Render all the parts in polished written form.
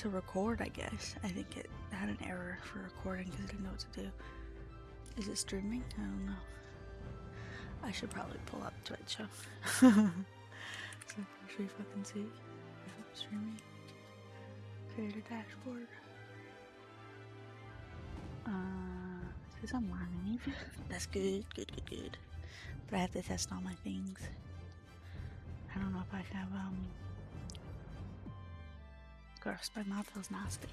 to record, I guess. I think it had an error for recording because it didn't know what to do. Is it streaming? I don't know. I should probably pull up Twitch, huh? So I can actually fucking see if I'm streaming. Create a dashboard. It says I'm live. That's good, good. But I have to test all my things. I don't know if I have, gross, my mouth feels nasty.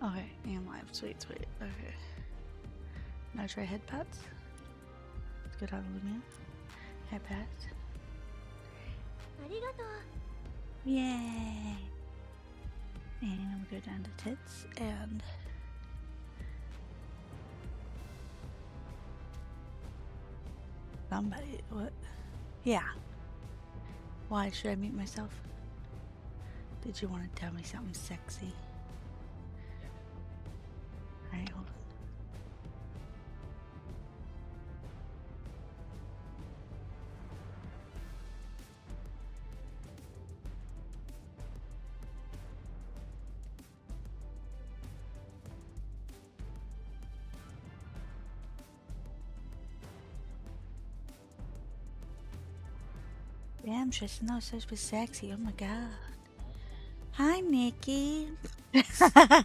Okay, I am live. Sweet. Okay. Now try head pats. Let's go down to Lumia. Head pats. Yay! And we go down to tits and somebody, what? Yeah. Why should I mute myself? Did you want to tell me something sexy? Alright, hold on. Damn, Tristan, that was supposed to be sexy. Oh my god. Hi, Nikki. I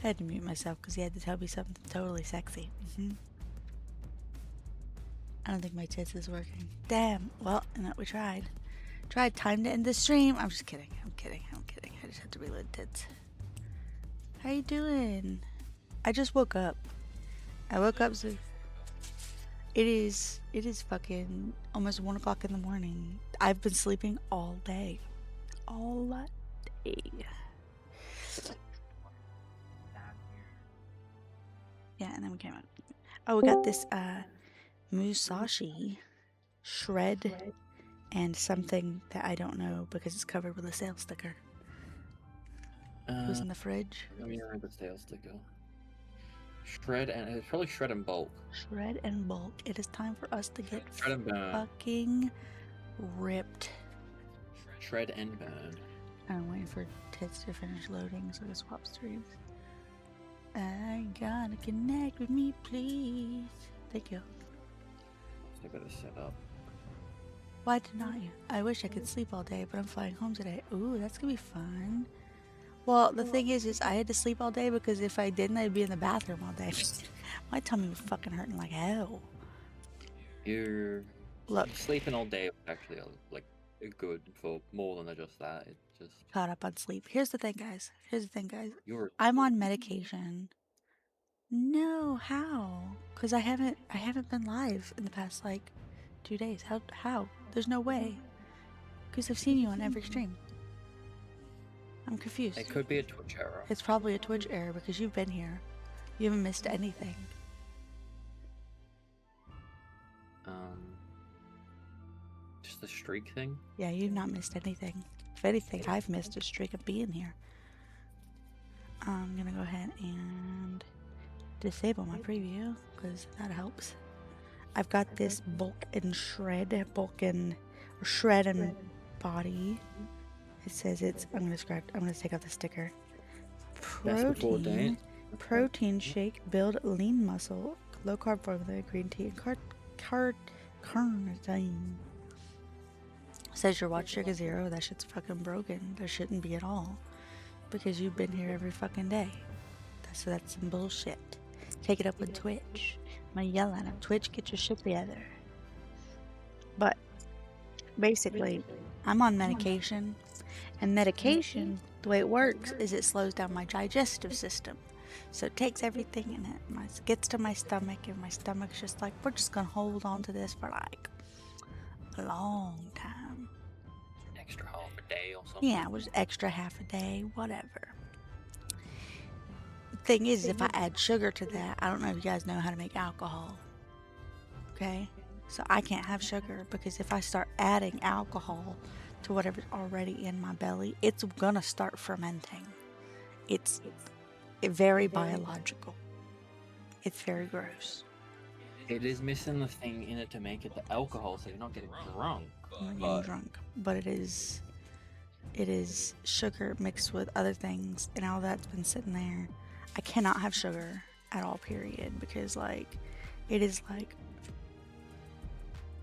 had to mute myself because he had to tell me something totally sexy. I don't think my tits is working. Damn. Well, we tried. Tried time to end the stream. I'm just kidding. I'm kidding. I just had to reload tits. How you doing? I just woke up. I woke up so... It is fucking almost 1 o'clock in the morning. I've been sleeping all day. All day. Yeah, and then we came out. Oh, we got this Musashi shred and something that I don't know because it's covered with a sales sticker. It was in the fridge. Let me remember the sales sticker. Shred and it's probably shred and bulk. Shred and bulk. It is time for us to get shred and burn. Fucking ripped. Shred and burn. I'm waiting for tits to finish loading so I can swap streams. I gotta connect with me, please. Thank you. So I better set up. Why didn't you? I wish I could sleep all day, but I'm flying home today. Ooh, that's gonna be fun. Well, the thing is I had to sleep all day because if I didn't, I'd be in the bathroom all day. My tummy was fucking hurting like hell. You're sleeping all day actually like good for more than just that. It just caught up on sleep. Here's the thing, guys. I'm on medication. No, how? Because I haven't been live in the past like 2 days. How? There's no way. Because I've seen you on every stream. I'm confused. It could be a Twitch error. It's probably a Twitch error because you've been here. You haven't missed anything. Just the streak thing? Yeah, you've not missed anything. If anything, I've missed a streak of being here. I'm gonna go ahead and disable my preview because that helps. I've got this bulk and shred and body. It says it's, I'm gonna take off the sticker. Protein shake, build lean muscle, low carb formula, green tea, and carnitine. Says your watch trigger 0. That shit's fucking broken. There shouldn't be at all. Because you've been here every fucking day. That's some bullshit. Take it up with Twitch. I'm gonna yell at him. Twitch, get your shit together. But basically, I'm on medication. And medication, the way it works is it slows down my digestive system. So it takes everything in it. Gets to my stomach, and my stomach's just like, we're just gonna hold on to this for like a long time. Extra half a day or something. Yeah, it was extra half a day, whatever. The thing is, if I add sugar to that, I don't know if you guys know how to make alcohol. Okay? So I can't have sugar because if I start adding alcohol to whatever's already in my belly, it's gonna start fermenting. It's very biological. It's very gross. It is missing the thing in it to make it the alcohol, so you're not getting drunk. I'm not getting drunk, but it is it is sugar mixed with other things, and all that's been sitting there. I cannot have sugar at all, period, because like it is like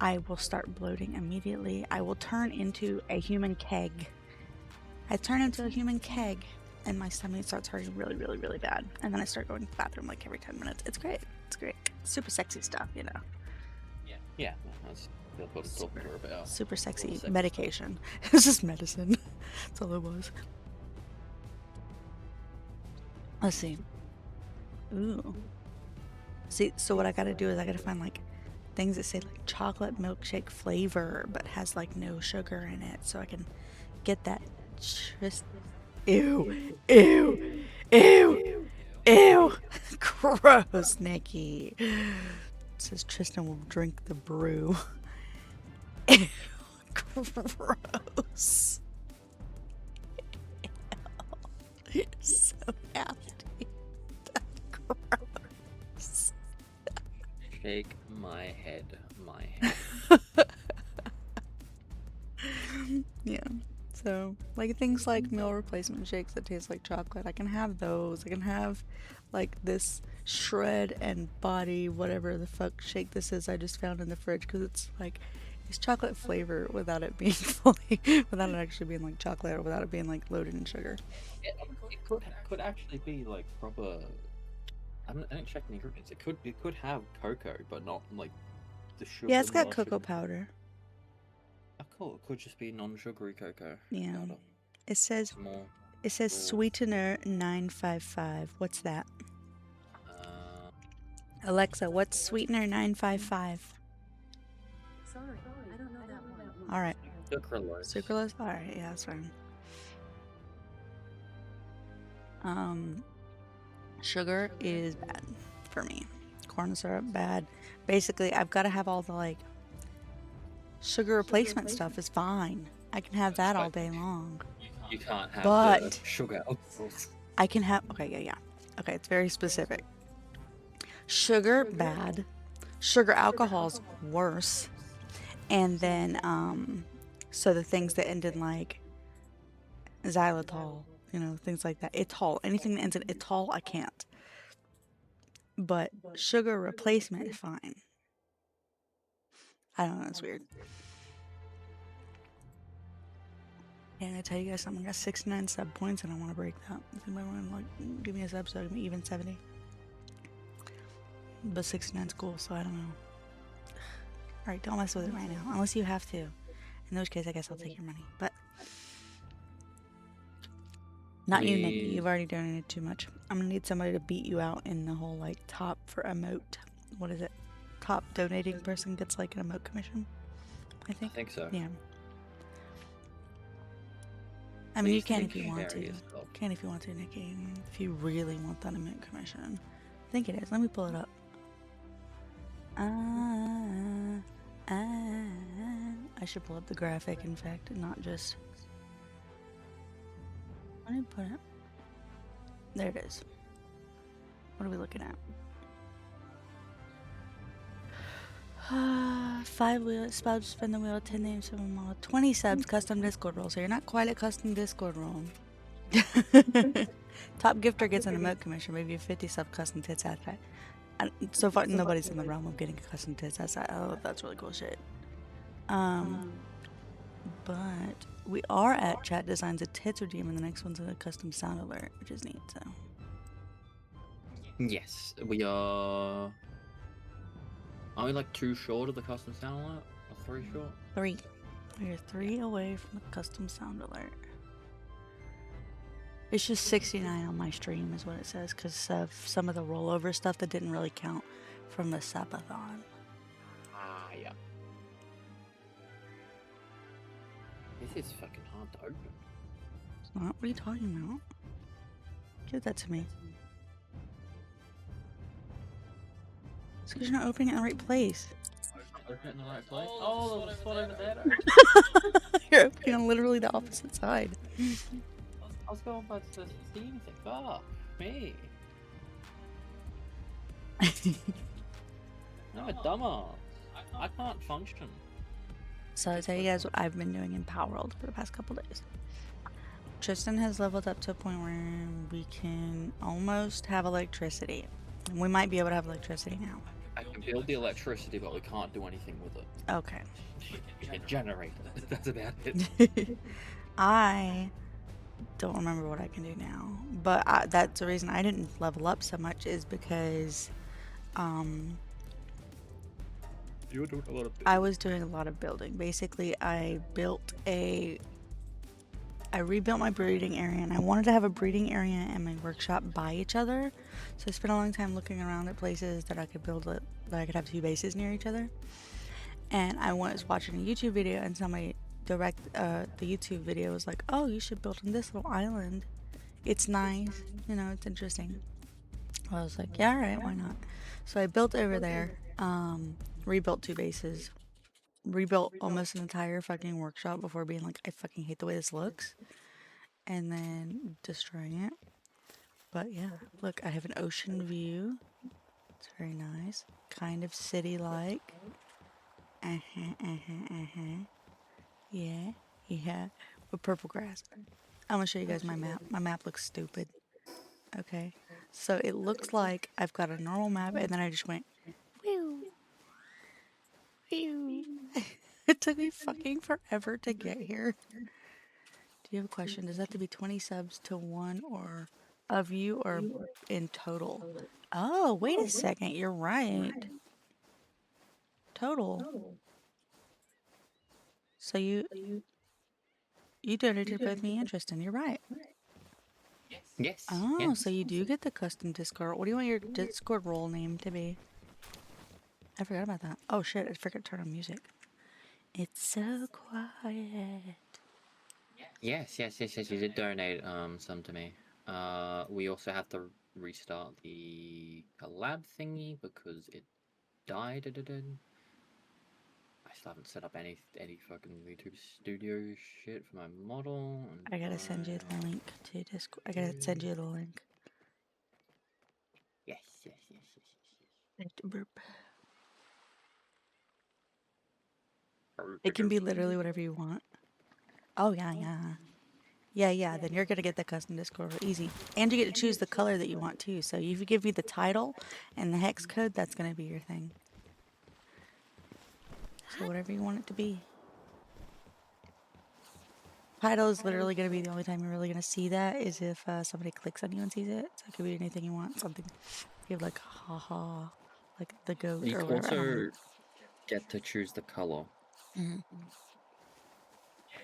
I will start bloating immediately. I will turn into a human keg. I turn into a human keg, and my stomach starts hurting really, really, really bad. And then I start going to the bathroom like every 10 minutes. It's great. It's great. Super sexy stuff, you know. Yeah, that's what I'm talking about. Super sexy Sexy medication. It's just medicine. That's all it was. Let's see. Ooh. See, so what I gotta do is I gotta find like things that say like chocolate milkshake flavor but has like no sugar in it, so I can get that ew, ew, ew, ew. Gross, Nikki. It says Tristan will drink the brew. Ew, gross. Ew. So nasty. Gross. Shake my head, my head. Yeah. So, like things like meal replacement shakes that taste like chocolate, I can have those. I can have like this shred and body, whatever the fuck shake this is I just found in the fridge, because it's like it's chocolate flavor without it being fully, without it actually being like chocolate, or without it being like loaded in sugar. It could actually be like proper. I didn't check the ingredients. It could have cocoa, but not like the sugar. Yeah, it's got not cocoa sugar. powder. Oh, cool. It could just be non-sugary cocoa. Yeah. powder. It says Small. sweetener 955. What's that? Uh, Alexa, what's sweetener 955? Sorry, I don't know that one. All right. sucralose. Sucralose? All right, yeah, that's fine. Sugar is bad for me. Corn syrup, bad. Basically, I've got to have all the like sugar replacement stuff is fine. I can have that all day long. You can't have But- the sugar alcohols. I can have, okay, yeah. Okay, it's very specific. Sugar, bad. Sugar alcohol's worse. And then, so the things that end in like xylitol, you know, things like that. Etol, anything that ends in etol, I can't. But sugar replacement is fine. I don't know, it's weird. Yeah, I'm gonna tell you guys something. I got 69 sub points and I want to break that. If anybody want to like give me a sub so I can be even 70. But 69's cool, so I don't know. Alright, don't mess with it right now. Unless you have to. In those cases, I guess I'll take your money. But not you, Nikki. You've already donated too much. I'm gonna need somebody to beat you out in the whole like top for emote. What is it? Top donating person gets like an emote commission. I I think. think so. Yeah. I mean, you Please can take if you want care to. of yourself. Can if you want to, Nikki. If you really want that emote commission. I think it is. Let me pull it up. I should pull up the graphic, in fact, and not just. Let me put it. There it is. What are we looking at? 5 wheel subs, spin the wheel, 10 names, 7 model, 20 subs, custom Discord role. So you're not quite a custom Discord role. Top gifter gets an emote commission, maybe a 50 sub custom tits at that. And so far, nobody's in the realm of getting a custom tits outside. Oh, that's really cool shit. But we are at chat designs a tits redeem, and the next one's a custom sound alert, which is neat. So Yes, we are. Are we like 2 short of the custom sound alert? Or 3 short? 3. We're 3 away from the custom sound alert. It's just 69 on my stream, is what it says, because of some of the rollover stuff that didn't really count from the subathon. Ah, yeah. This is fucking hard to open. It's not. What are you talking about? Give that to me. It's because you're not opening it in the right place. Open it in the right place. Oh, there's a spot over there. You're opening on literally the opposite side. I was going back to the Steam thing. Fuck me. I'm a dumbass. I can't function. So I'll tell you guys what I've been doing in Power World for the past couple days. Tristan has leveled up to a point where we can almost have electricity. We might be able to have electricity now. I can build the electricity, but we can't do anything with it. Okay. We can generate it. That's about it. I don't remember what I can do now, but that's the reason I didn't level up so much is because You were doing a lot of I was doing a lot of building. Basically, I rebuilt my breeding area, and I wanted to have a breeding area and my workshop by each other. So I spent a long time looking around at places that I could that I could have two bases near each other. And I was watching a YouTube video, and somebody the YouTube video was like, "Oh, you should build on this little island. It's nice, you know, it's interesting." I was like, "Yeah, all right, why not?" So I built over there, rebuilt two bases, rebuilt almost an entire fucking workshop before being like, I fucking hate the way this looks, and then destroying it. But yeah, look, I have an ocean view. It's very nice, kind of city-like. Yeah, with purple grass. I'm gonna show you guys my map. My map looks stupid. Okay, so it looks like I've got a normal map, and then I just went, whew, whew. It took me fucking forever to get here. Do you have a question? Does that have to be 20 subs to one or of you or in total? Oh, wait a second. You're right. Total. So you donated both me and Tristan. You're right. Yes. Oh, yes. so you do get the custom Discord. What do you want your Discord role name to be? I forgot about that. Oh shit, I forgot to turn on music. It's so quiet. Yes. You did donate some to me. We also have to restart the collab thingy because it died. I still haven't set up any fucking YouTube studio shit for my model. I gotta send you the link to Discord. I gotta send you the link. Yes. I have to burp. It can be literally whatever you want. Oh, yeah. Yeah, then you're gonna get the custom Discord easy. And you get to choose the color that you want too. So if you give me the title and the hex code, that's gonna be your thing. So whatever you want it to be. Title is literally gonna be the only time you're really gonna see that is if somebody clicks on you and sees it. So it could be anything you want. Something you have like haha, like the goat You or can whatever. I don't know. also get to choose the color. Mhm.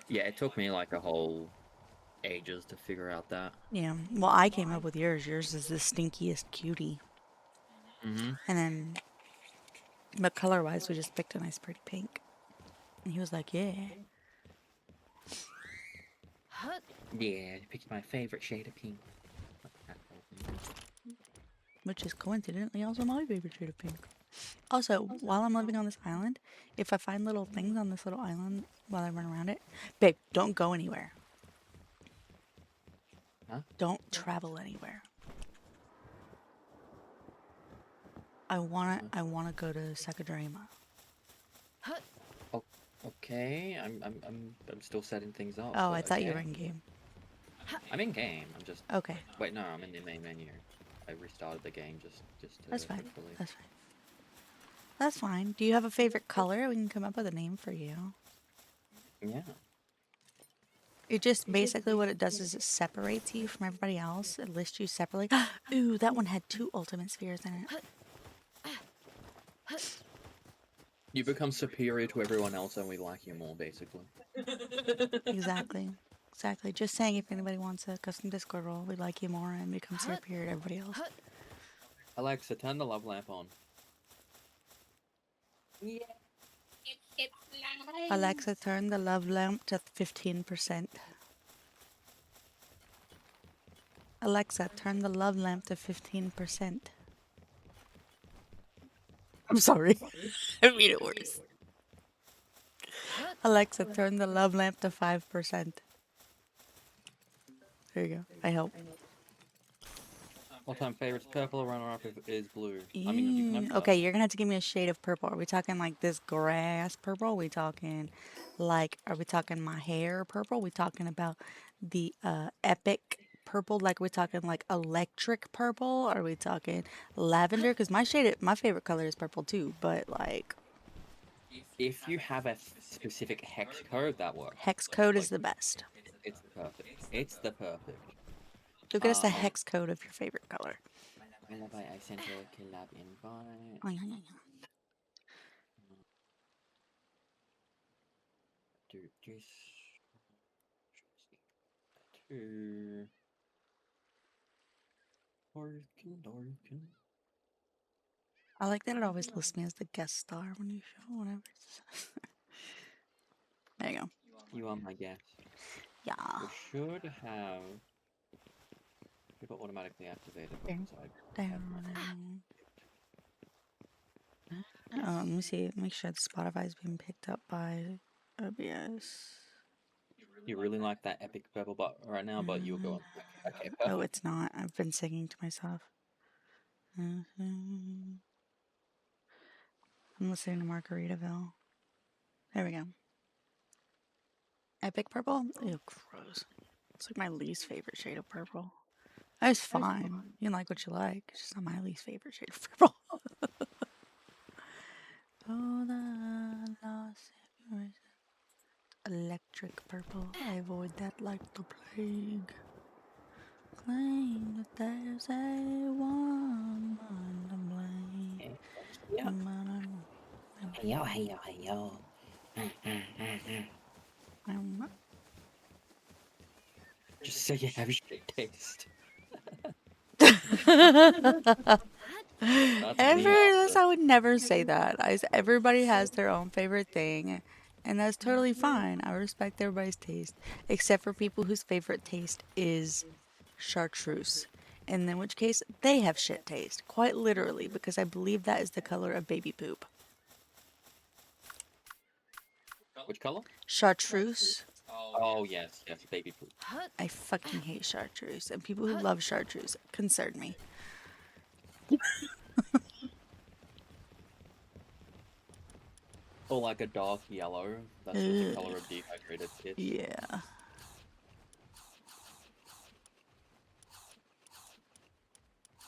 Yeah, it took me like a whole ages to figure out that. Yeah. Well, I came up with yours. Yours is the stinkiest cutie. Mm-hmm. And then, but color-wise, we just picked a nice pretty pink. And he was like, yeah. Yeah, I picked my favorite shade of pink. Which is coincidentally also my favorite shade of pink. Also, while I'm living on this island, if I find little things on this little island while I run around it, babe, don't go anywhere. Huh? Don't travel anywhere. I wanna go to Sakadrama. Okay, I'm still setting things up. Oh, but I thought you were okay. in game. I'm in game. I'm just. Okay, Wait, no, I'm in the main menu. I restarted the game just to. that's fine. hopefully- That's fine. That's fine. Do you have a favorite color? We can come up with a name for you. Yeah. It just basically what it does is it separates you from everybody else. It lists you separately. Ooh, that one had 2 ultimate spheres in it. You become superior to everyone else, and we like you more, basically. Exactly. Exactly. Just saying, if anybody wants a custom Discord role, we like you more and become superior to everybody else. Alexa, turn the love lamp on. Yeah. Alexa, turn the love lamp to 15%. Alexa, turn the love lamp to 15%. I'm sorry. I made it worse. Alexa, turn the love lamp to 5%. There you go. I help. All-time favorites: purple. Runner-up is blue. I mean, you can open it up. Okay, you're gonna have to give me a shade of purple. Are we talking like this grass purple? Are we talking like, are we talking my hair purple? We talking about the epic purple? Like we talking like electric purple? Are we talking lavender? Because my favorite color is purple too. But like If you have a specific hex code, that works. hex code is Like, the best. it's the perfect. It's the perfect. So get us a Um, hex code of your favorite color. Elevate a center collab invite. Oh, yeah, yeah, Do this. Two. Dorkin. I like that it always lists me as the guest star when you show whatever. There you go. You are my guest. Yeah. We should have people automatically activated. Ding, So Down. Let me see. Make sure the Spotify is being picked up by OBS. you really like that epic purple bot right now, but you'll go on. Okay, Oh, perfect. it's not. I've been singing to myself. I'm listening to Margaritaville. There we go. Epic purple? Ew, gross. It's like my least favorite shade of purple. It's fine. You can like what you like. It's just not my least favorite shade of purple. Oh, the lost electric purple. I avoid that like the plague. Claim that there's a woman to blame. Yeah. But Hey yo, hey yo, hey yo. I'm Just say you have shit taste. That's I would never say that. Everybody has their own favorite thing, and that's totally fine. I respect everybody's taste, except for people whose favorite taste is chartreuse, and in which case they have shit taste, quite literally, because I believe that is the color of baby poop. Which color? Chartreuse. Oh yes, baby poop. I fucking hate chartreuse, and people who love chartreuse concern me. Or like a dark yellow. That's just the color of dehydrated fish. Yeah.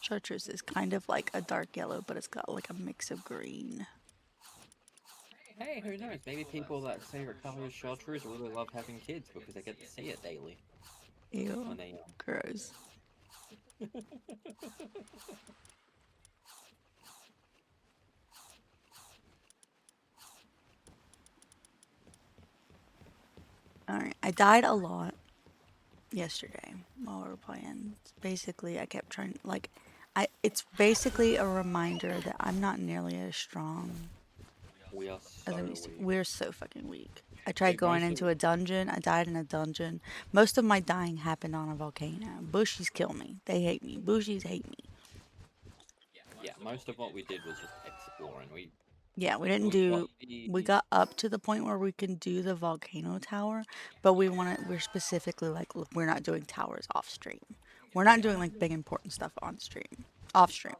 Chartreuse is kind of like a dark yellow, but it's got like a mix of green. Hey, who knows? Maybe people that favorite color is chartreuse really love having kids because they get to see it daily. Ew. When they Gross. Alright, I died a lot yesterday while we were playing. Basically, I kept trying, like, it's basically a reminder that I'm not nearly as strong we are as so I used to. weak. We're so fucking weak. I tried Like, going most of into a dungeon. I died in a dungeon. Most of my dying happened on a volcano. Bushies kill me. They hate me. Bushies hate me. Yeah, most of what we did was just exploring. Yeah, we didn't We do. got the We got up to the point where we can do the volcano tower, but we're specifically like, look, we're not doing towers off stream. We're not doing like big important stuff on stream, off stream.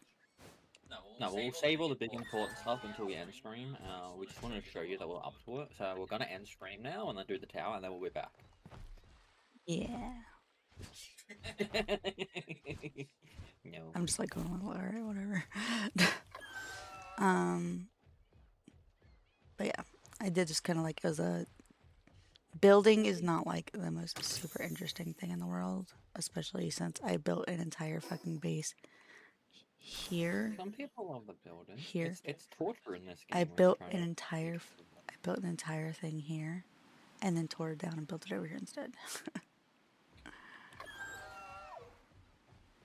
No, we'll save all the big important stuff until we end stream. We just wanted to show you that we're up to it. So we're gonna end stream now and then do the tower and then we'll be back. Yeah. No. I'm just like going, all right, whatever. But yeah, I did just kind of like, as a building is not like the most super interesting thing in the world, especially since I built an entire fucking base here. Some people love the building. Here. It's torture in this game. I when you're built trying an to- entire thing here, and then tore it down and built it over here instead.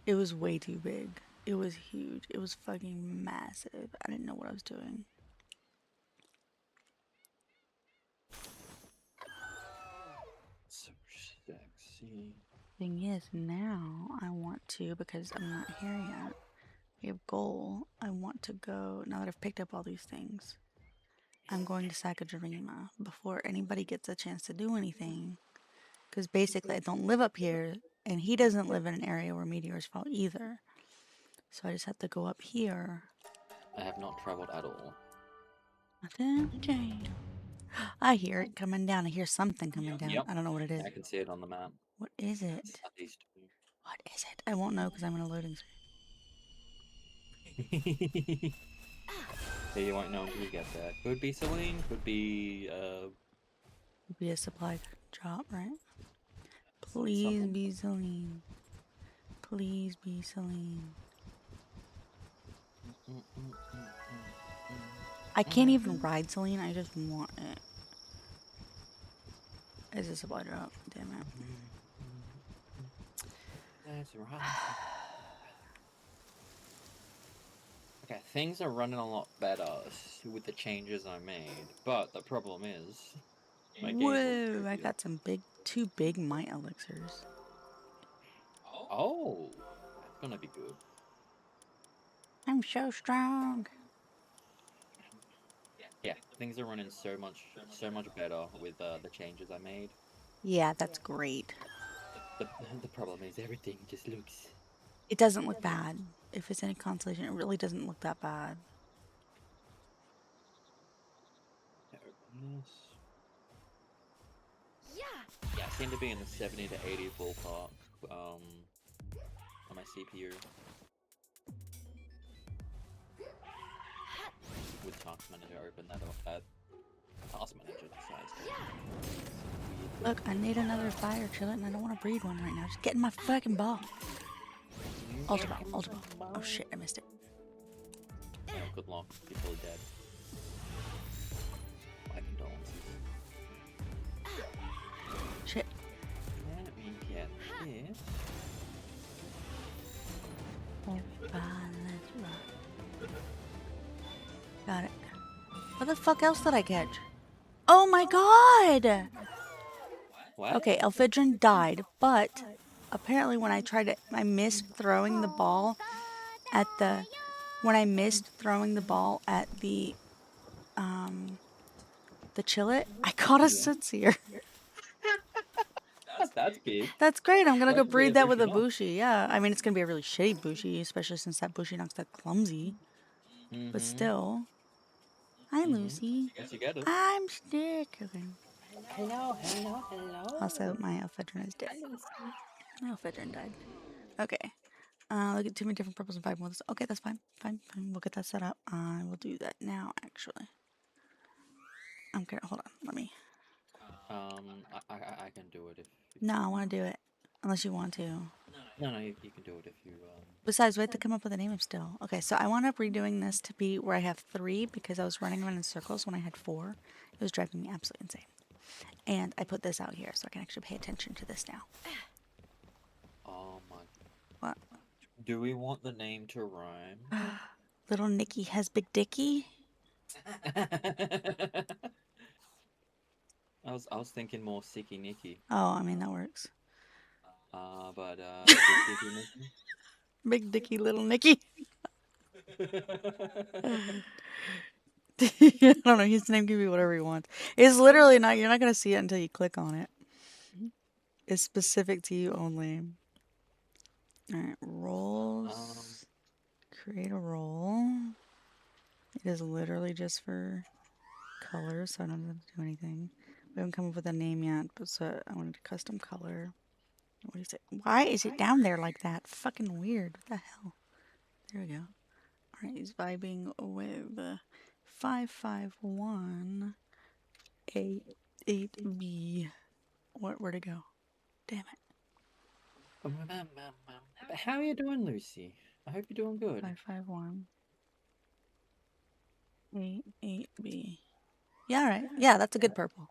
It was way too big. It was huge. It was fucking massive. I didn't know what I was doing. So sexy. Thing is, now I want to, because I'm not here yet. We have goal. I want to go, now that I've picked up all these things, I'm going to Sakajarima before anybody gets a chance to do anything. Because basically I don't live up here, and he doesn't live in an area where meteors fall either. So I just have to go up here. I have not traveled at all. Nothing changed. I hear it coming down. I hear something coming down. Yep. I don't know what it is. I can see it on the map. What is it? Southeast. What is it? I won't know because I'm in a loading screen. Yeah, you won't know until you get there. Could be Celine, could be Would be a supply drop, right? Please something. be Celine. Please be Celine. I can't even ride Celine. I just want it. Is a supply drop? Damn it. That's right. Okay, things are running a lot better with the changes I made, but the problem is my game will Whoa! I trigger. got some two big might elixirs. Oh, that's gonna be good. I'm so strong. Yeah, things are running so much better with the changes I made. Yeah, that's great. The the problem is everything just looks. It doesn't look bad. If it's any consolation, it really doesn't look that bad. Yeah, I seem to be in the 70 to 80 ballpark on my CPU. With Task Manager, open that up. Task Manager decides to. Look, I need another fire chillet and I don't want to breed one right now. Just get in my fucking ball. Ultra ball, ultra ball. Oh shit, I missed it. Oh, good luck. People are dead. My condolences. Shit. Let me get this. Oh, let's rock. Got it. What the fuck else did I catch? Oh my god! What? Okay, Elphidron died, but apparently when I tried it, I missed throwing the ball at the... When I missed throwing the ball at the chillet, I caught a Sincere. That's big. That's great. I'm gonna go That's really breed that with a original. Bushi. Yeah, I mean it's gonna be a really shitty Bushi, especially since that Bushi knocks that clumsy. But still, hi Lucy. Yes, you get it. I'm sick. Okay. Hello. Also, my Elphidron is dead. My Elphidron died. Okay. Look at too many different purples and 5 ones. Okay, that's fine. Fine. We'll get that set up. I will do that now. Actually. Okay, hold on. Let me. I can do it if. No, I want to do it. Unless you want to. No, you can do it if you. Besides, we have to come up with a name still. Okay, so I wound up redoing this to be where I have 3 because I was running around in circles when I had 4. It was driving me absolutely insane. And I put this out here so I can actually pay attention to this now. Oh my. What? Do we want the name to rhyme? Little Nicky has Big Dicky? I was thinking more Sicky Nicky. Oh, I mean, that works. But Big Dicky Nicky? Big Dicky, Little Nicky. I don't know. His name can be whatever you want. It's literally not. You're not gonna see it until you click on it. It's specific to you only. All right, roles. Create a role. It is literally just for colors, so I don't have to do anything. We haven't come up with a name yet, but so I wanted a custom color. What do you say? Why is it down there like that? Fucking weird. What the hell? There we go. All right, he's vibing with 551 8B. Where'd it go? Damn it. How are you doing, Lucy? I hope you're doing good. 551 8B. Yeah, all right. Yeah, that's a good purple.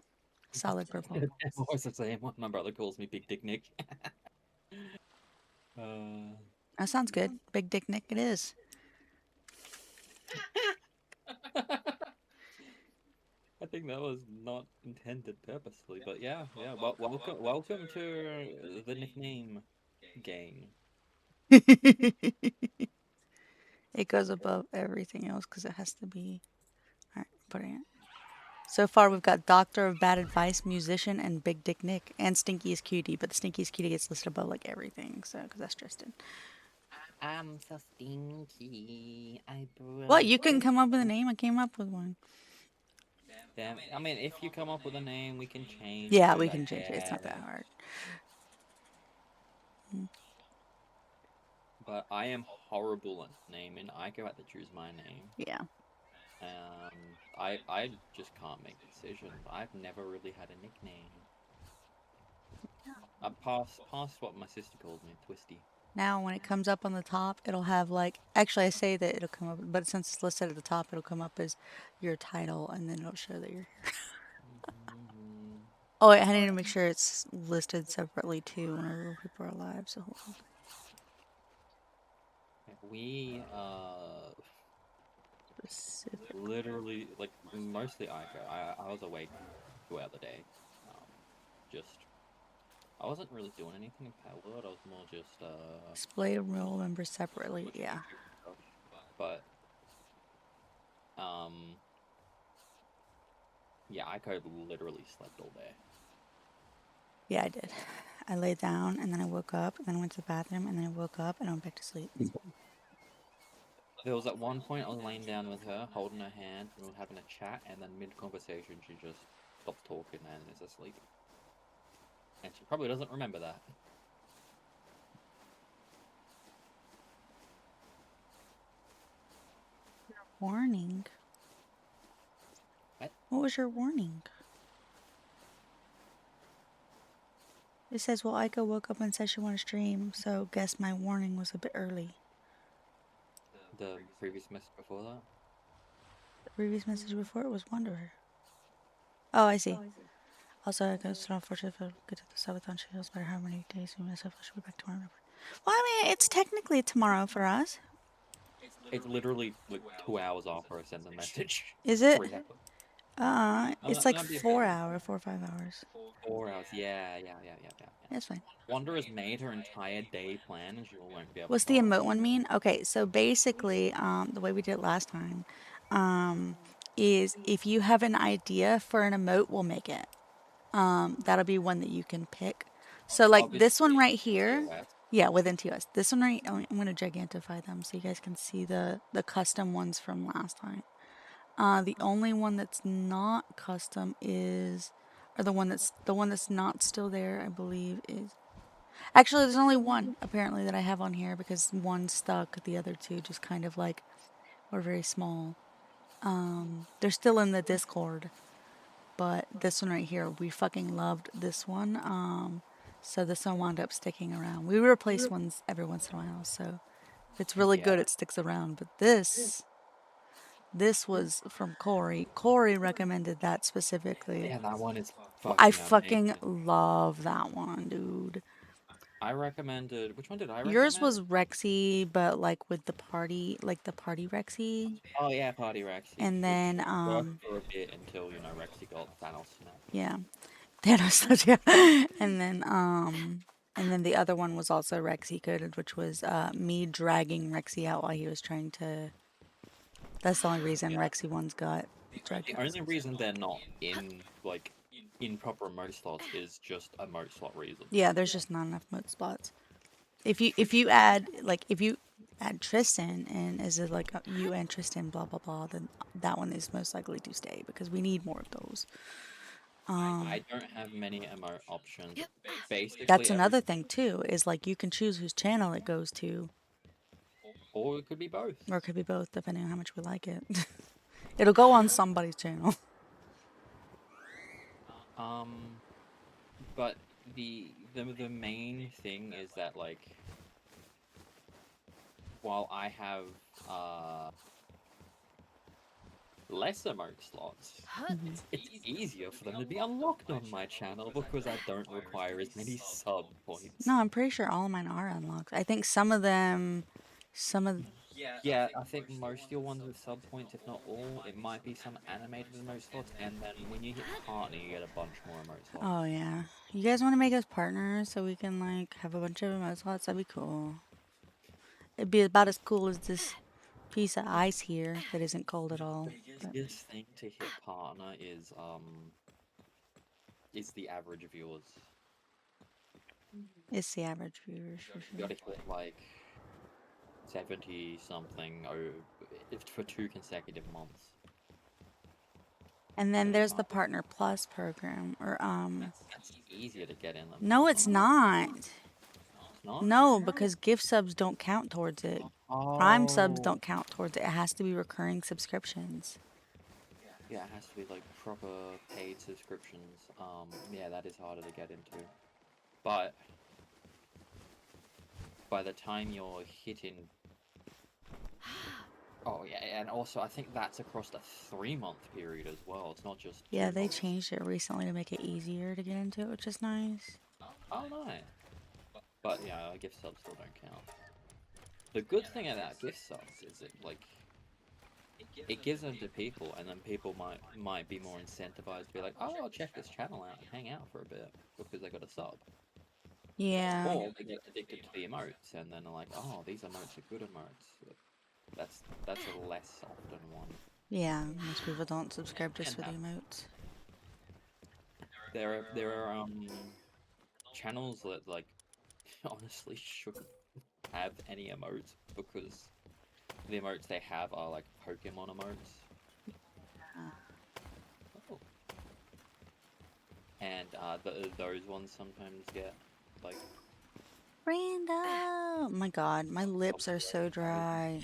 Solid purple. That's always the same one. My brother calls me Big Dick Nick. That sounds good. Big Dick Nick it is. I think that was not intended purposely, but yeah. Welcome to the nickname gang. It goes above everything else because it has to be. All right, putting it. So far, we've got Doctor of Bad Advice, Musician, and Big Dick Nick, and Stinky is Cutie. But the Stinky is Cutie gets listed above like everything, so because that's Tristan. I'm so stinky. I What? You couldn't come up with a name? I came up with one. Damn. I mean, if you come up with a name, we can change Yeah, it. we I can change it. It's not that guess. hard. But I am horrible at naming. Aiko had to choose my name. Yeah. I just can't make decisions. I've never really had a nickname. Past what my sister called me, Twisty. Now, when it comes up on the top, it'll have like. Actually, I say that it'll come up, but since it's listed at the top, it'll come up as your title, and then it'll show that you're here. Oh, wait, I need to make sure it's listed separately too whenever people are alive. So hold on. We Specific. literally like mostly Aiko. I was awake throughout the day. Just I wasn't really doing anything in Pet World. I was more just Display role members separately. Yeah. But yeah, Aiko literally slept all day. Yeah, I did. I laid down and then I woke up and then I went to the bathroom and then I woke up and I went back to sleep. There was at one point I was laying down with her, holding her hand, and we were having a chat, and then mid-conversation she just stops talking and is asleep. And she probably doesn't remember that. Warning. What? What was your warning? It says, well, Aiko woke up and said she wanted to stream, so guess my warning was a bit early. The previous message before that? The previous message before it was Wanderer. Oh, I see. Also, I guess it's not unfortunate if I get to the subathon. She knows better how many days we myself. I should be back tomorrow. Well, I mean, it's technically tomorrow for us. It's literally like 2 hours after I send the message. Is it? 3 hours. It's No, like that'd be 4 or 5 hours. 4 hours. Yeah. That's fine. Wanderer's made her entire day plan, and she won't be able What's to the follow. emote one mean? Okay, so basically, the way we did it last time, is if you have an idea for an emote, we'll make it. That'll be one that you can pick. So like this one right here, TOS. yeah, within TOS. This one right, I'm gonna gigantify them so you guys can see the custom ones from last time. The only one that's not custom is, or the one that's not still there, I believe is. Actually, there's only one apparently that I have on here because one stuck. The other two just kind of like were very small. They're still in the Discord, but this one right here, we fucking loved this one. So this one wound up sticking around. We replace ones every once in a while, so if it's really good, Yeah. it sticks around. But this was from Corey. Corey recommended that specifically. Yeah, that one is I fucking fucking amazing. love that one, dude. I recommended. Which one did I recommend? Yours was Rexy, but like with the party, like the party Rexy. Oh yeah, Party Rexy. And then, Worked for a bit until Rexy got Thanos snap. yeah, Thanos, yeah. And then the other one was also Rexy coded, which was me dragging Rexy out while he was trying to. That's the only reason Rexy ones got dragged. The only reason they're not in in proper emote slots is just emote slot reason. Yeah, there's just not enough mode spots. If you add Tristan and is it like you and Tristan blah blah blah, then that one is most likely to stay because we need more of those. I don't have many emote options. Basically, That's another thing too, is like you can choose whose channel it goes to, or it could be both. or it could be both depending on how much we like it. It'll go on somebody's channel. But the main thing is that like, while I have less emote slots, it's easier for them to be unlocked on my channel because I don't require as many sub points. No, I'm pretty sure all of mine are unlocked. I think some of Yeah, I think most of your ones with sub points, if not all, it might be some animated emote slots, and then when you hit partner, you get a bunch more emote slots. Oh yeah, you guys want to make us partners so we can like have a bunch of emote slots? That'd be cool. It'd be about as cool as this piece of ice here that isn't cold at all. The biggest thing to hit partner is the average viewers. It's the average viewers for You sure. gotta hit like 70 something for 2 consecutive months. And then Really there's the fun. Partner Plus program, or That's easier to get in than no, it's Partner. not. It's not? No, because gift subs don't count towards it. Prime subs Oh. don't count towards it. It has to be recurring subscriptions. Yeah, it has to be like proper paid subscriptions. Yeah, that is harder to get into. But by the time you're hitting, oh yeah, and also I think that's across the 3-month period as well. It's not just Yeah, 2 they months. changed it recently to make it easier to get into it, which is nice. Oh nice. But yeah, gift subs still don't count. The good thing about gift subs is it gives them to people, and then people might be more incentivized to be like, oh, I'll check this channel out and hang out for a bit because they got a sub. Yeah. Or they get addicted to the emotes, and then they're like, oh, these emotes are good emotes. That's a less often one. Yeah, most people don't subscribe just for Can the happen. emotes. There are channels that like honestly shouldn't have any emotes because the emotes they have are like Pokemon emotes. Oh. And those ones sometimes get like Random! Oh my god, my lips are so dry.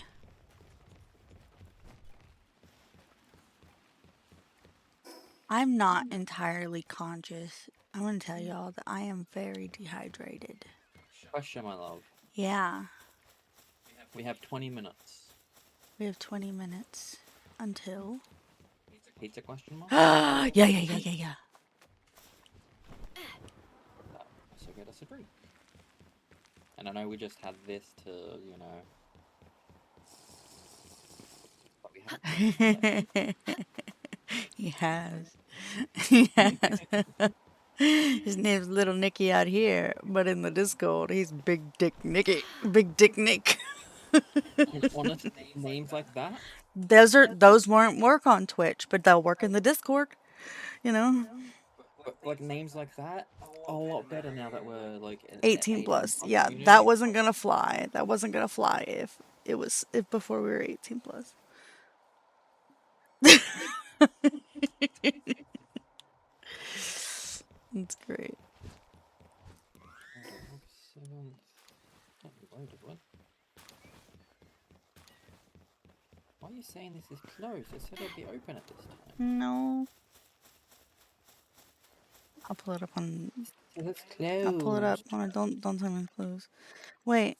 I'm not entirely conscious. I'm gonna tell y'all that I am very dehydrated. Question, my love. Yeah, We have 20 minutes. we have 20 minutes until. Pizza question mark? Yeah. So get us a drink. And I know we just had this to, you know. But we haven't. He has. He has. His name's Little Nicky out here, but in the Discord, he's Big Dick Nicky. Big Dick Nick. Honest names like that? Those won't work on Twitch, but they'll work in the Discord. You know, But like names like that are a lot better now that we're like an 18 18 plus. plus Yeah, community. that wasn't gonna fly. That wasn't gonna fly if before we were 18 plus. That's great. August 7th. Oh, we loaded, what? Why are you saying this is closed? It said it'd be open at this time. No, I'll pull it up on. It's closed. I'll pull it up on. Don't tell me it's closed. Wait,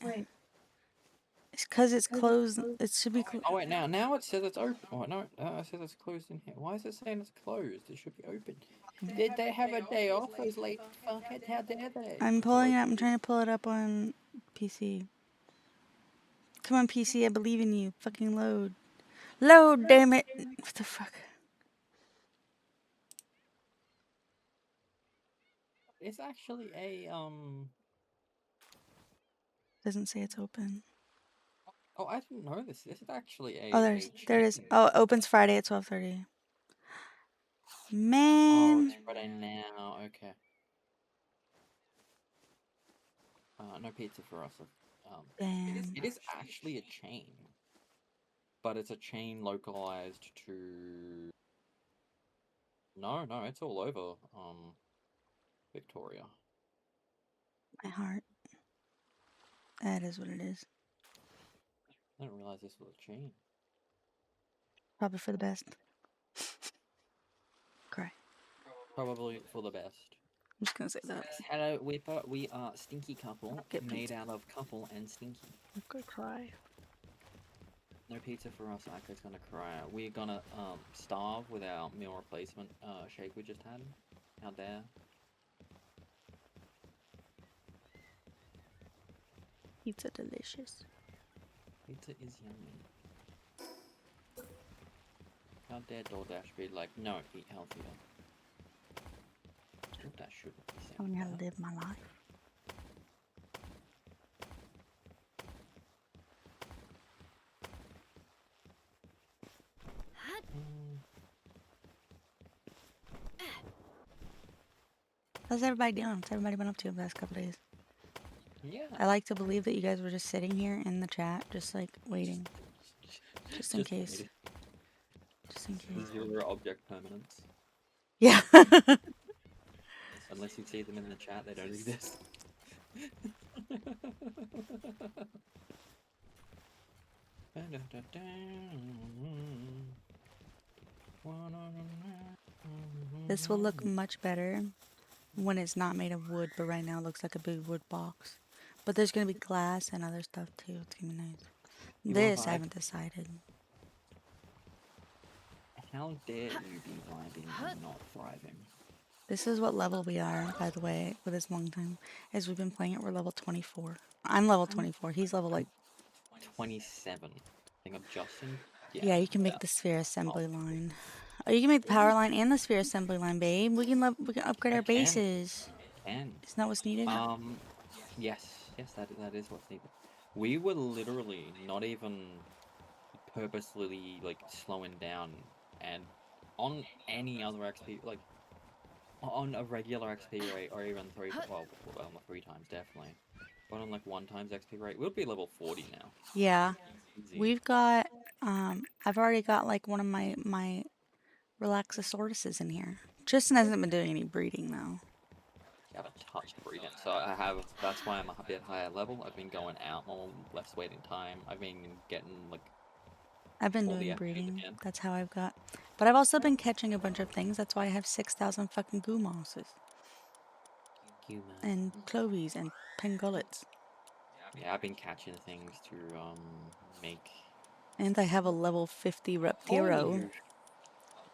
it's because it's closed. It should be. Oh wait, now it says it's open. Oh no, it says it's closed in here. Why is it saying it's closed? It should be open. Did they have a day off? Those late fuckheads. How dare they? I'm pulling it up. I'm trying to pull it up on PC. Come on, PC. I believe in you. Fucking load. Load, damn it. What the fuck? It's actually a Doesn't say it's open. Oh, I didn't know this. This is actually a. Oh, there it is. Oh, it opens Friday at 12:30. Oh, Man. it's Friday now. Okay. No pizza for us. Damn. It is actually a chain, but it's a chain localized to. No, it's all over. Victoria. My heart. That is what it is. I didn't realize this was a chain. Probably for the best. Cry. Probably for the best. I'm just gonna say that. Hello, we are Stinky Couple, Get made pizza. out of couple and stinky. I'm gonna cry. No pizza for us. Ako's gonna cry. We're gonna starve with our meal replacement shake we just had. How dare? Pizza delicious. Pizza is yummy. How dare DoorDash be like, no, eat healthier. DoorDash shouldn't be saying Telling me how to that. live my life. How's everybody doing? What's everybody been up to the last couple days? Yeah. I like to believe that you guys were just sitting here in the chat, just like waiting, just in case. waiting. Just in case. Zero object permanence. Yeah. Unless you see them in the chat, they don't exist. This will look much better when it's not made of wood, but right now it looks like a big wood box. But there's gonna be glass and other stuff too. It's gonna be nice. You This are I right. haven't decided. How dare you be vibing and not thriving? This is what level we are, by the way, for this long time. As we've been playing it, we're level 24. I'm level 24. He's level like 27. Thing of Justin? yeah. You can make the sphere assembly line. Oh, you can make the power line and the sphere assembly line, babe. We can upgrade I our can. bases. Can. Isn't that what's needed? Yes, that is what's needed. We were literally not even purposely like slowing down, and on any other XP, like on a regular XP rate, or even three times definitely, but on like 1 times XP rate, we'll be level 40 now. Yeah. Easy. We've got I've already got like one of my Relaxosauruses in here. Tristan hasn't been doing any breeding though. I haven't touched breeding, so I have. That's why I'm a bit higher level. I've been going out more, less waiting time. I've been getting like. I've been all the doing FPs breeding. again. That's how I've got. But I've also been catching a bunch of things. That's why I have 6,000 fucking Goomosses. And Clovies and Pengullets. Yeah, I've been catching things to make. And I have a level 50 Reptiro.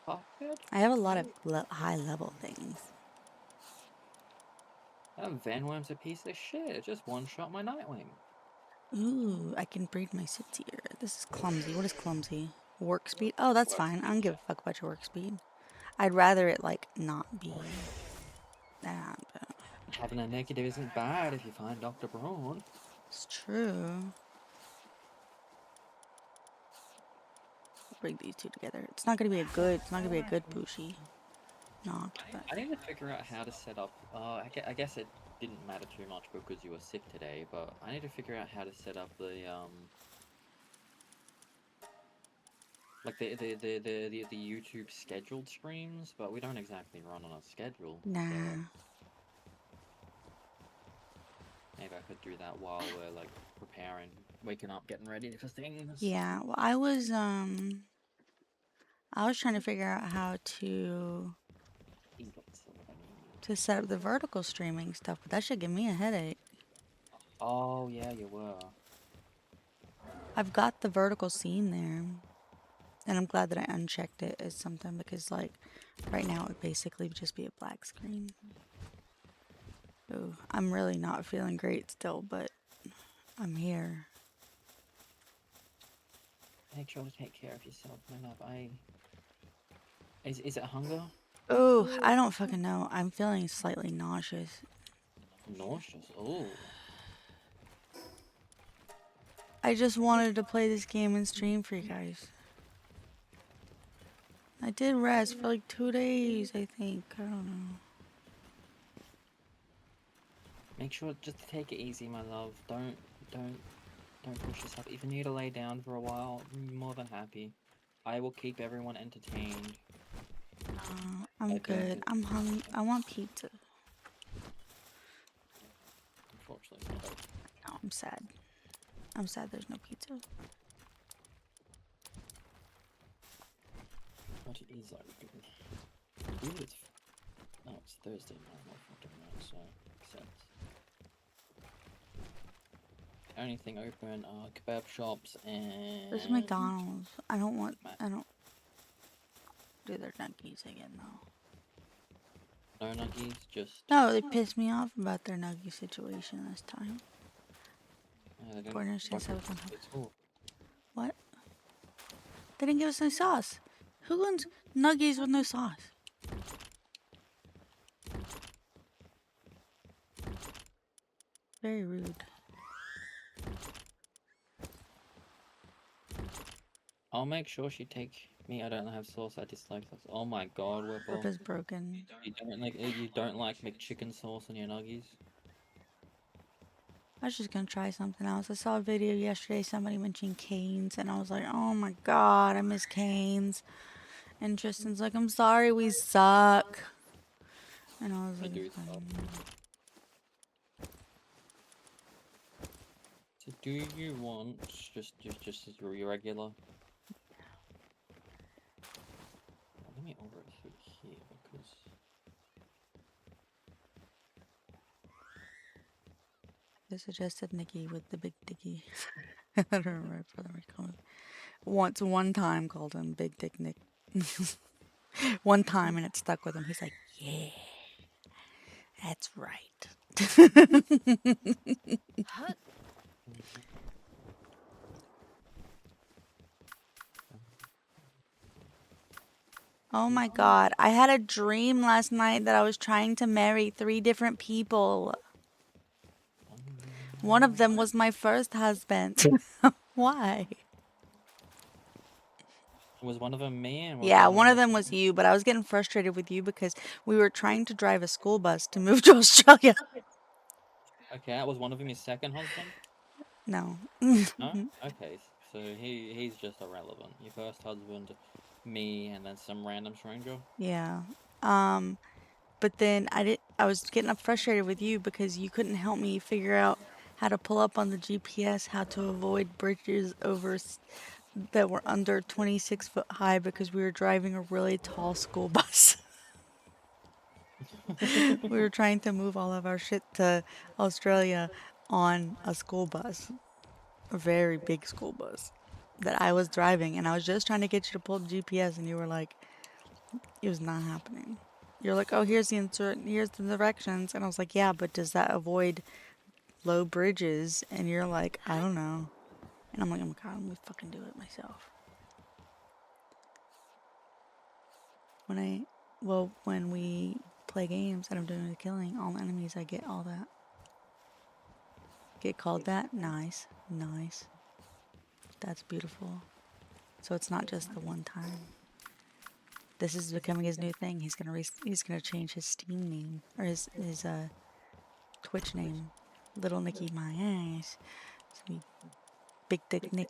Pocket? I have a lot of high level things. That Vanworm's a piece of shit. It just one-shot my Nightwing. Ooh, I can breed my Siptier. This is clumsy. What is clumsy? Work speed? Oh, that's fine. I don't give a fuck about your work speed. I'd rather it, like, not be that, but Having a negative isn't bad if you find Dr. Braun. it's true. Bring these two together. It's not gonna be a good Bushi. Not, but I need to figure out how to set up. I guess it didn't matter too much because you were sick today, but I need to figure out how to set up the like the YouTube scheduled streams, but we don't exactly run on a schedule. nah. So maybe I could do that while we're like preparing, waking up, getting ready for things. Yeah, well, I was trying to figure out how to set up the vertical streaming stuff, but that should give me a headache. Oh yeah, you were. I've got the vertical scene there. And I'm glad that I unchecked it as something because, like, right now it would basically just be a black screen. So I'm really not feeling great still, but I'm here. Make sure to take care of yourself, my love. Is it hunger? Oh, I don't fucking know. I'm feeling slightly nauseous. Nauseous. Oh. I just wanted to play this game and stream for you guys. I did rest for like 2 days, I think. I don't know. Make sure just to take it easy, my love. Don't push yourself. If you need to lay down for a while, I'm more than happy. I will keep everyone entertained. I'm good. I'm hungry. I want pizza. Unfortunately, no. No, I'm sad. I'm sad there's no pizza. What is like? It's no, it's Thursday night, not fucking night, so makes sense. Only thing open are kebab shops and. There's McDonald's. I don't do their nuggies again though. No nuggies, just. No, they pissed me off about their nuggie situation this time. Partners just have what? They didn't give us no sauce. Who wants nuggies with no sauce? Very rude. I'll make sure she take me. I don't have sauce. I dislike sauce. Oh my god, we're Whip is broken. You don't like McChicken sauce on your nuggies? I was just gonna try something else. I saw a video yesterday, somebody mentioned Canes, and I was like, oh my god, I miss Canes. And Tristan's like, I'm sorry, we suck. And I was I like, do it's suck. fine. So do you want just as your regular? Let me order it through here because They suggested Nikki with the big dicky. I don't remember what brother would call him. One time called him Big Dick Nick. One time and it stuck with him. He's like, yeah, that's right. Oh my god, I had a dream last night that I was trying to marry 3 different people. One of them was my first husband. Why? was one of them me and Yeah, one one of was them was you, but I was getting frustrated with you because we were trying to drive a school bus to move to Australia. okay. Was one of them his second husband? No. No. Okay, so he's just irrelevant. Your first husband, me, and then some random stranger. Yeah. But then I was getting frustrated with you because you couldn't help me figure out how to pull up on the GPS how to avoid bridges that were under 26 foot high because we were driving a really tall school bus. We were trying to move all of our shit to Australia on a school bus, a very big school bus that I was driving, and I was just trying to get you to pull the GPS, and you were like, it was not happening. You're like, oh, here's the directions, and I was like, yeah, but does that avoid low bridges? And you're like, I don't know. And I'm like, oh my god, let me fucking do it myself. When we play games and I'm doing the killing all enemies, I get all that. Get called that? Nice. Nice. That's beautiful. So it's not just the one time. This is becoming his new thing. He's gonna change his Steam name or his Twitch name. Little Nicky my ass. It's gonna be Big Dick Nick.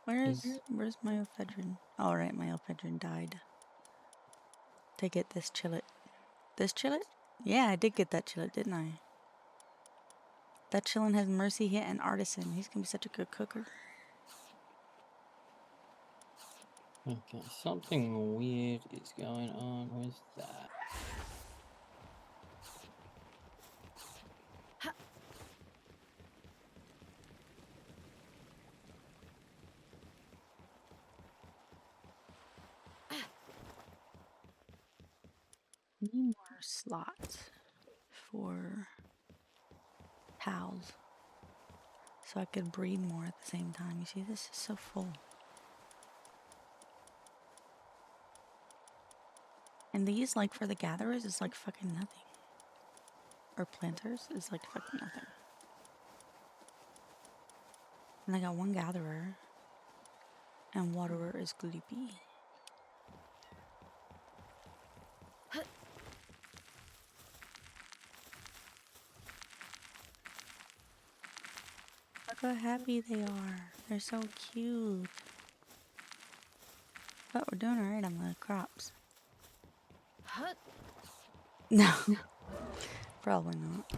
Where's my ephedrine? All right, my ephedrine died. To get this chillet. This chillet? Yeah, I did get that chillet, didn't I? That chillin' has Mercy Hit and Artisan. He's gonna be such a good cooker. Okay, something weird is going on with that. Need more slots for pals. So I could breed more at the same time. You see, this is so full. And these, like, for the gatherers, is like fucking nothing. Or planters is like fucking nothing. And I got one gatherer. And waterer is Gloopy. Look how happy they are. They're so cute. But we're doing alright on the crops. No. Probably not.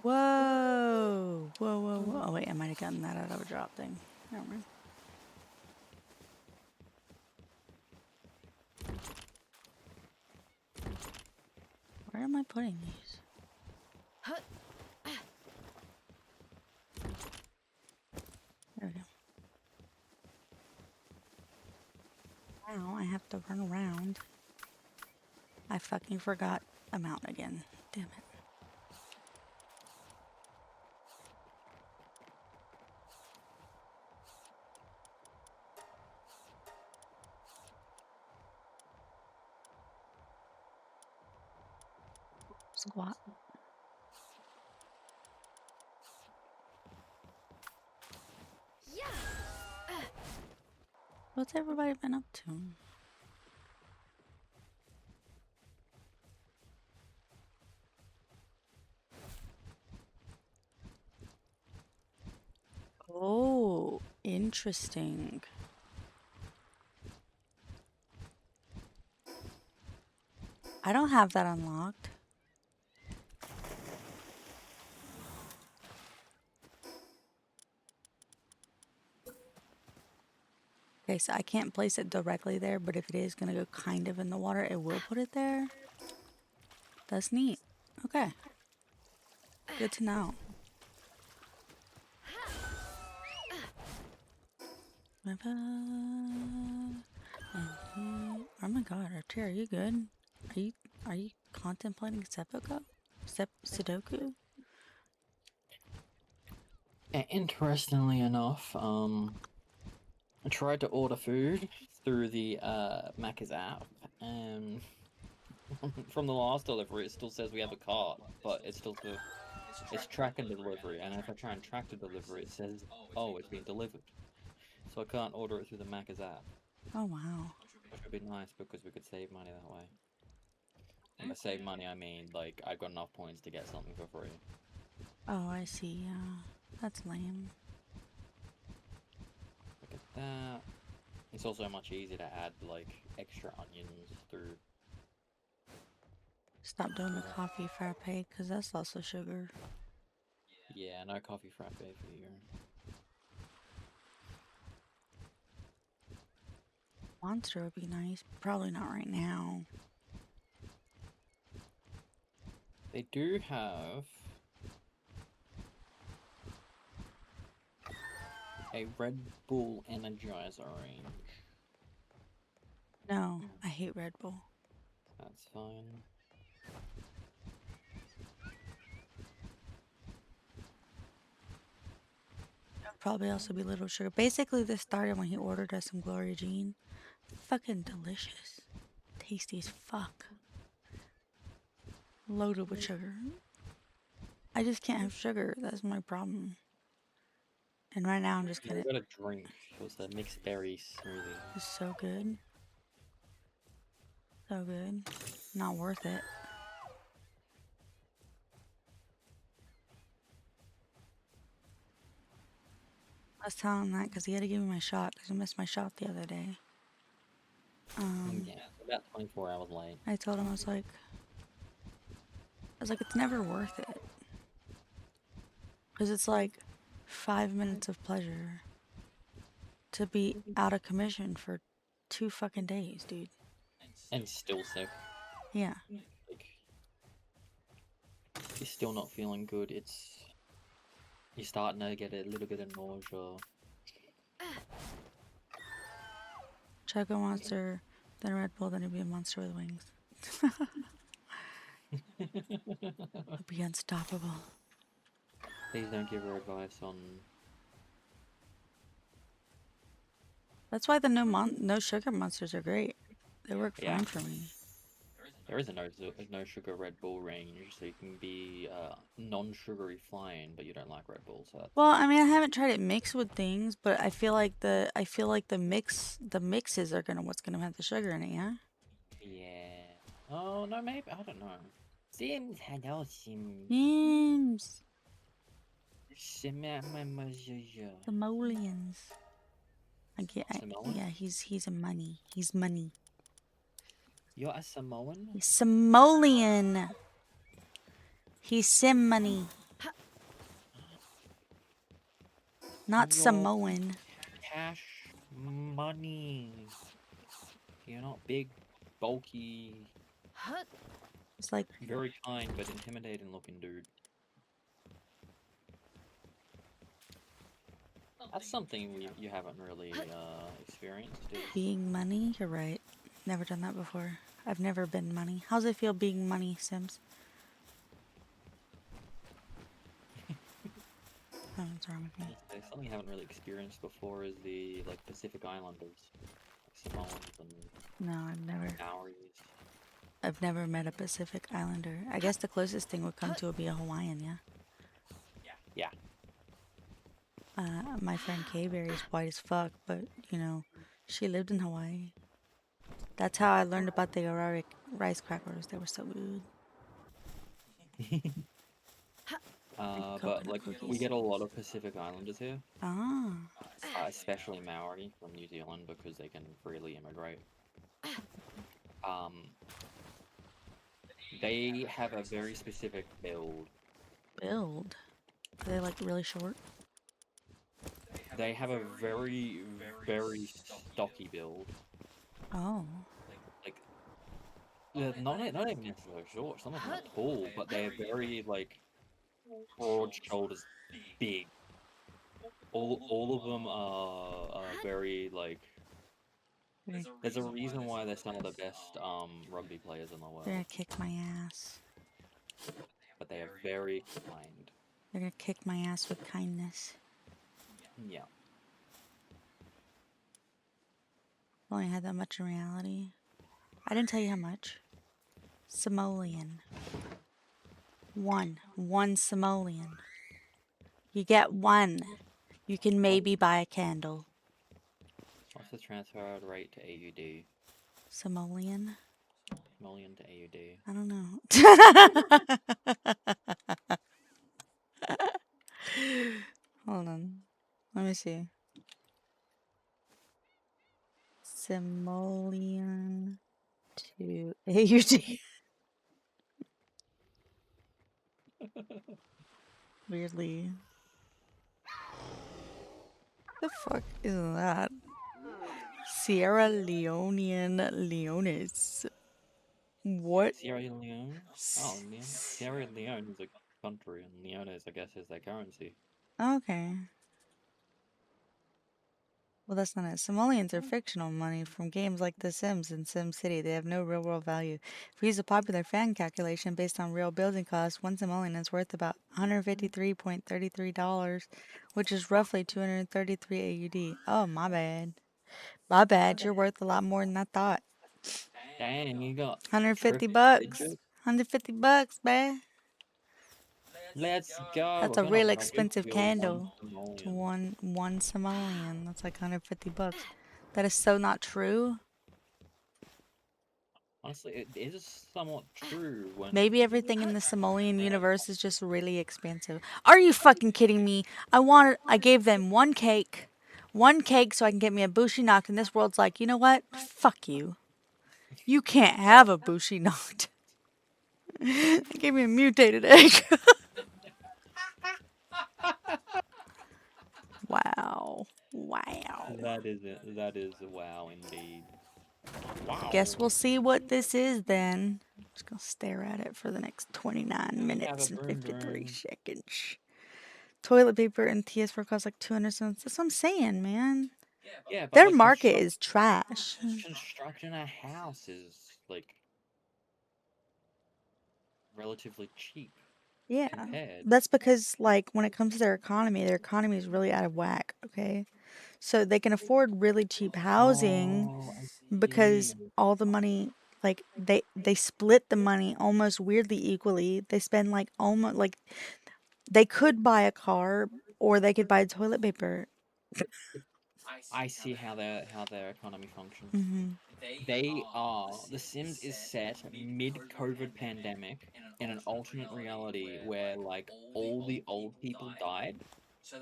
Whoa! Whoa, whoa, whoa. Oh, wait, I might have gotten that out of a drop thing. Never mind. Where am I putting these? There we go. Now I have to run around. I fucking forgot a mount again. Damn it. Squat. What's everybody been up to? Oh, interesting. I don't have that unlocked. Okay, so I can't place it directly there, but if it is gonna go kind of in the water, it will put it there. That's neat. Okay. Good to know. Oh my god, Artie, are you good? Are you contemplating seppuku? Sudoku? And interestingly enough, I tried to order food through the Macca's app, and from the last delivery, it still says we have a cart, but it's track and delivery, and if I try and track the delivery, it says, oh, it's been delivered. So I can't order it through the Macca's app, Oh wow. which would be nice because we could save money that way. And by save money, I mean, like, I've got enough points to get something for free. Oh, I see. Yeah, that's lame. Look at that. It's also much easier to add, like, extra onions through. Stop doing the coffee frappe because that's also sugar. Yeah, no coffee frappe for you. Monster would be nice. Probably not right now. They do have a Red Bull Energizer range. No, I hate Red Bull. That's fine. It'll probably also be little sugar. Basically, this started when he ordered us some Gloria Jean. Fucking delicious. Tasty as fuck. Loaded with sugar. I just can't have sugar. That's my problem. And right now I'm just I gonna. got a drink. It was the mixed berry smoothie. It's so good. So good. Not worth it. I was telling him that because he had to give me my shot because I missed my shot the other day. Yeah, it's about 24 hours late. I told him, I was like, it's never worth it. Because it's like 5 minutes of pleasure to be out of commission for 2 fucking days, dude. And still sick. Yeah. Like, you're still not feeling good. You're starting to get a little bit of nausea. Choco Monster, then Red Bull, then it'd be a monster with wings. It'd be unstoppable. Please don't give her advice on. That's why the no sugar monsters are great. They work fine Yeah. for me. There is a no sugar Red Bull range, so you can be non-sugary flying, but you don't like Red Bull, so that's Well, I mean, I haven't tried it mixed with things, but I feel like the mixes are what's gonna have the sugar in it, yeah. yeah. Oh no, maybe I don't know. Sims, hello, Sims. Yams. Simamazaja. Simoleons. Samoan? Yeah, he's a money. He's money. You're a Samoan? He's Simoleon. He's Sim money. Not You're Samoan. Cash money. You're not big, bulky, It's like very kind but intimidating looking dude. That's something you haven't really experienced. being money. You're right. Never done that before. I've never been money. How's it feel being money, Sims? Oh, what's wrong with me? Something I haven't really experienced before is the Pacific Islanders, like Samoans and No, Maoris. I've never met a Pacific Islander. I guess the closest thing would come to would be a Hawaiian, yeah. Yeah. My friend K-Berry is white as fuck, but you know, She lived in Hawaii. That's how I learned about the Aurora rice crackers. They were so good. But Coconut like we cookies. get a lot of Pacific Islanders here, Ah, especially Maori from New Zealand because they can freely immigrate. Um, they have a very specific build. build. Are they like really short? They have a very, very stocky build. Oh, Like, they're not even necessarily short. Some of them are tall, but they're very like broad shoulders, big. All of them are very like. they're, There's a reason why they're some of the best rugby players in the they're gonna world, kick my ass. but they are very kind. They're gonna kick my ass with kindness. Yeah. I've only had that much in reality. I didn't tell you how much. Simoleon. One simoleon. You get one. You can maybe buy a candle. What's the transfer rate to AUD? Simoleon? Million to AUD. I don't know. Hold on. Let me see. Simoleon to AUD. Weirdly. The fuck is that? Sierra Leones. What? Sierra Leone? Oh, Sierra Leone is a country, and Leone is, I guess, is their currency. Okay. Well, that's not it. Simoleons are fictional money from games like The Sims and SimCity. They have no real world value. If we use a popular fan calculation based on real building costs, one simoleon is worth about $153.33, which is roughly 233 AUD. Oh, my bad. My bad. You're worth a lot more than I thought. Dang, you got 150 triple bucks. digits. 150 bucks, man. Let's go. That's We're a gonna real rugby expensive steal one candle. To simoleon. one simoleon. That's like 150 bucks. That is so not true. Honestly, it is somewhat true when Maybe everything in the Simoleon universe is just really expensive. Are you fucking kidding me? I gave them one cake so I can get me a Bushi Knocked, and this world's like, you know what? Fuck you. You can't have a Bushi Knocked. They gave me a mutated egg. Wow. Wow. that is it. That is wow indeed. Wow. Guess we'll see what this is then. Just gonna stare at it for the next 29 We have minutes a and broom 53 broom. seconds. Toilet paper and TS4 cost like 200 cents. That's what I'm saying, man. Yeah, but Their like market is trash. constructing a house is like relatively cheap Yeah. compared. That's because, like, when it comes to their economy is really out of whack, okay? So they can afford really cheap housing Oh, I because see. all the money, like, they split the money almost weirdly equally. They spend, like, almost, like, they could buy a car or they could buy toilet paper. I see how their economy functions. Hmm. The Sims is set mid-COVID pandemic in an alternate reality where like all the old people died,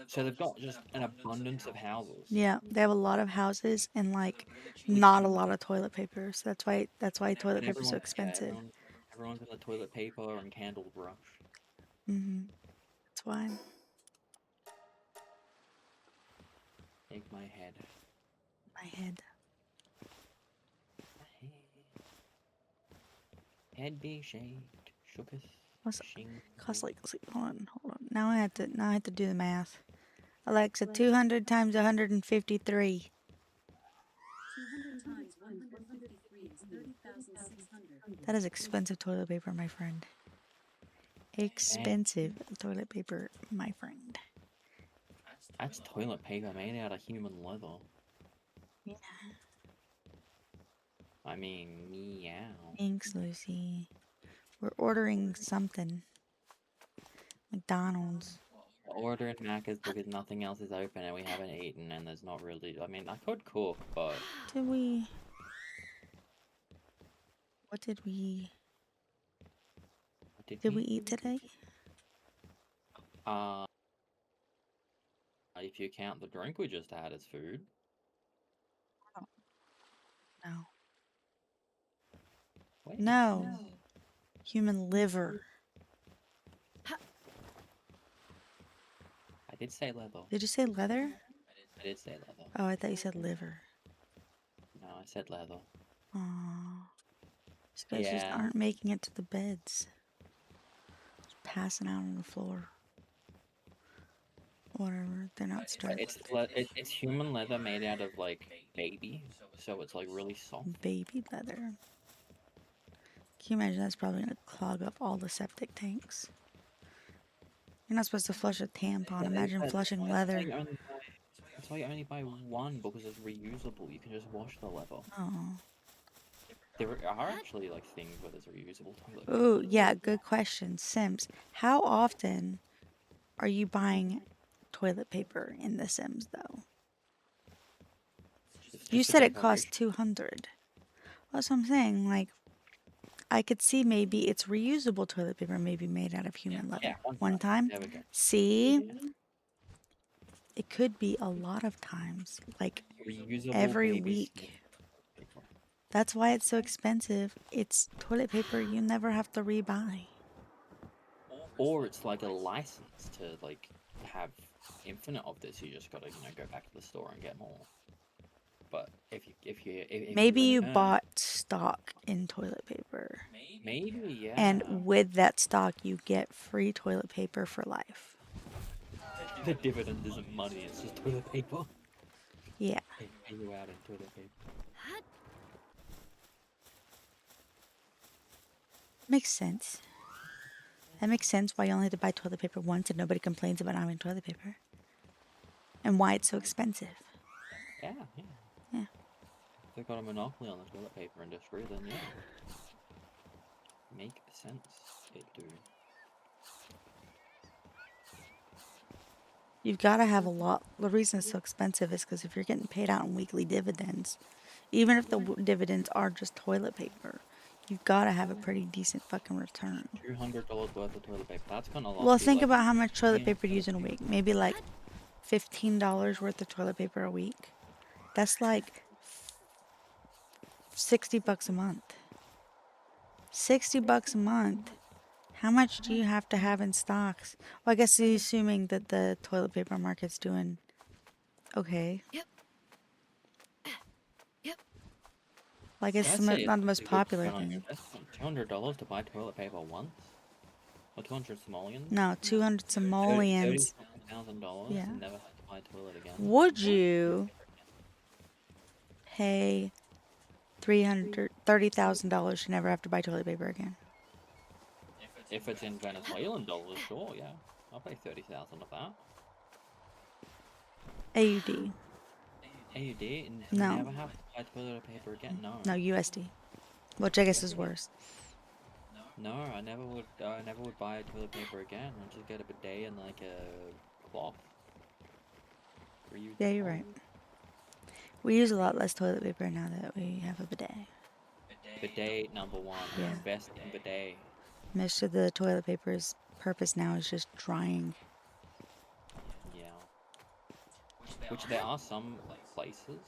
so they've got just an abundance of houses. Yeah, they have a lot of houses and, like, Which not a lot of toilet paper. So that's why toilet and paper is so expensive. everyone's in the toilet paper and candle rush. Hmm. That's why. Shake my head. My head. Head be shaked, shooketh, What's shing. cost like? Hold on. Now I have to do the math. Alexa, 200 times 153. 200 times 153 is 30,600. That is expensive toilet paper, my friend. Expensive toilet paper, my friend. That's toilet paper made out of human leather. Yeah. I mean, meow. Thanks, Lucy. We're ordering something. McDonald's. ordering Macca's because nothing else is open and we haven't eaten and there's not really. I mean, I could cook, but Did we? What did we? what did Did we we? eat today? Uh, if you count the drink we just had as food. No. Wait, No. Human liver. I did say leather. Did you say leather? I did say leather. Oh, I thought you said liver. No, I said leather. Aww. These guys just Yeah. aren't making it to the beds. Just passing out on the floor. Whatever. They're not stressed. It's human leather made out of like baby, so it's like really soft. Baby leather. Can you imagine that's probably gonna clog up all the septic tanks? You're not supposed to flush a tampon. Imagine flushing leather. That's why you only buy one because it's reusable. You can just wash the leather. Oh. There are actually like things where there's reusable toilet. Ooh, yeah, good question. Sims. How often are you buying toilet paper in The Sims though? You said it cost 200. That's what I'm saying. Like, I could see maybe it's reusable toilet paper, maybe made out of human leather. Yeah, One time. There we go. See? It could be a lot of times. Like, Reusable every baby week. paper. That's why it's so expensive. It's toilet paper you never have to rebuy. Or it's like a license to like have infinite of this. You just gotta go back to the store and get more. But if Maybe you return- bought stock in toilet paper. maybe yeah. And with that stock, you get free toilet paper for life. the dividend isn't money; it's just toilet paper. Yeah. They pay you out in toilet paper. Makes sense. That makes sense why you only have to buy toilet paper once and nobody complains about not having toilet paper. And why it's so expensive. Yeah. Yeah. If they've got a monopoly on the toilet paper industry, then yeah. Make sense, it do. You've got to have a lot. The reason it's so expensive is because if you're getting paid out in weekly dividends, even if the dividends are just toilet paper, you've got to have a pretty decent fucking return. $200 worth of toilet paper. That's gonna last. Well, you, think like, about how much toilet yeah, paper you use in a week. Maybe like $15 worth of toilet paper a week. That's like $60 a month. $60 a month. How much do you have to have in stocks? Well, I guess assuming that the toilet paper market's doing okay. Yep. Like it's I'd say not the most it's a good popular return on thing. investment. $200 to buy toilet paper once? Or 200 simoleons? No, 200 simoleons. $30,000 Yeah. and never have to buy a toilet again. Would you pay $30,000 to never have to buy toilet paper again? If it's in Venezuelan dollars, sure, yeah. I'll pay 30,000 of that. AUD. AUD and No. never have to buy toilet paper again? No. No, USD. Which I guess is worse. No, I never would buy toilet paper again. I'd just get a bidet and like a cloth. Reuse Yeah, the you're cloth. right. We use a lot less toilet paper now that we have a bidet. Bidet number one. Yeah. Invest in bidet. Most of the toilet paper's purpose now is just drying. Yeah. Which there are some places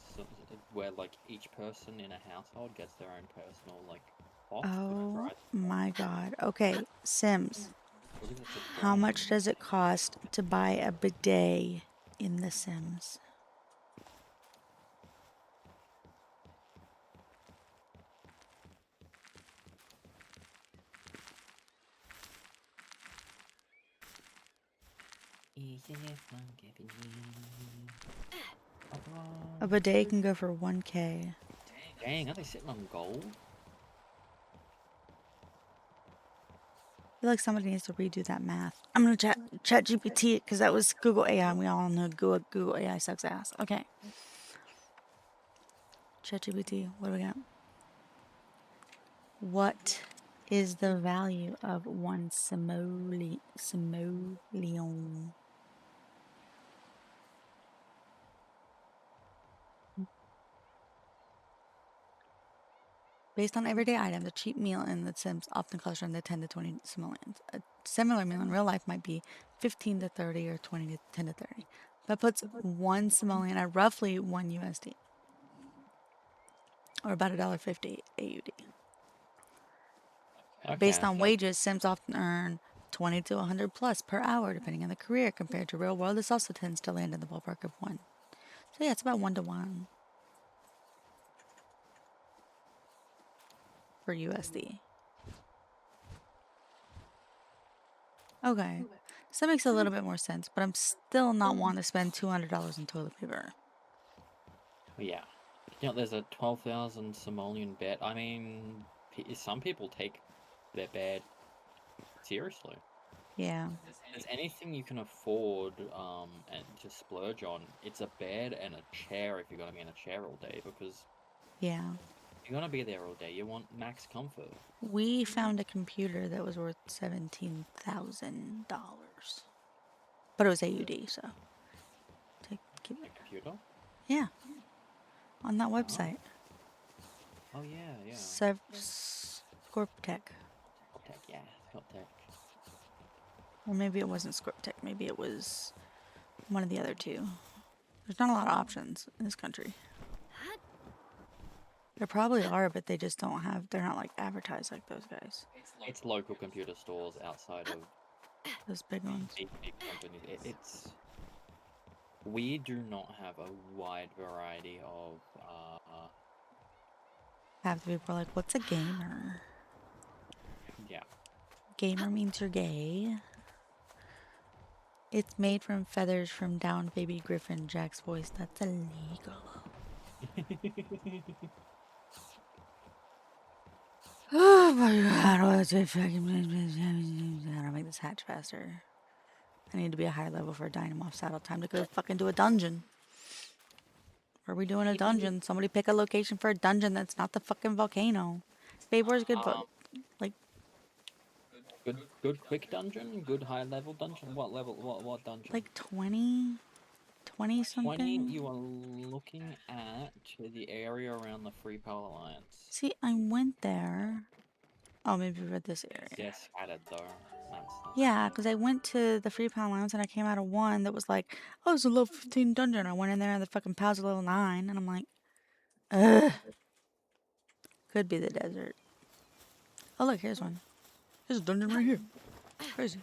where like each person in a household gets their own personal like box. to Oh dry. my god. Okay, Sims. What is it to How dry? much does it cost to buy a bidet in The Sims? A bidet can go for 1K. Dang, are they sitting on gold? I feel like somebody needs to redo that math. I'm gonna chat GPT because that was Google AI, and we all know Google AI sucks ass. Okay. ChatGPT, what do we got? What is the value of one simoleon? Based on everyday items, a cheap meal in The Sims often costs around the 10 to 20 simoleons. A similar meal in real life might be 15 to 30 or 20 to 10 to 30. That puts 1 simoleon at roughly 1 USD. Or about $1.50 AUD. Based Okay, on so wages, Sims often earn 20 to 100 plus per hour, depending on the career. Compared to real world, this also tends to land in the ballpark of 1. So yeah, it's about 1 to 1 for USD. Okay, so that makes a little bit more sense, but I'm still not wanting to spend $200 on toilet paper. yeah, there's a 12,000 simoleon bet. I mean, some people take their bed seriously. Yeah, If there's anything you can afford and to splurge on, it's a bed and a chair if you're gonna be in a chair all day, because yeah. you're gonna be there all day. You want max comfort. We found a computer that was worth $17,000, but it was AUD. So, keep A it. computer? Yeah, on that Oh, website, oh yeah, yeah. Scorptech, Tech, yeah, got tech. or maybe it wasn't Scorptech. Maybe it was one of the other two. There's not a lot of options in this country. There probably are, but they just don't have. They're not like advertised like those guys. It's local computer stores outside of Those big ones. big companies. We do not have a wide variety of Half the people are like, "What's a gamer?" yeah. Gamer means you're gay. It's made from feathers from down baby griffin. Jack's voice. That's illegal. Oh my god, what's it fucking... How do I make this hatch faster? I need to be a higher level for a Dynamo saddle. Time to go fucking do a dungeon. Are we doing a dungeon? Somebody pick a location for a dungeon that's not the fucking volcano. Babe, where's good like good quick dungeon, good high level dungeon. What level? What dungeon? like 20? 20 something? 20. You are looking at the area around the Free Power Alliance. See, I went there. Oh, maybe we're at this area. They're scattered though. That's Yeah, because I went to the Free Pound Lounge and I came out of one that was like, oh, it's a level 15 dungeon. I went in there and the fucking POW's a level 9. And I'm like, ugh. Could be the desert. Oh, look, here's one. There's a dungeon right here. Crazy.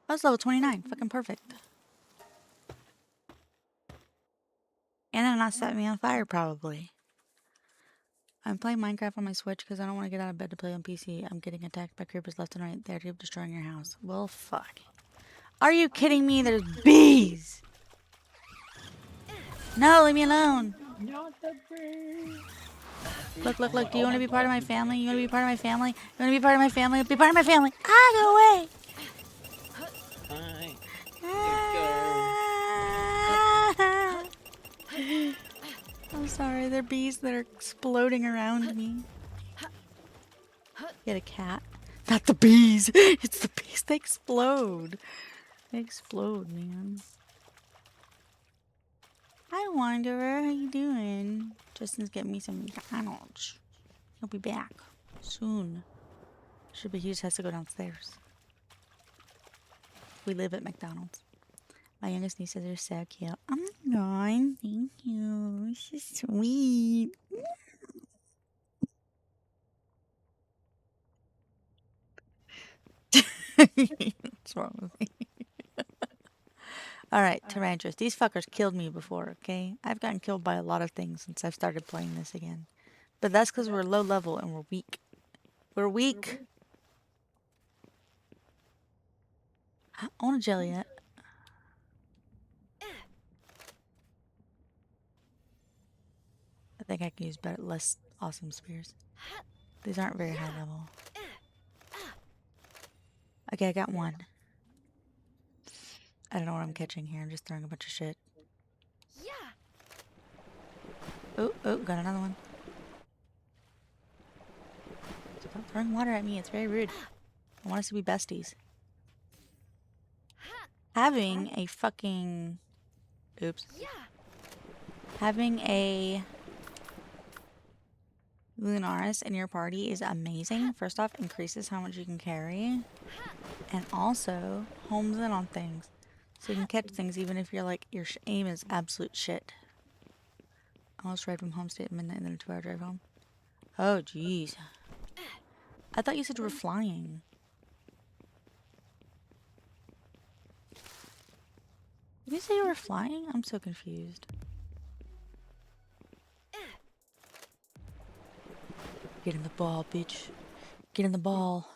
Oh, it's level 29. Fucking perfect. And then not set me on fire, probably. I'm playing Minecraft on my Switch because I don't want to get out of bed to play on PC. I'm getting attacked by creepers left and right. They're destroying your house. Well, fuck. Are you kidding me? There's bees! No, leave me alone. not the bee. Look, look, look. Do you want to be part of my family? You want to be part of my family? You want to be part of my family? Be part of my family. Ah, go away. Hi. Ah. I'm sorry. There are bees that are exploding around me. Get a cat. Not the bees. It's the bees. They explode. They explode, man. Hi, Wanderer. How you doing? Justin's getting me some McDonald's. He'll be back soon. Should be. He just has to go downstairs. We live at McDonald's. My youngest nieces are so cute. Oh my god, thank you. This is sweet. What's wrong with me? Alright, Tarantulas. These fuckers killed me before, okay? I've gotten killed by a lot of things since I've started playing this again. But that's because we're low level and we're weak. We're weak. I want a Jelliet. I think I can use better, less awesome spears. These aren't very high level. Okay, I got one. I don't know what I'm catching here. I'm just throwing a bunch of shit. Oh, oh, got another one. Stop throwing water at me. It's very rude. I want us to be besties. Having a fucking... Oops. Having a Lunaris in your party is amazing. First off, increases how much you can carry. And also, homes in on things. So you can catch things even if you're like, your aim is absolute shit. I almost ride from Homestead at midnight and then a 2-hour drive home. Oh, jeez. I thought you said you were flying. Did you say you were flying? I'm so confused. Get in the ball, bitch. Get in the ball.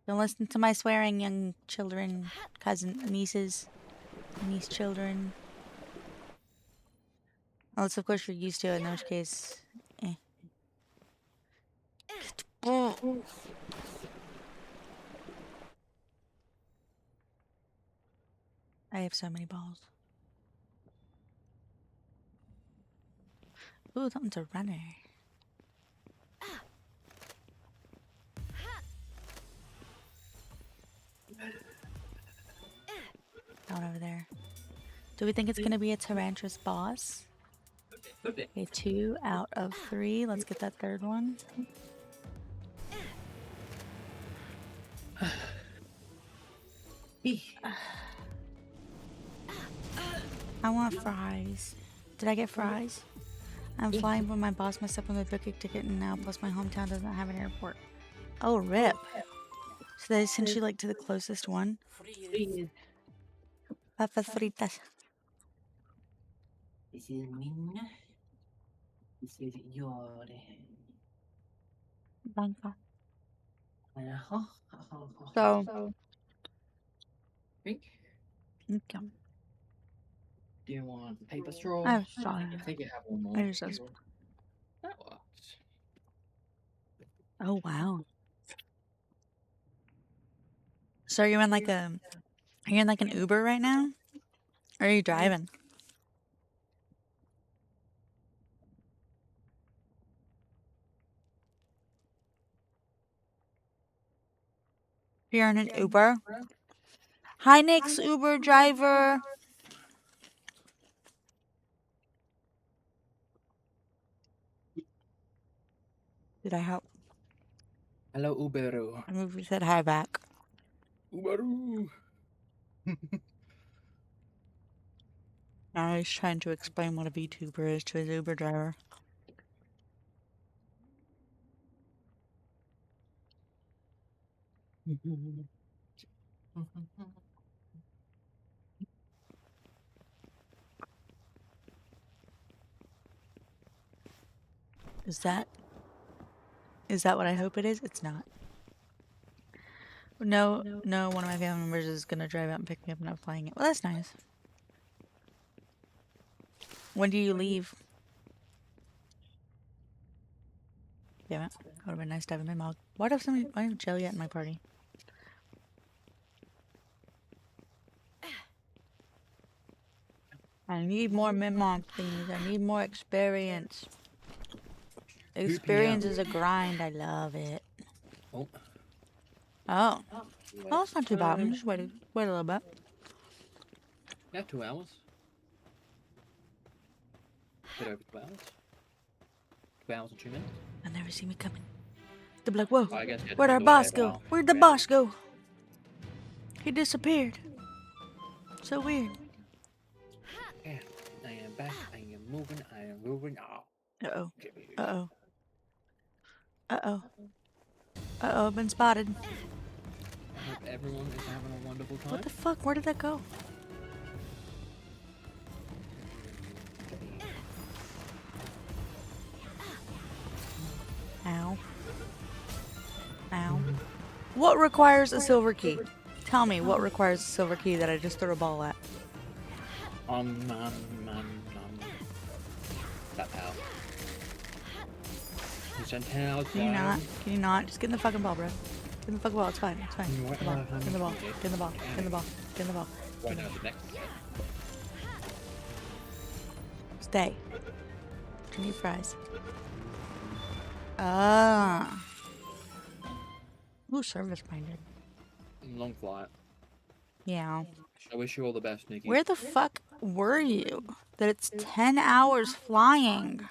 Don't listen to my swearing, young children, nieces, niece children. Unless, of course, you're used to it, in which case, eh. I have so many balls. Ooh, that one's a runner. Down over there. Do we think it's gonna be a Tyrantras boss? Okay, 2 out of 3. Let's get that third one. I want fries. Did I get fries? I'm flying when my boss messed up on the booking ticket and now plus my hometown doesn't have an airport. Oh, rip. So they sent you like to the closest one? Papas fritas. This is Minna. This is your. Blanca. So. So, Drink. okay. Do you want paper straw? I'm sorry. I think you have one more. I just- That works. Oh, wow. So are you in like a... Are you in like an Uber right now? Or are you driving? You're in an Uber? Hi, Nick's Uber driver. Did I help? Hello, Uberu. I moved. Said hi back. Uberu. Now he's trying to explain what a VTuber is to his Uber driver. Is that what I hope it is? It's not. No, one of my family members is gonna drive out and pick me up and I'm flying it. Well, that's nice. When do you leave? Damn it. Would have been nice to have him in my... Why do I have Jelly at my party? I need more Mimog things. I need more experience. Experience is a grind. I love it. Oh. Oh. Well, that's not too bad. I'm just wait a little bit. Yeah, 2 hours. Bit over 2 hours. 2 hours and 2 minutes. They'll never see me coming. They'll be like, whoa, I guess you had to where'd make our the boss way go? about Where'd the 2 boss hours. go? He disappeared. So weird. Yeah, I am back. I am moving out. Uh-oh. Uh-oh. Uh-oh. Uh-oh, been spotted. I hope everyone is having a wonderful time. What the fuck? Where did that go? Ow. Ow. What requires a silver key? Tell me what requires a silver key that I just threw a ball at. That power. You sent 10 hours. Can you not? Can you not? Just get in the fucking ball, bro. Get in the fucking ball. It's fine. It's fine. You know what? Get in the ball. Get in the ball. Get in the ball. Get in the ball. Right now, the next. Stay. I need fries. Ah. Ooh, service minded. Long flight. Yeah. I wish you all the best, Nikki. Where the fuck were you? That it's 10 hours flying.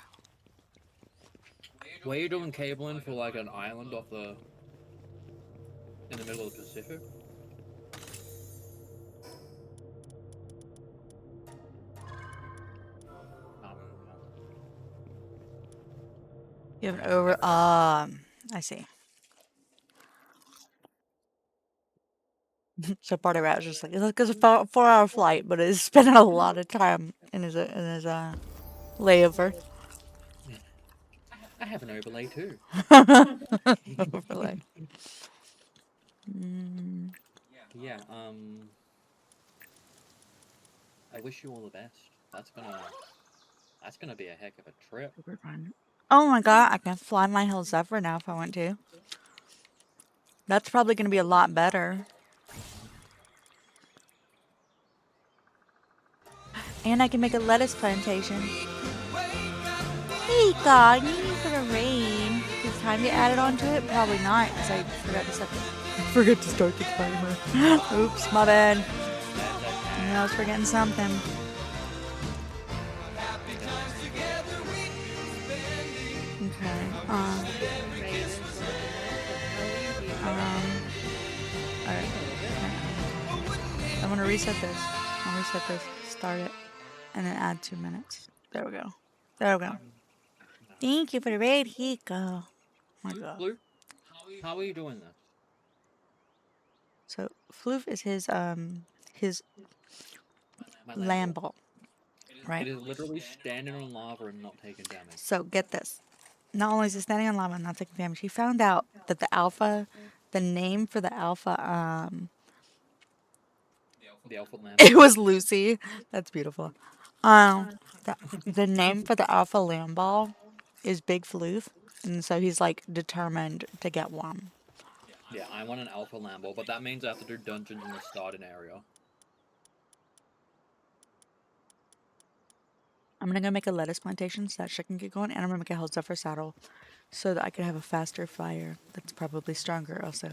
Were you doing cabling for like an island off the in the middle of the Pacific? You have an over. I see. So part of it was just like, it's a 4-hour flight, but it's spending a lot of time in his layover. I have an overlay too. Overlay. Yeah. I wish you all the best. That's gonna be a heck of a trip. Oh my god, I can fly my Hill Zephyr now if I want to. That's probably going to be a lot better. And I can make a lettuce plantation. Hey god, you need for the rain. Is time to add it onto it? Probably not, because I forgot to start the timer. Oops, my bad. I was forgetting something. Okay. Alright. I'm gonna reset this. I'll reset this. Start it. And then add 2 minutes. There we go. There we go. Thank you for the raid, Hiko. Oh my god. Blue, how are you doing this? So Floof is his My land ball. Right? It is literally standing on lava and not taking damage. So get this. Not only is he standing on lava and not taking damage, he found out that the name for the alpha, The alpha lamp. it was Lucy. That's beautiful. The name for the alpha lamb ball is Big Floof, and so he's like determined to get one. Yeah, I want an alpha Lambo, but that means I have to do dungeons in the starting area. I'm gonna go make a lettuce plantation so that shit can get going, and I'm gonna make a Hell Zephyr saddle so that I can have a faster fire that's probably stronger also.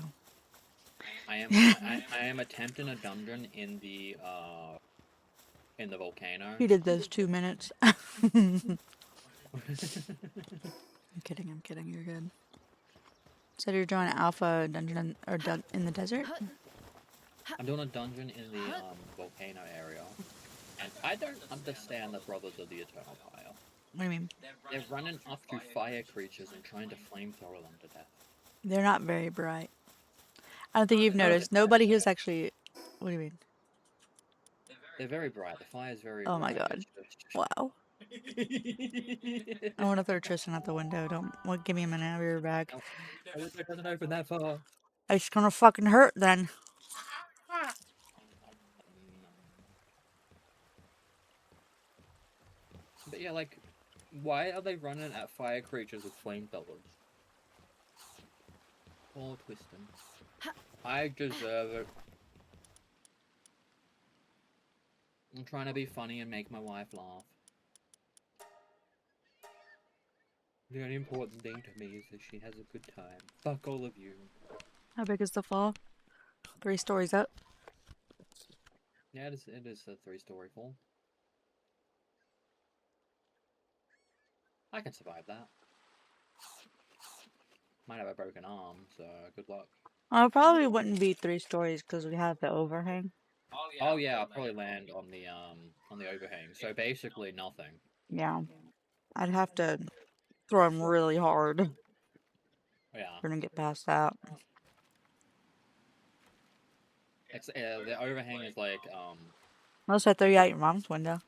I am attempting a dungeon in the volcano. He did those 2 minutes. I'm kidding, you're good. So you're doing an alpha dungeon in the desert? I'm doing a dungeon in the volcano area. And I don't understand the Brothers of the Eternal Fire. What do you mean? They're running up to fire creatures and trying to flamethrower them to death. They're not very bright. I don't think you've noticed. Nobody who's actually... What do you mean? They're very bright. The fire's very Oh my bright. god. Wow. I want to throw Tristan out the window. Give me a minute. I'll be right back. I wish I couldn't open that far. It's gonna fucking hurt then. But yeah, like, why are they running at fire creatures with flamethrowers? Poor Twiston. I deserve it. I'm trying to be funny and make my wife laugh. The only important thing to me is that she has a good time. Fuck all of you. How big is the fall? 3 stories up. Yeah, it is a 3-story fall. I can survive that. Might have a broken arm, so good luck. Oh, it probably wouldn't be 3 stories because we have the overhang. Oh yeah, I'll probably land on the overhang. So basically nothing. Yeah. I'd have to throw him really hard. Yeah. We're gonna get past that. It's the overhang is like Unless I throw you out your mom's window.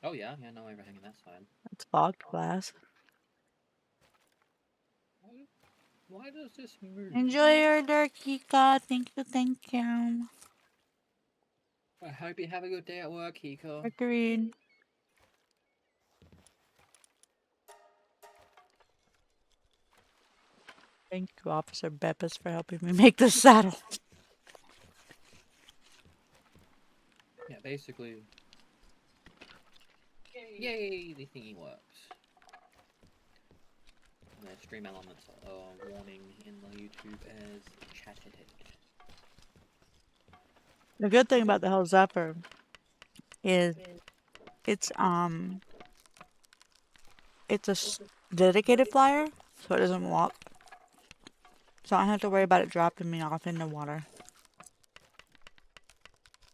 Oh yeah, no overhang on that side. It's fogged glass. Why does this move? Enjoy your turkey, God. Thank you, thank you. I hope you have a good day at work, Hiko. Agreed. Thank you, Officer Beppis, for helping me make the saddle. Yeah, basically. Yay, the thingy works. And the stream elements warning in the YouTube as chatted. The good thing about the Hell Zapper is it's it's a dedicated flyer, so it doesn't walk. So I don't have to worry about it dropping me off in the water.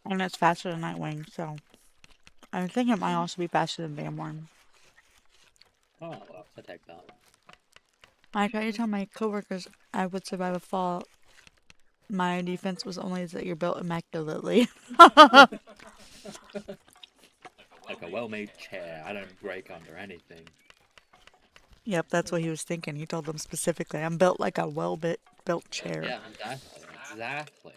And it's faster than Nightwing, so I think it might also be faster than Van Worm. Oh, well, I take that. I tried to tell my coworkers I would survive a fall. My defense was only that you're built immaculately. Like a well-made chair. I don't break under anything. Yep, that's what he was thinking. He told them specifically, I'm built like a built chair. Yeah, exactly. Exactly.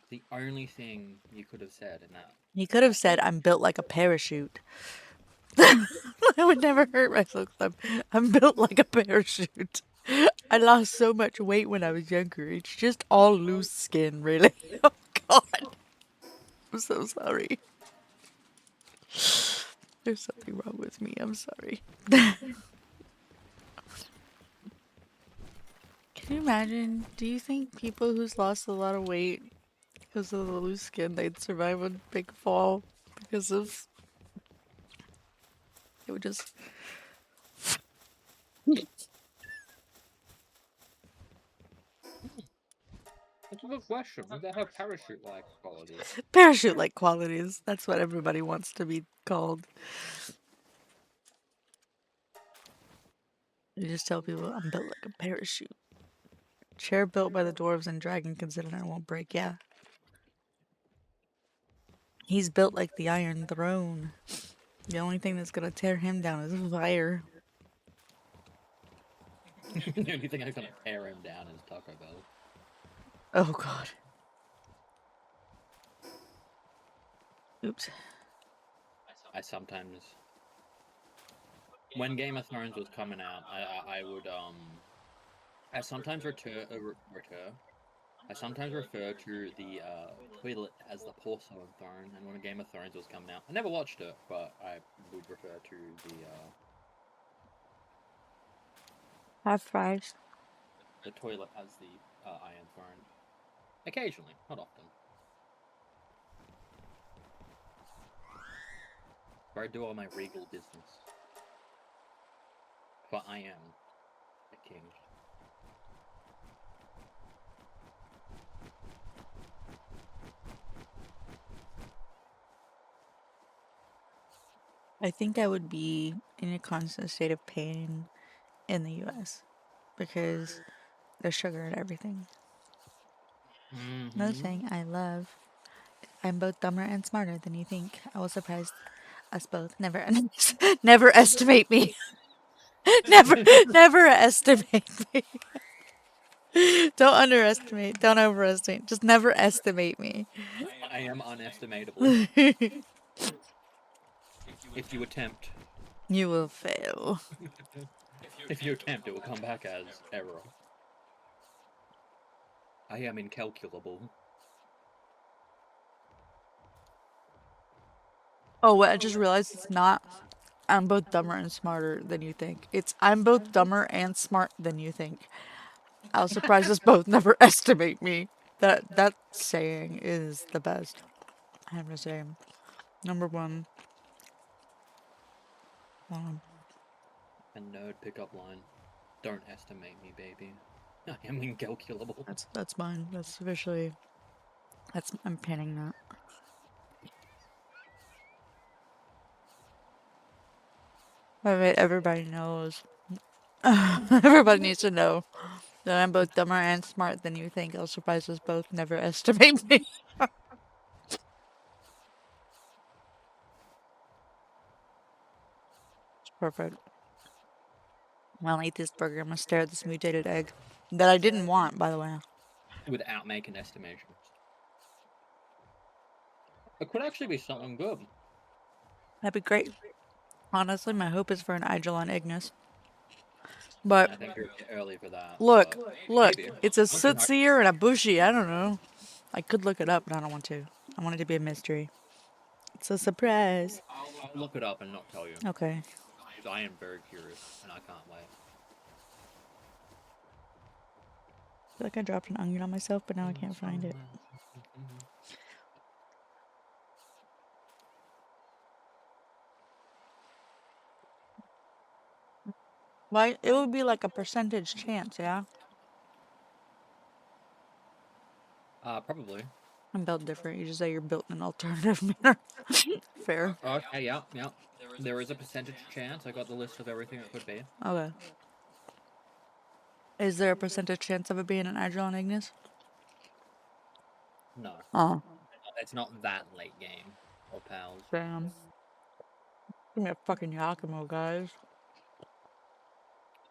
The only thing you could have said in that. He could have said, I'm built like a parachute. I would never hurt myself. I'm built like a parachute. I lost so much weight when I was younger. It's just all loose skin, really. Oh, God. I'm so sorry. There's something wrong with me. I'm sorry. Can you imagine? Do you think people who's lost a lot of weight because of the loose skin, they'd survive a big fall because of... It would just... That's a good question. Would they have parachute-like qualities? Parachute-like qualities. That's what everybody wants to be called. You just tell people, I'm built like a parachute. Chair built by the dwarves and dragon considered I won't break, yeah. He's built like the Iron Throne. The only thing that's gonna tear him down is fire. The only thing that's gonna tear him down is Taco Bell. Oh, God. Oops. I sometimes, when Game of Thrones was coming out, I would I sometimes I sometimes refer to the toilet as the porcelain throne, and when Game of Thrones was coming out, I never watched it, but I would refer to Have fries. the toilet as the Iron Throne. Occasionally, not often. Where I do all my regal business. But I am a king. I think I would be in a constant state of pain in the US because there's sugar in everything. Another thing I love, I'm both dumber and smarter than you think. I was surprised us both. Never estimate me. never estimate me. Don't underestimate. Don't overestimate. Just never estimate me. I am unestimatable. If you attempt, You will fail. if you attempt, it will come back as error. I am incalculable. Oh, what? I just realized it's not. I'm both dumber and smarter than you think. It's I'm both dumber and smart than you think. I was surprised us both never estimate me. That saying is the best. I have to say. Number one. A nerd pickup line. Don't estimate me, baby. I am incalculable. That's mine. That's officially. I'm pinning that. Alright, everybody knows. Everybody needs to know that I'm both dumber and smart than you think. I'll surprise us both. Never estimate me. It's perfect. I'll eat this burger. I'm gonna stare at this mutated egg that I didn't want, by the way. Without making estimations. It could actually be something good. That'd be great. Honestly, my hope is for an Eidolon Ignis. But I think you're a bit early for that. look, but look. maybe. It's a Once you know- Sootsier and a Bushi. I don't know. I could look it up, but I don't want to. I want it to be a mystery. It's a surprise. I'll look it up and not tell you. Okay. Because I am very curious and I can't wait. I feel like I dropped an onion on myself, but now I can't find it. Mhm. Why? It would be like a percentage chance, yeah? Probably. I'm built different. You just say you're built in an alternative manner. Fair. Okay, yeah, yeah. There is a percentage chance. I got the list of everything it could be. Okay. Is there a percentage chance of it being an Agile and Ignis? No, Oh, it's not that late game or pals. damn. Give me a fucking Yakimo, guys.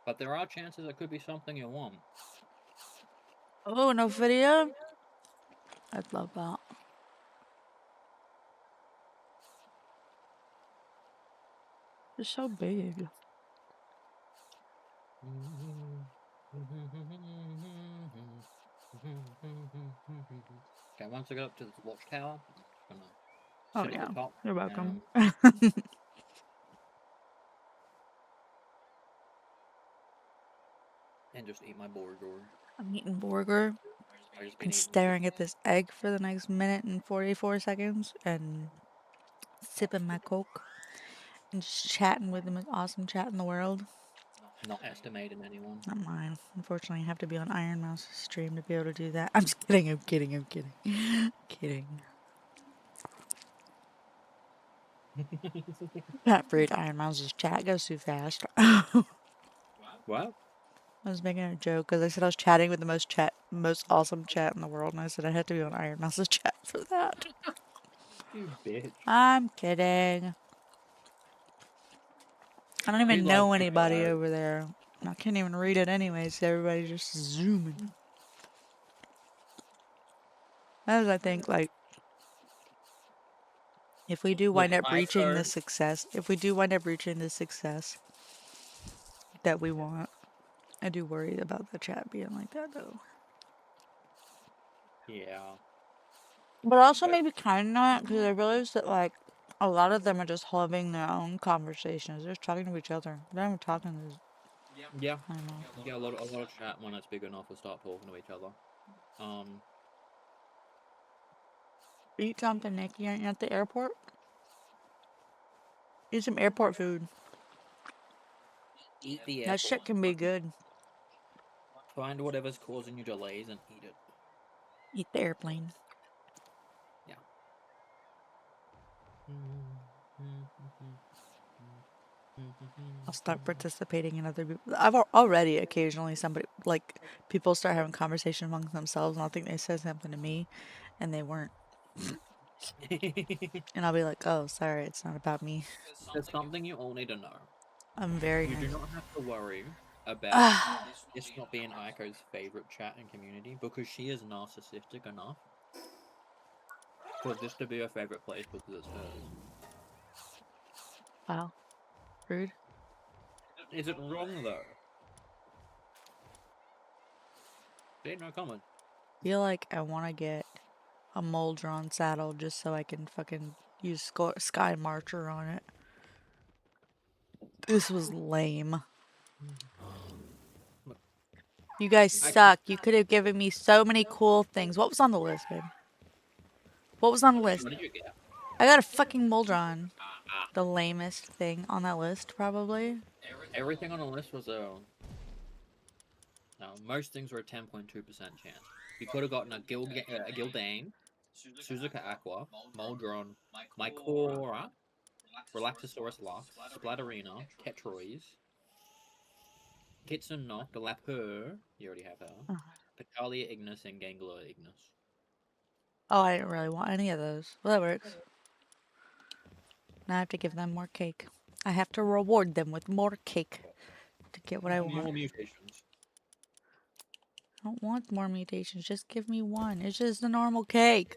But there are chances it could be something you want. Oh, no video? I'd love that. It's so big. Okay, once I get up to the watchtower, I'm gonna Oh, sit at yeah. the top. You're welcome. And just eat my burger. I'm eating burger I just been and eating staring at this egg for the next minute and 44 seconds and sipping my Coke and just chatting with the most awesome chat in the world. not estimating anyone. Not mine. Unfortunately, I have to be on Iron Mouse's stream to be able to do that. I'm just kidding. I'm kidding. I'm kidding. Kidding. Can't read Iron Mouse's chat. It goes too fast. I What? was making a joke because I said I was chatting with the most awesome chat in the world, and I said I had to be on Iron Mouse's chat for that. You bitch. I'm kidding. I don't We even love know you anybody guys. over there. I can't even read it anyways. Everybody's just zooming. That was, I think, like, if we do Look, wind up reaching the ISO. success, if we do wind up reaching the success that we want, I do worry about the chat being like that, though. Yeah. But also maybe kind of not, because I realized that, like, a lot of them are just having their own conversations. They're just talking to each other. They're not even talking to, Yeah. I don't know. Yeah, a lot of chat when it's big enough will start talking to each other. Eat something, Nick. You ain't at the airport? Eat some airport food. Eat the That airport. shit can be good. Find whatever's causing you delays and eat it. Eat the airplane. Yeah. I'll start participating in other people. I've already occasionally people start having conversation amongst themselves, and I'll think they said something to me, and they weren't, and I'll be like, "Oh, sorry, it's not about me." There's something you all need to know. I'm very You do nice. not have to worry about this not being Aiko's favorite chat and community because she is narcissistic enough for this to be her favorite place because it's hers. Wow, rude. Is it wrong though? See, no comment. Feel like I want to get a Moldron saddle just so I can fucking use Sky Marcher on it. This was lame. Look, You guys suck. You could have given me so many cool things. What was on the list, babe? What was on the list? what did you get? I got a fucking Moldron. The lamest thing on that list, probably. Everything on the list was a. No, most things were a 10.2% chance. You could have gotten a Gildane, Suzuka Aqua, Moldron, Mycora, Relaxosaurus Lux, Splatterina, Tetroys, Kitsune Nock, Lapur, you already have her, Oh. Picalia Ignis, and Gangler Ignis. Oh, I didn't really want any of those. Well, that works. Now I have to give them more cake. I have to reward them with more cake to get what I More want. mutations. I don't want more mutations. Just give me one. It's just a normal cake.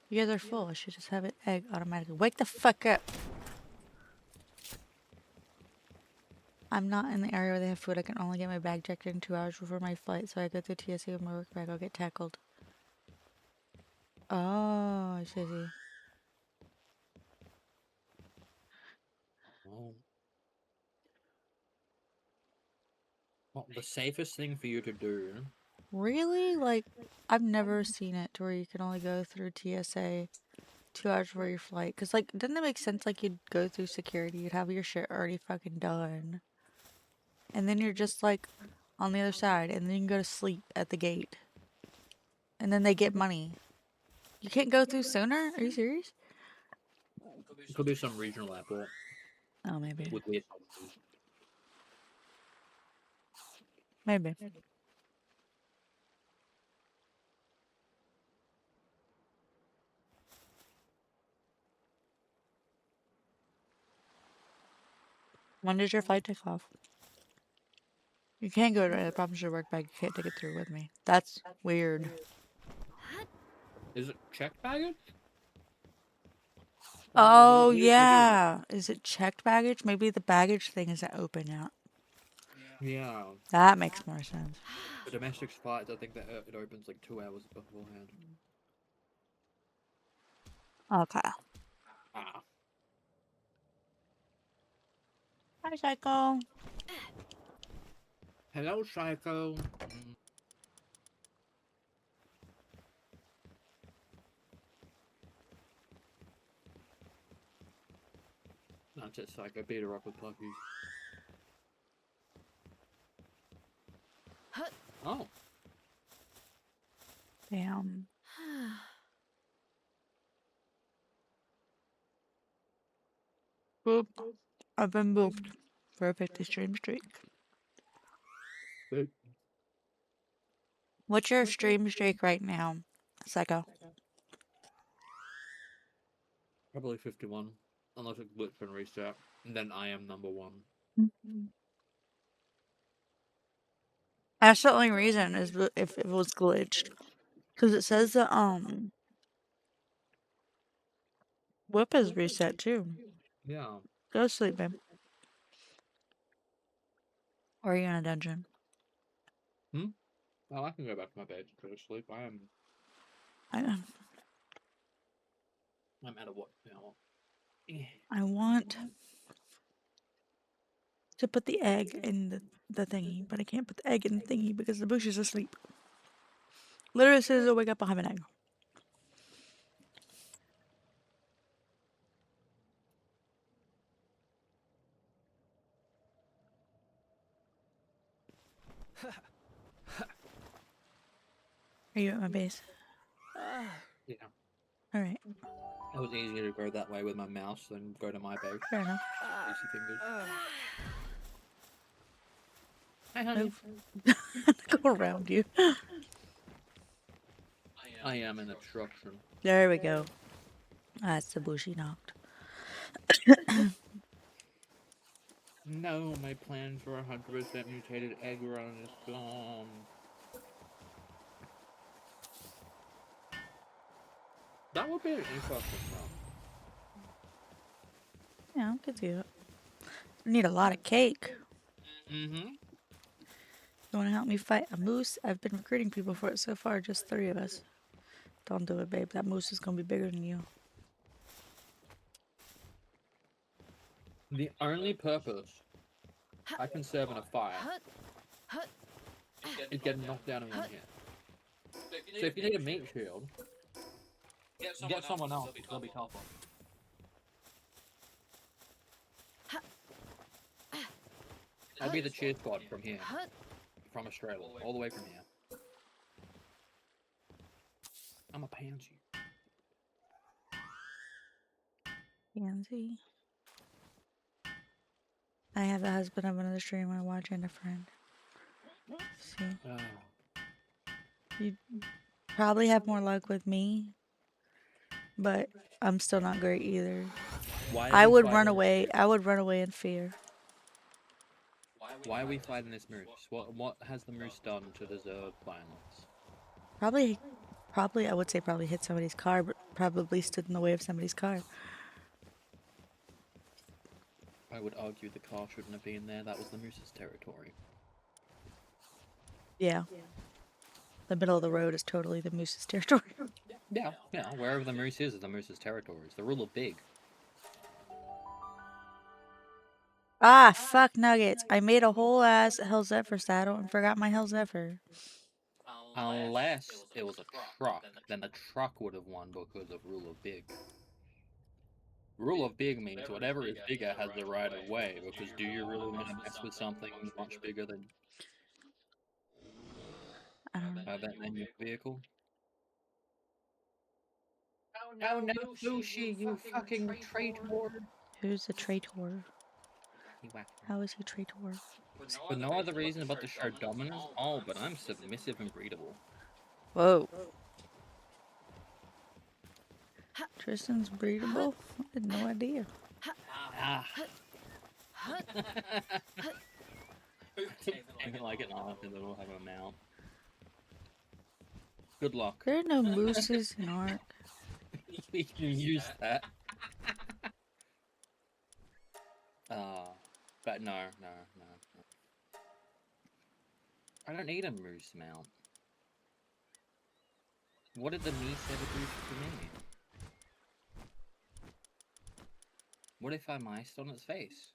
You guys are full. I should just have an egg automatically. Wake the fuck up. I'm not in the area where they have food. I can only get my bag checked in 2 hours before my flight, so I go through TSA with my work bag. I'll get tackled. Oh, I see. Oh. Well, the safest thing for you to do. Really? Like, I've never seen it to where you can only go through TSA 2 hours before your flight. Cause like, doesn't it make sense? Like, you'd go through security, you'd have your shit already fucking done, and then you're just like on the other side, and then you can go to sleep at the gate, and then they get money. You can't go through sooner? Are you serious? It could be some regional airport Oh, maybe. with weird policies. Maybe. When does your flight take off? You can't go to I promise your work bag. You can't take it through with me. That's weird. Is it checked baggage? Oh, What is it? yeah. Is it checked baggage? Maybe the baggage thing isn't open yet. Yeah. That makes more sense. For domestic flights, I think that it opens like 2 hours beforehand. Okay. Ah. Hi, Psycho. Hello, Psycho. Mm. That's it, Psycho. Beat her up with puppies. Oh. Damn. Boop. I've been booped for a 50 stream streak. Good. What's your stream streak right now, Psycho? Probably 51. Unless it glitched and reset. And then I am number 1. That's the only reason is if it was glitched. Because it says that, Whip is reset too. Yeah. Go to sleep, babe. Or are you in a dungeon? Well, I can go back to my bed to go to sleep. I'm out of what now? I want to put the egg in the thingy, but I can't put the egg in the thingy because the bush is asleep. Literally, as soon as I wake up, I'll have an egg. Are you at my base? Yeah. Alright, It was easier to go that way with my mouse than go to my base. fair enough. Easy fingers. Hi, honey. Go around you. I am an obstruction. There we go. That's the bush he knocked. No, my plan for 100% mutated egg run is gone. That would be an interesting run. Yeah, I could do it. I need a lot of cake. Mm-hmm. You want to help me fight a moose? I've been recruiting people for it so far, just 3 of us. Don't do it, babe. That moose is going to be bigger than you. The only purpose I can serve in a fight is getting knocked down in 1 hit. So if you need a meat shield, get someone else, they'll be tougher. I'd be the cheer squad from here. From Australia, all the way from here. I'm a pansy. Pansy. I have a husband of another streamer I watch and a friend. See, you probably have more luck with me, but I'm still not great either. I would run away. I would run away in fear. Why are we fighting this moose? What has the moose done to deserve violence? Probably, I would say probably hit somebody's car, but probably stood in the way of somebody's car. I would argue the car shouldn't have been there. That was the moose's territory. Yeah. The middle of the road is totally the moose's territory. Yeah, wherever the moose is the moose's territory. It's the rule of big. Ah, fuck nuggets. I made a whole ass Hell Zephyr saddle and forgot my Hell Zephyr. Unless it was a truck, then the truck would have won because of rule of big. Rule of big means whatever is bigger has the right of way, because do you really want to mess with something much bigger than I don't know. than your vehicle? Oh no, Sushi, you fucking traitor! Who's the traitor? He whacked me. How is he traitor? For no other reason but to show dominance. Oh, but I'm submissive and breedable. Whoa. Tristan's breedable? I had no idea. Ah. Aiming like an arc and then we'll have a mount. Good luck. There are no mooses in Ark. We can use that. But no. I don't need a moose mount. What did the moose ever do for me? What if I miced on its face?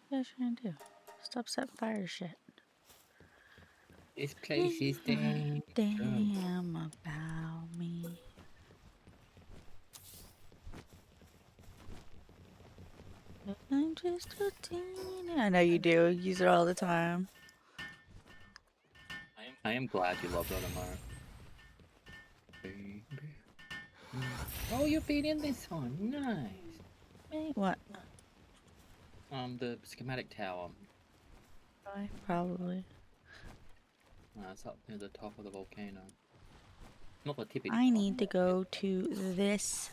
What are you trying to do? Stop setting fire shit. This place is dangerous. Damn about me. I'm just a teen. I know you do. You use it all the time. I am glad you love that emote. Baby. Oh, you've been in this one. Nice. Hey, what? The schematic tower. Probably. It's up near the top of the volcano. Not the tippy. I need to go to this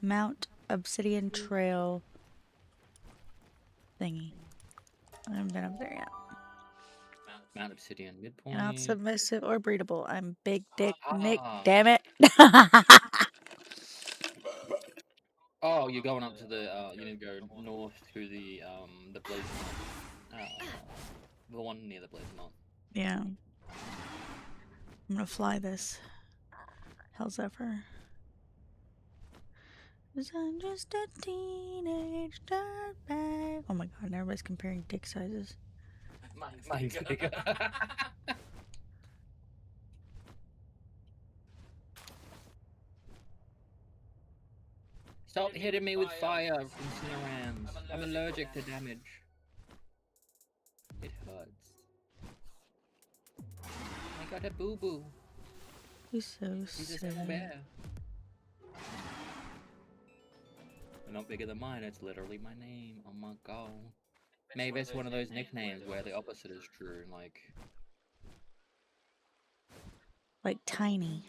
Mount Obsidian Trail thingy. I haven't been up there yet. Mount Obsidian midpoint. Not submissive or breedable. I'm big dick Nick. Ah. Damn it. Oh, you're going up to the you need to go north to the Blazing the one near the Blazing Mountain. Yeah. I'm gonna fly this Hell Zephyr. 'Cause I'm just a teenage dirtbag. Oh my god, and everybody's comparing dick sizes. Mine's bigger. Stop hitting me with fire, Incinerans. I'm allergic to damage. It hurts. I got a boo-boo. He's so He's a small silly. bear. They're not bigger than mine, it's literally my name. Oh my god. Maybe it's one of those nicknames where the opposite is true, like Tiny.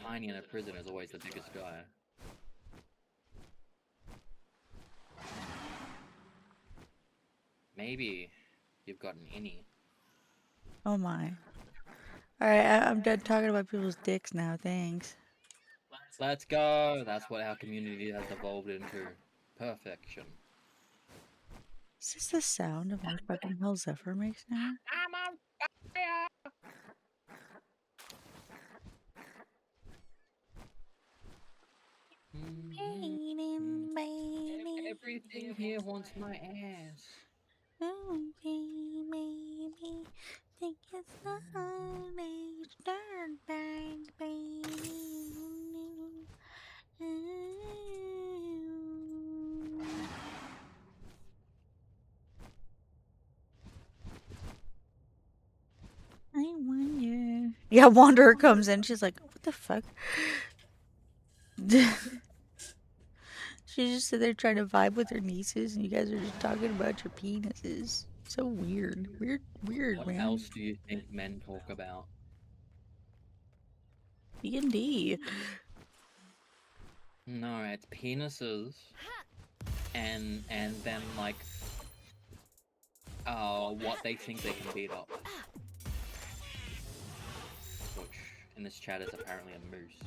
Tiny in a prison is always the biggest guy. Maybe you've got an innie. Oh my. Alright, I'm done talking about people's dicks now, thanks. Let's go! That's what our community has evolved into. Perfection. Is this the sound of my fucking Hell Zephyr makes now? I'm on fire! Beating, baby. Everything here wants my ass. Okay, maybe. Think it's the teenage dirtbag, baby. I wonder. Yeah, Wanderer comes in. She's like, what the fuck? She's just sitting there trying to vibe with her nieces, and you guys are just talking about your penises. So weird. Weird, What man. else do you think men talk about? D&D. No, it's penises. And then like what they think they can beat up. Which in this chat is apparently a moose.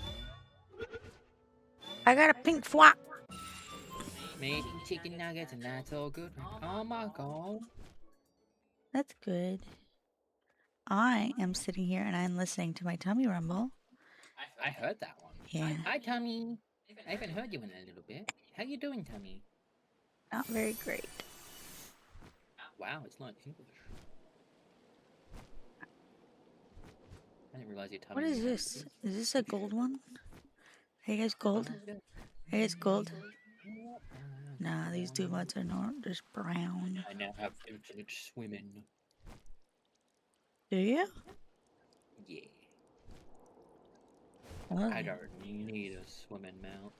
I got a pink flop. Making chicken nuggets and that's all good. Oh my god. That's good. I am sitting here and I'm listening to my tummy rumble. I heard that one. Yeah, Hi, Tommy. I haven't heard you in a little bit. How you doing, Tommy? not very great. Wow, it's not English. I didn't realize your tummy. What is was this? Is this a gold one? Are you guys gold? Are you guys gold? Nah, these two mutts are not just brown. I now have infinite swimming. Do you? Yeah. Oh, I don't need a swimming mount.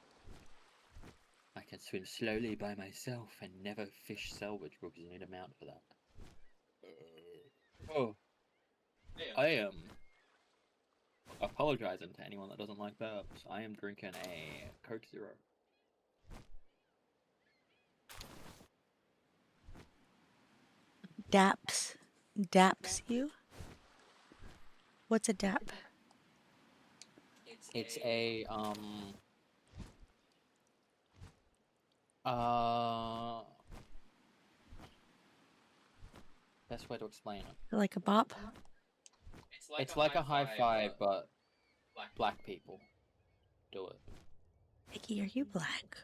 I can swim slowly by myself and never fish salvage because you need a mount for that. Oh, I am apologizing to anyone that doesn't like burps. I am drinking a Coke Zero. daps. Daps you? What's a dap? It's a best way to explain it. Like a bop? It's like a high five, but black people do it. Mickey, are you black?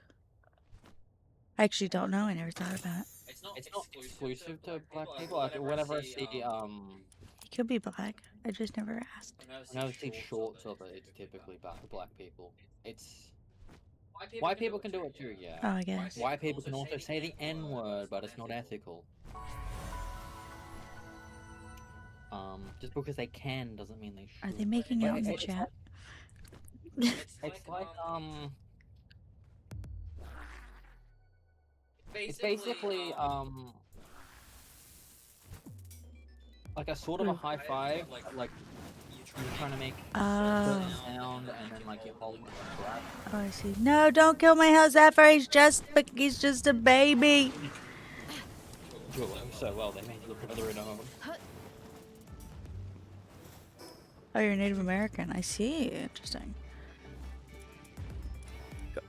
I actually don't know. I never thought about it. It's not exclusive to black people. Like, whenever I see He could be black. I just never asked. whenever I see shorts of it, it's typically black people. It's white people can do it too, yeah. Oh, I guess. White people can also say the N word, but it's not ethical. Just because they can doesn't mean they should. Are they making But out in the it's chat? It's like it's basically like a sort of a high five, like you're trying to make a Oh, certain sound, and then like you're holding it flat. oh, I see. No, don't kill my Hellzephyr. He's just a baby. Doing so well, they made you look another in arm. Oh, you're Native American. I see. Interesting. Good.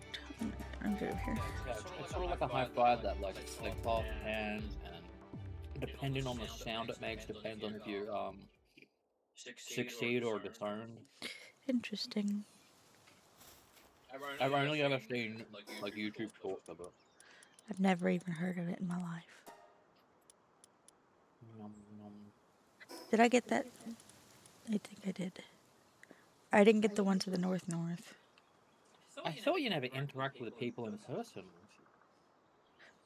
I'm good here. Yeah, it's sort of like a high five that like they clap hands, and depending on the sound it makes depends on if you succeed or disown. Interesting. I've only ever seen like YouTube shorts of it. I've never even heard of it in my life. Nom, nom. Did I get that? I think I did. I didn't get the one to the north. I thought you never interact with the people in person.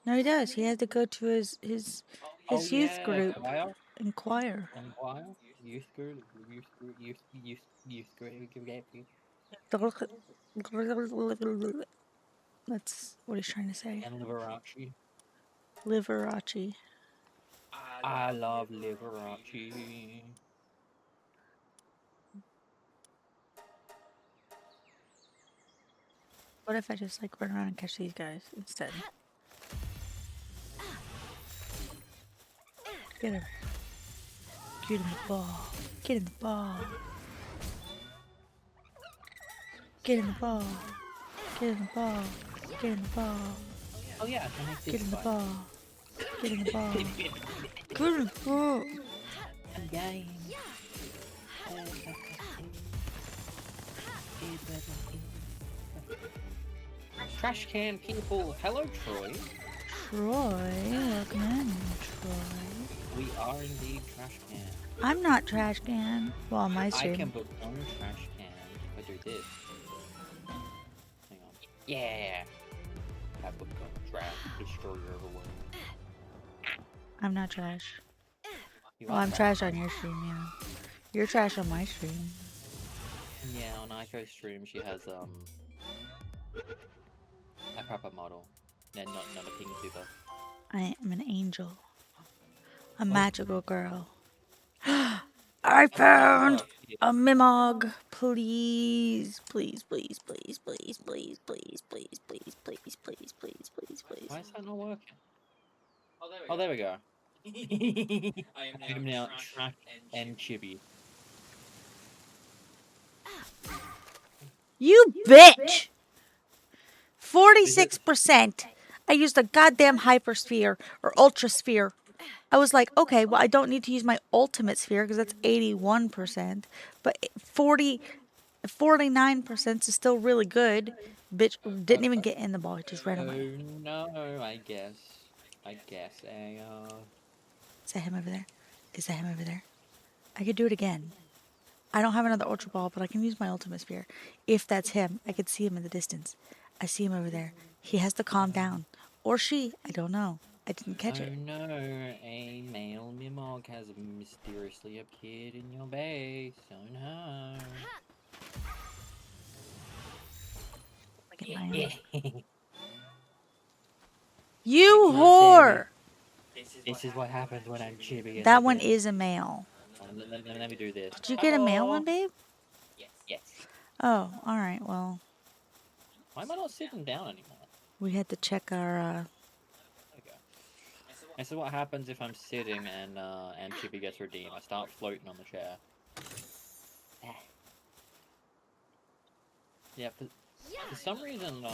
No, he does. He had to go to his youth group Choir? and choir. Choir? Youth group? Youth group. That's what he's trying to say. And Liberace. Liberace. I love Liberace. What if I just like run around and catch these guys instead? Get her. Get in the ball. Get in the ball. Get in the ball. Get in the ball. Get in the ball. Oh yeah, I can make Get this in the fight. ball. Get in the ball. Get in the ball. Game. Trash can people. Hello, Troy. Troy, welcome in, Troy. We are indeed trash can. I'm not trash can. Well, on my I stream. can become trash can if I do this. Hang on. Yeah. I become trash destroyer of the world. I'm not trash. You Well, are I'm trash on your stream, yeah. You're trash on my stream. Yeah, on Aiko's stream, she has a proper model. And not a king super. I am an angel. A magical girl. I found a Mimog. Please, please, please, please, please, please, please, please, please, please, please, please, please, please. Why is that not working? Oh, there we go. I am now trash and chibi. You bitch! 46%. I used a goddamn hypersphere or ultrasphere. I was like, okay, well, I don't need to use my ultimate sphere because that's 81%, but 49% is still really good. Bitch didn't even get in the ball; it just ran away. Oh no, I guess. Is that him over there? Is that him over there? I could do it again. I don't have another ultra ball, but I can use my ultimate sphere. If that's him, I could see him in the distance. I see him over there. He has to calm down, or she. I don't know. I didn't catch Oh it. no, a male Mimog has mysteriously appeared in your base. Oh no. Look at my You whore! This is what happens when I'm chibi. and That I one get- is a male. Let me do this. Did you get a male one, babe? Yes. Oh, all right. Well, Why am I not sitting down anymore? we had to check our. There we go. This is what happens if I'm sitting and Chibi gets redeemed. I start floating on the chair. Yeah, for some reason,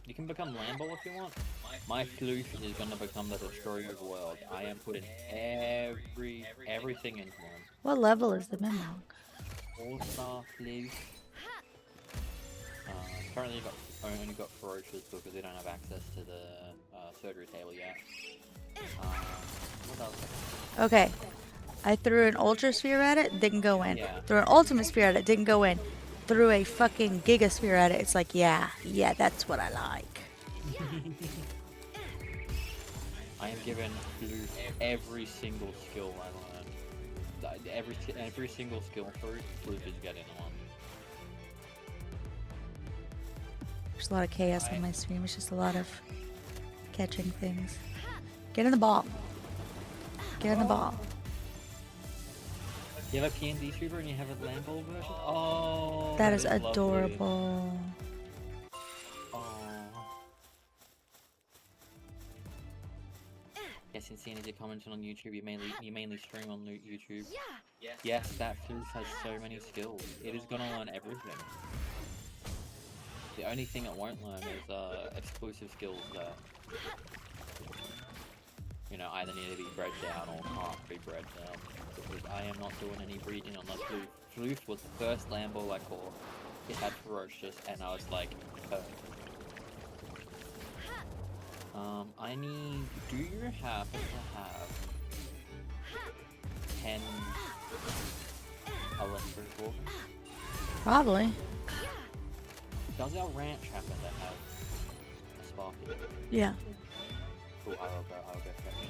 you can become Lambo if you want. My floof is gonna become the destroyer of the world. I am putting everything into him. What level is the memo? All-star floof. Currently only got ferocious because we don't have access to the surgery table yet. What else? Okay. I threw an ultra sphere at it, didn't go in. Yeah. Threw an ultimate sphere at it, didn't go in. Threw a fucking gigasphere at it. It's like, yeah, that's what I like. I am given floof every single skill I learned. Every single skill floof is getting one. There's a lot of chaos on my stream. It's just a lot of catching things. Get in the ball. Get in the ball. You have a PND Trooper and you have a Lambo version? Oh, That is lovely. adorable. Oh. Yes, Insane, as you commented on YouTube, you mainly stream on YouTube. Yes, that floof has so many skills. It is gonna learn everything. The only thing it won't learn is exclusive skills that, you know, either need to be bred down or can't be bred down. Because I am not doing any breeding on that floof. Floof was the first Lambo I caught. It had ferocious, and I was like, I need. Do you happen to have 10 electric organs? Probably. Does our ranch happen to have a Sparky? Yeah. Cool, I'll go fetch it.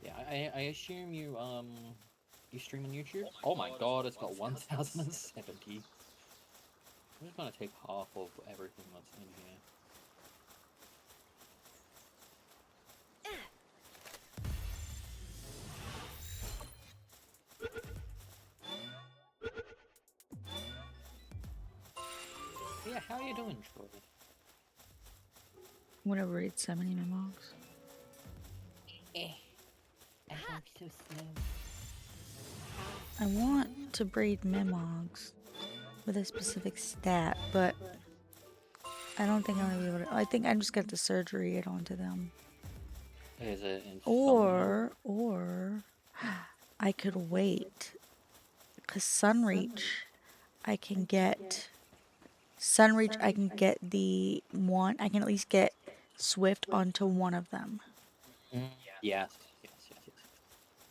Yeah, I assume you stream on YouTube? Oh my god, it's got 1070. I'm just gonna take half of everything that's in here. Yeah, how are you doing, Troy? I'm gonna read so many memos. I'm so slow. I want to breed Mimogs with a specific stat, but I don't think I'm gonna be able to. I think I'm just gonna have to surgery it onto them. Is it in Or I could wait. Cause Sunreach, I can get the one. I can at least get Swift onto one of them, Yes.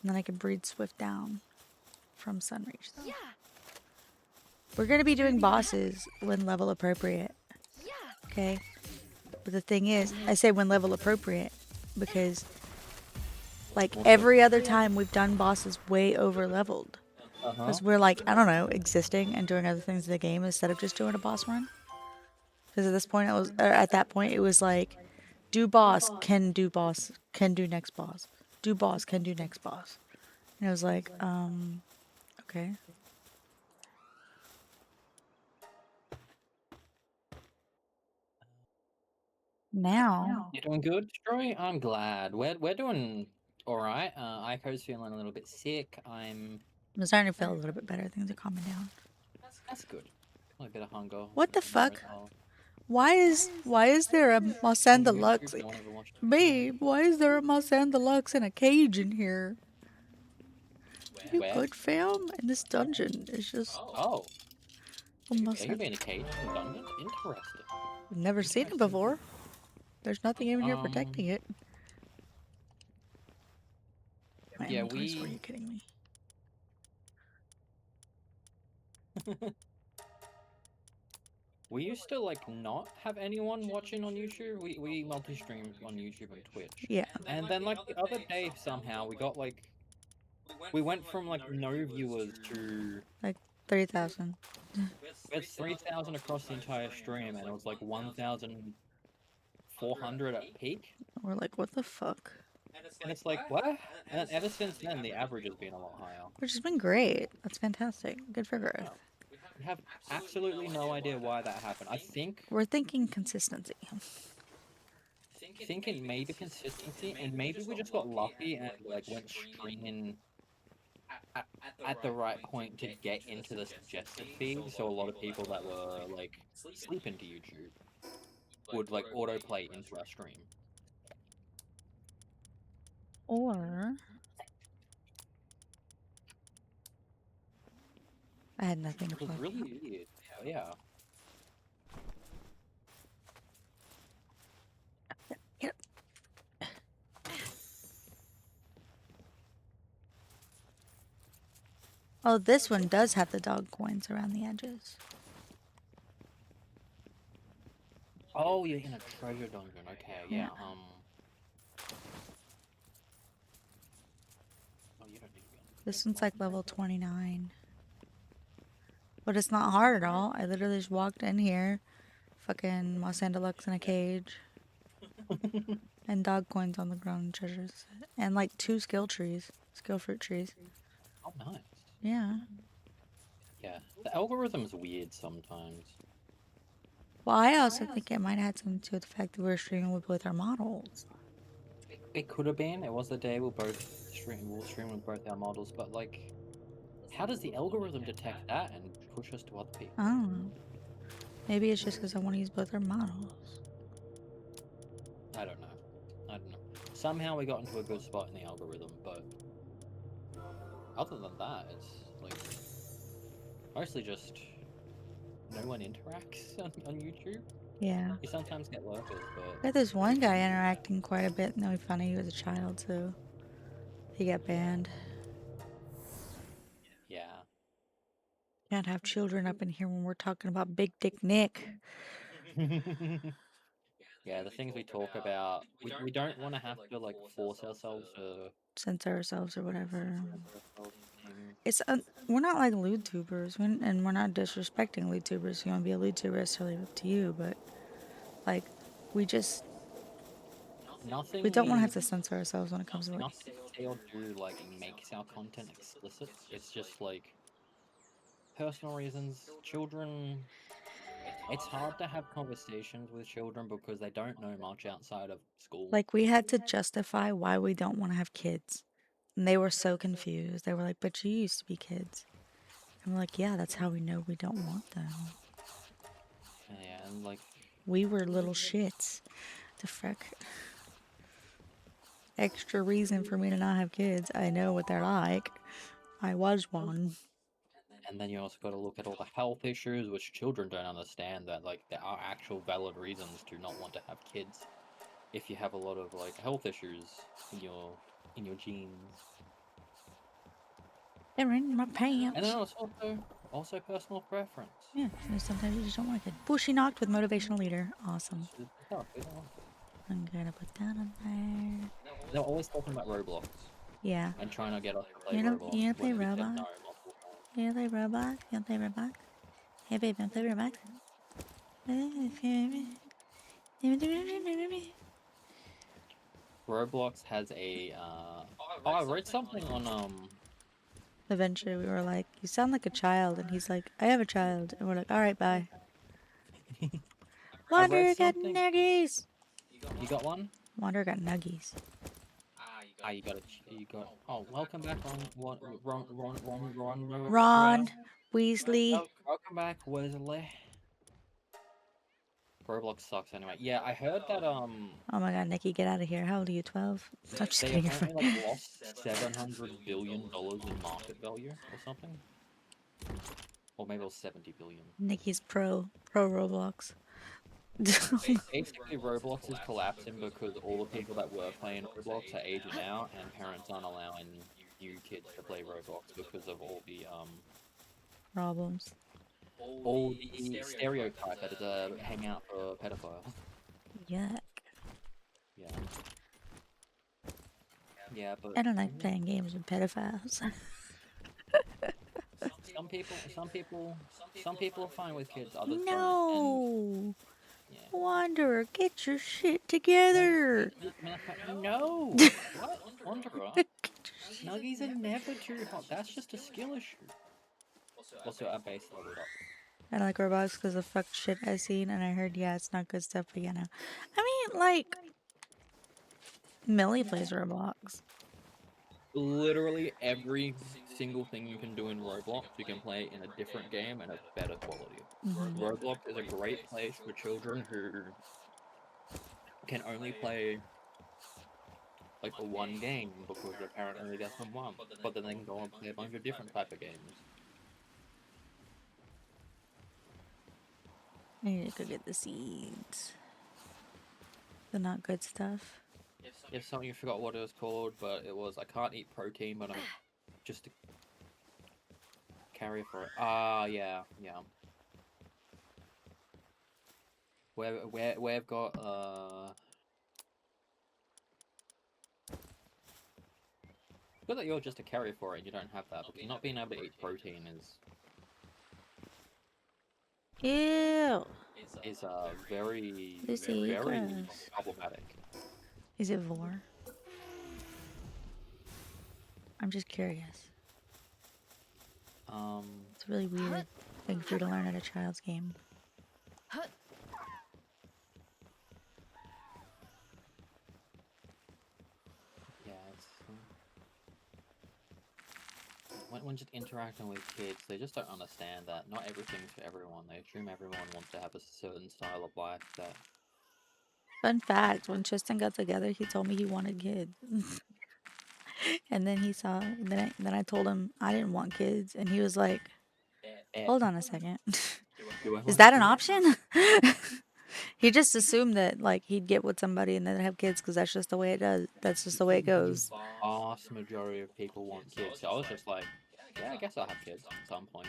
and then I can breed Swift down from Sunreach. Though. We're gonna be doing bosses when level appropriate. Okay. But the thing is, I say when level appropriate because, like, every other time we've done bosses way over leveled. Because we're like, I don't know, existing and doing other things in the game instead of just doing a boss run. Because at this point, at that point, it was like, do boss, can do next boss. Do boss, can do next boss. And it was like, okay. Now, You're doing good, Troy? I'm glad. We're doing alright. Aiko's feeling a little bit sick. I'm starting to feel a little bit better. Things are calming down. That's good. A bit of hunger. What the bit more fuck? as well. Why is there a Masanda YouTube, Lux? no one ever watched it. Babe, why is there a Masanda Lux in a cage in here? You Where? good, fam? In this dungeon, it's just Oh, almost. it could be in a cage in a dungeon. Interesting. I've never seen it before. There's nothing even here protecting it. My yeah, inventory's full, we- Are you kidding me? We used to like not have anyone watching on YouTube. We multi-streamed on YouTube and Twitch. Yeah. And then like the other day somehow we got like we went from like no viewers to 30,000. we had 3,000 across the entire stream and it was like 1,400 at peak. We're like, what the fuck? And it's like what? And then ever since then the average has been a lot higher. Which has been great. That's fantastic. Good for growth. We have absolutely no idea why that happened. I think We're thinking consistency. thinking maybe consistency and maybe we just got lucky and like went streaming at the right point to get into the suggested feed, so a lot of people that were like sleeping to YouTube would like autoplay into our stream. Or I had nothing to It was plug. really weird. Yeah. Yep. Oh, this one does have the dog coins around the edges. Oh, you're in a treasure dungeon. Okay, yeah. Oh, you don't need to be on This one's like level 29. But it's not hard at all. I literally just walked in here. Fucking Masanda Lux in a cage. And dog coins on the ground and treasures. And like 2 skill trees. Skill fruit trees. Oh, nice. Yeah. Yeah, the algorithm's weird sometimes. Well, I also think it might have had something to do with the fact that we were streaming with both our models. It could have been. It was the day we'll stream with both our models, but like, how does the algorithm detect that and push us to other people? I don't know. Maybe it's just because I want to use both our models. I don't know. Somehow we got into a good spot in the algorithm, but other than that, it's like mostly just no one interacts on YouTube. Yeah. You sometimes get lurkers, but Got this one guy interacting quite a bit, and then we found out he was a child, so he got banned. yeah. Can't have children up in here when we're talking about Big Dick Nick. Yeah, the things we talk about, we don't want to have to like force ourselves to Censor ourselves or whatever. things. It's we're not like lewd tubers, and we're not disrespecting lewd tubers. If you want to be a lewd tuber, it's totally up to you. But like, we just Nothing. we don't want to have to censor ourselves when it comes to like. Nothing we say or do like makes our content explicit. It's just like personal reasons. Children. It's hard to have conversations with children because they don't know much outside of school. Like, we had to justify why we don't want to have kids. And they were so confused. They were like, but you used to be kids. And we're like, yeah, that's how we know we don't want them. Yeah, and like We were little shits. The frick. Extra reason for me to not have kids. I know what they're like. I was one. and then you also got to look at all the health issues, which children don't understand. That like there are actual valid reasons to not want to have kids if you have a lot of like health issues in your genes. They're in my pants. And then it's also personal preference. Yeah, and sometimes you just don't want a kid. Bushy knocked with motivational leader. Awesome. Oh, we don't want to. I'm gonna put that on there. They're always talking about Roblox Yeah. and trying to get us to play You know- Roblox. you know play when we said Roblox? no multiple times. You play Roblox? You play Roblox? Hey babe, you play Roblox? Roblox has a I read something on Eventually we were like, you sound like a child, and he's like, I have a child, and we're like, alright, bye. Wander got something- nuggies! you got one? Wander got nuggies. Ah, you got it. You got. Oh, welcome back, Ron. Ron Weasley. Welcome back, Wesley. Roblox sucks anyway. Yeah, I heard that Oh my god, Nikki, get out of here. How old are you? 12? I'm just they kidding. apparently like lost $700 billion in market value or something, or maybe it was 70 billion. Nikki's pro Roblox. Basically, Roblox is collapsing because all the people that were playing Roblox are aging out, and parents aren't allowing new kids to play Roblox because of Problems. all the stereotype that is a hangout for pedophiles. Yuck. Yeah. Yeah, but I don't like playing games with pedophiles. some people are fine with kids, others don't. No! Yeah. Wanderer, get your shit together! No! What? Wanderer? Nuggies are never too hot. That's just a skill issue. Also, our base leveled up. I don't like Roblox because of fucked shit I've seen, and I heard, yeah, it's not good stuff, but yeah, no. I mean, like, Millie plays Roblox. Literally every single thing you can do in Roblox, you can play in a different game and a better quality. Roblox is a great place for children who can only play like the one game because their parent only gets them one, but then they can go and play a bunch of different type of games. I need to go get the seeds. The not good stuff. If something you forgot what it was called, but it was I can't eat protein, but I'm just a carrier for it. Ah, yeah. We've got good that you're just a carrier for it and you don't have that, because not being able to eat protein Ew! is very Lucy, very gross. problematic. Is it vor? I'm just curious. It's a really weird thing for you to learn at a child's game. Yeah, it's when just interacting with kids, they just don't understand that not everything's for everyone. They assume everyone wants to have a certain style of life that. Fun fact, when Tristan got together, he told me he wanted kids. And then then I told him I didn't want kids, and he was like, hold on a second. Do I Is want that an kids? option? He just assumed that like he'd get with somebody and then have kids because that's just the way it does. That's just the way it goes. Vast majority of people want kids. So I was just like, yeah, I guess I'll have kids at some point.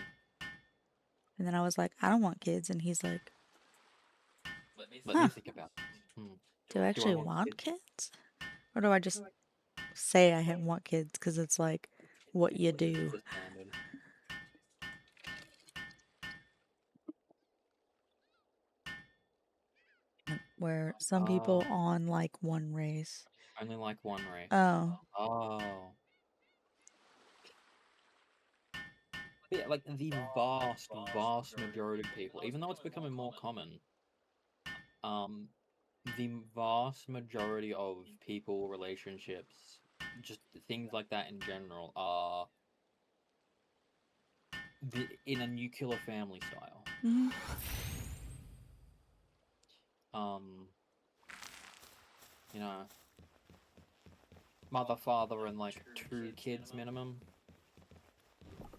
And then I was like, I don't want kids, and he's like, Let Huh. me think about it. do I actually want want kids? Or do I just say I want kids because it's like what you do? It's the standard. Where some people on like one race. Only like one race. Oh. Oh. Yeah, like the vast majority of people, even though it's becoming more common, the vast majority of people, relationships, just things like that in general, are in a nuclear family style. Mm-hmm. You know, mother, father, and like 2 kids minimum.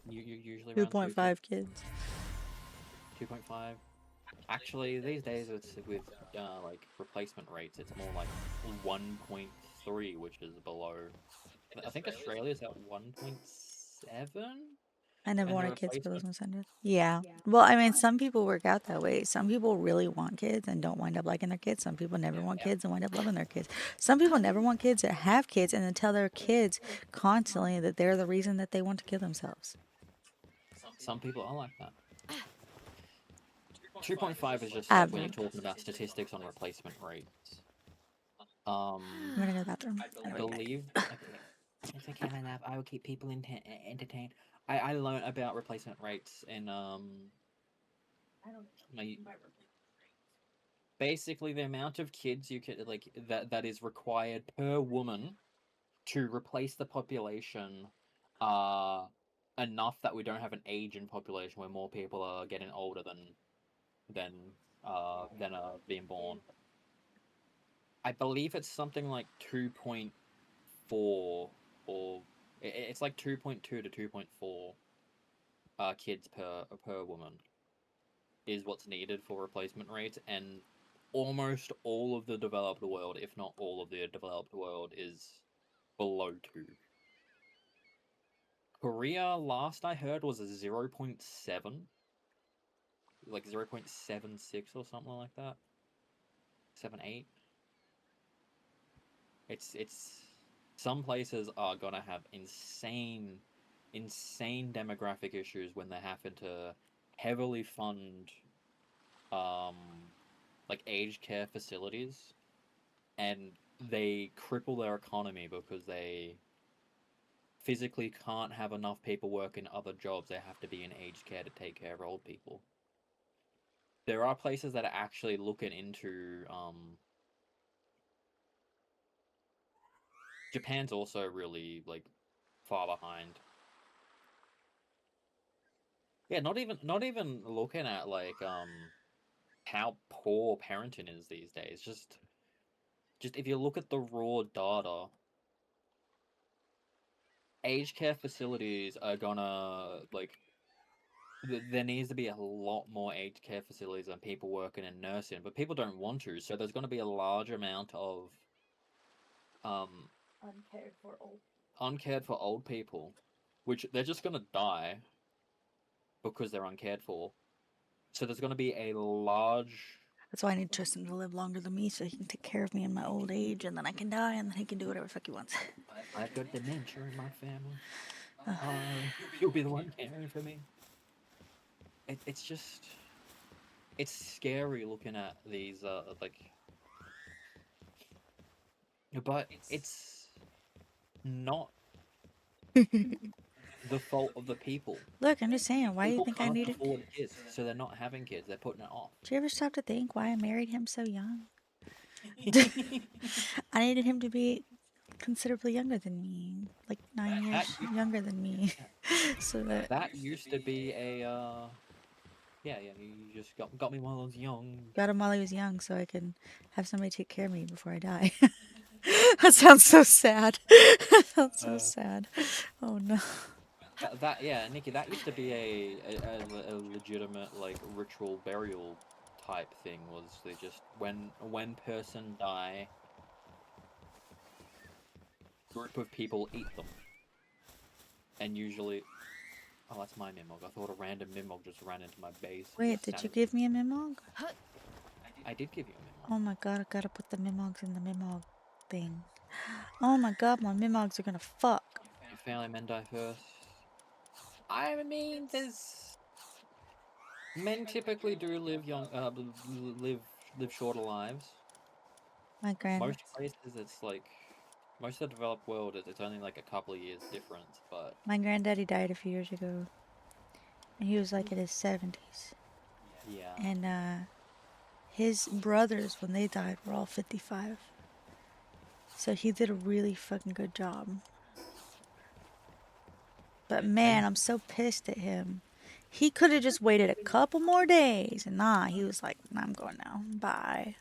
You usually around 2.5 kids. 2.5. Actually, these days with like replacement rates, it's more like 1.3, which is below. I think Australia's at 1.7. I never And the wanted kids for those replacement- incentives. Yeah. Well, I mean, some people work out that way. Some people really want kids and don't wind up liking their kids. Some people never want kids and wind up loving their kids. Some people never want kids that have kids and then tell their kids constantly that they're the reason that they want to kill themselves. Some people are like that. 2.5 is just like when you're talking about statistics on replacement rates. I'm gonna go to the bathroom. I believe. It's okay, my love. I will keep people entertained. I learned about replacement rates in basically the amount of kids you can like that is required per woman to replace the population enough that we don't have an age in population where more people are getting older than than are being born. I believe it's something like 2.4, or it's like 2.2 to 2.4 kids per woman is what's needed for replacement rates, and almost all of the developed world, if not all of the developed world, is below 2. Korea, last I heard, was a 0.7, like 0.76 or something like that. 7.8. It's some places are gonna have insane demographic issues when they happen to heavily fund like aged care facilities, and they cripple their economy because they physically can't have enough people work in other jobs. They have to be in aged care to take care of old people. There are places that are actually looking into Japan's also really like far behind. Yeah, not even looking at like how poor parenting is these days. Just if you look at the raw data, aged care facilities are gonna like there needs to be a lot more aged care facilities and people working in nursing, but people don't want to. So there's going to be a large amount of um uncared for old people, which they're just going to die because they're uncared for. So there's going to be a large. That's why I need Tristan to live longer than me so he can take care of me in my old age, and then I can die, and then he can do whatever the fuck he wants. I've got dementia in my family. You'll be the one caring for me. It's just, it's scary looking at these like, but it's not the fault of the people. Look, I'm just saying, why do you People think I can't needed... afford kids, so they're not having kids. They're putting it off. Did you ever stop to think why I married him so young? I needed him to be considerably younger than me, like 9 years younger than me. So that used to be a yeah, you just got me while I was young. got him while he was young so I can have somebody take care of me before I die. That sounds so sad. That sounds so sad. Oh no. That yeah, Nikki, that used to be a legitimate like ritual burial type thing. Was they just when person die, group of people eat them, and usually, oh, that's my Mimog. I thought a random Mimog just ran into my base. Wait, did you give me a Mimog? I did give you a Mimog. Oh my god, I gotta put the Mimogs in the Mimog thing. Oh my god, my Mimogs are gonna fuck. Your family men die first. I mean, there's men typically do live young, live shorter lives. My Most places, it's like most of the developed world, it's only like a couple of years difference. But my granddaddy died a few years ago, and he was like in his 70s. yeah, And his brothers, when they died, were all 55. So he did a really fucking good job. But man, I'm so pissed at him. He could have just waited a couple more days. And nah, he was like, nah, I'm going now. Bye.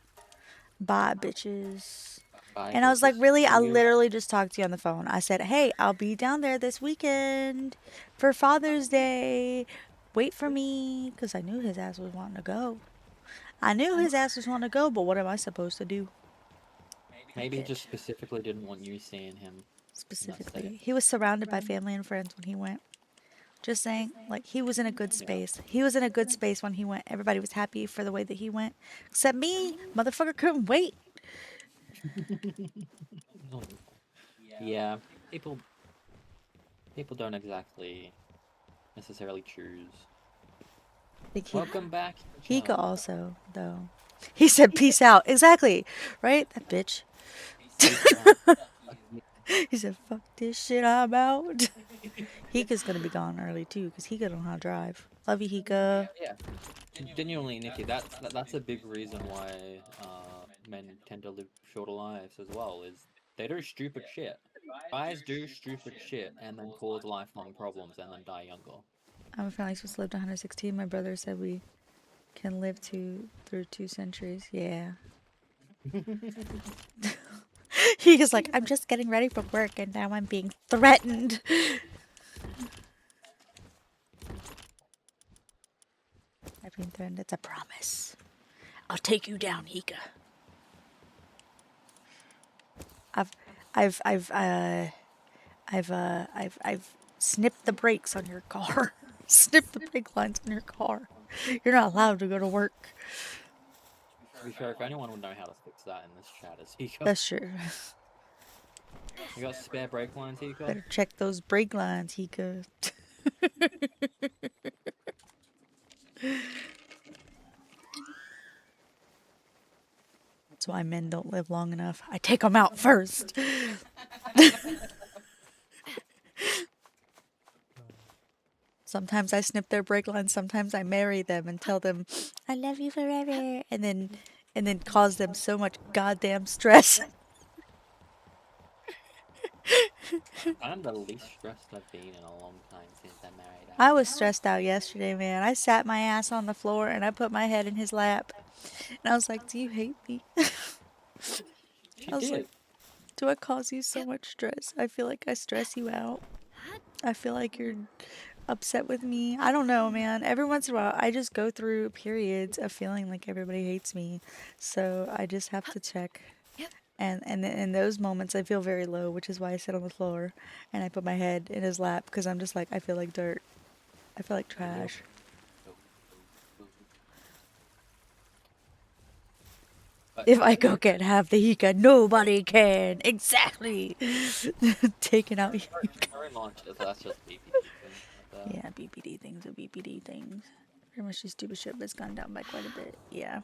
Bye, bitches. And I was like, really? I literally just talked to you on the phone. I said, hey, I'll be down there this weekend for Father's Day. Wait for me. Because I knew his ass was wanting to go. I knew his ass was wanting to go, but what am I supposed to do? maybe he just specifically didn't want you seeing him. Specifically, he was surrounded by family and friends when he went. Just saying, like, he was in a good space. He was in a good space when he went. Everybody was happy for the way that he went. Except me. Motherfucker couldn't wait. Yeah, people don't exactly necessarily choose. Welcome back. He could also, though. He said, peace out. Exactly. Right? That bitch. He said, fuck this shit, I'm out. Hika's gonna be gone early, too, because Hika don't know how to drive. Love you, Hika. Yeah, genuinely, Nikki, that's a big reason why men tend to live shorter lives as well, is they do stupid shit. Guys do stupid shit and then cause lifelong problems and then die younger. I'm apparently supposed to live to 116. My brother said we can live through 2 centuries. Yeah. He is like, I'm just getting ready for work and now I'm being threatened. I've been threatened. It's a promise. I'll take you down, Hika. I've snipped the brakes on your car. Snipped the brake lines on your car. You're not allowed to go to work. To be fair, if anyone would know how to fix that in this chat, it's Hiko. That's true. You got spare brake lines, Hiko? Better check those brake lines, Hika. That's why men don't live long enough. I take them out first. Sometimes I snip their brake lines. Sometimes I marry them and tell them, "I love you forever," and then cause them so much goddamn stress. I'm the least stressed I've been in a long time since I married. I was stressed out yesterday, man. I sat my ass on the floor and I put my head in his lap, and I was like, "Do you hate me?" She I was did. like, "Do I cause you so much stress? I feel like I stress you out. I feel like you're upset with me. I don't know, man. Every once in a while, I just go through periods of feeling like everybody hates me. So I just have to check. And in those moments, I feel very low, which is why I sit on the floor and I put my head in his lap because I'm just like, I feel like dirt. I feel like trash. But If I go get half the Hika, nobody can. Exactly. Taking out Hika. very much, that's just BPD. Yeah, BPD things are BPD things. Pretty much the stupid shit has gone down by quite a bit. Yeah.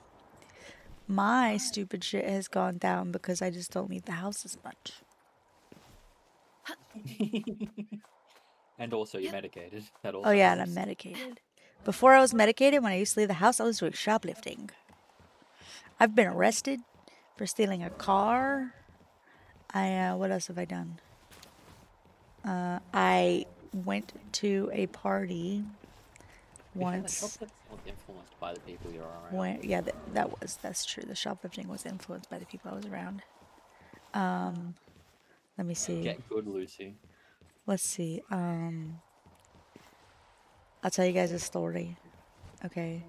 My stupid shit has gone down because I just don't leave the house as much. And also, you're medicated. That also Oh yeah, and helps. I'm medicated. Before I was medicated, when I used to leave the house, I was doing shoplifting. I've been arrested for stealing a car. What else have I done? I went to a party once. Shoplifting was influenced by the people you're around. When, yeah, that's true. The shoplifting was influenced by the people I was around. Let me see. Get good, Lucy. Let's see. I'll tell you guys a story. Okay.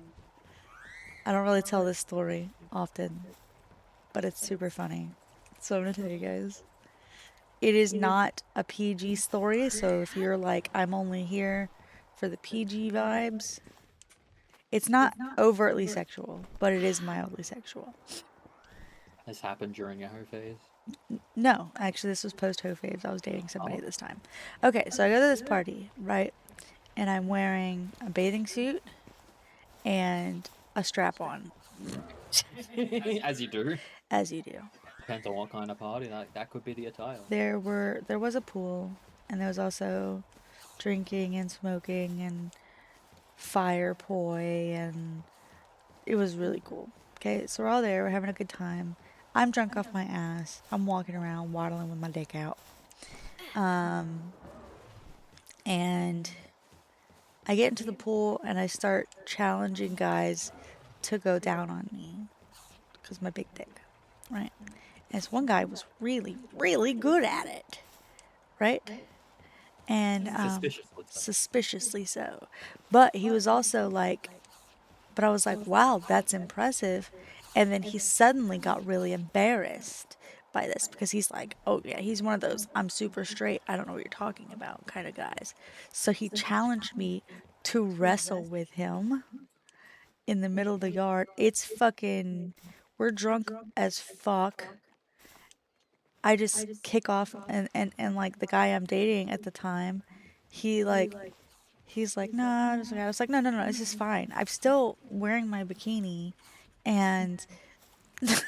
I don't really tell this story often, but it's super funny. So I'm gonna tell you guys. It is not a PG story, so if you're like, I'm only here for the PG vibes, it's not overtly sexual, but it is mildly sexual. This happened during your hoe phase. No, actually, this was post hoe phase. I was dating somebody at this time. Okay, so I go to this party, right? And I'm wearing a bathing suit and a strap on, As you do. as you do. Depends on what kind of party. That could be the attire. There was a pool, and there was also drinking and smoking and fire poi, and it was really cool. Okay, so we're all there, we're having a good time. I'm drunk off my ass. I'm walking around waddling with my dick out. And I get into the pool and I start challenging guys to go down on me because my big dick, right? And this one guy was really, really good at it, right? And Suspiciously so. suspiciously so. But he was also like, but I was like, wow, that's impressive. And then he suddenly got really embarrassed by this because he's like, oh yeah, he's one of those I'm super straight, I don't know what you're talking about kind of guys. So he challenged me to wrestle with him in the middle of the yard. It's fucking, we're drunk as fuck. I just kick off and like the guy I'm dating at the time, he's like, nah, I was like, no, this is fine. I'm still wearing my bikini and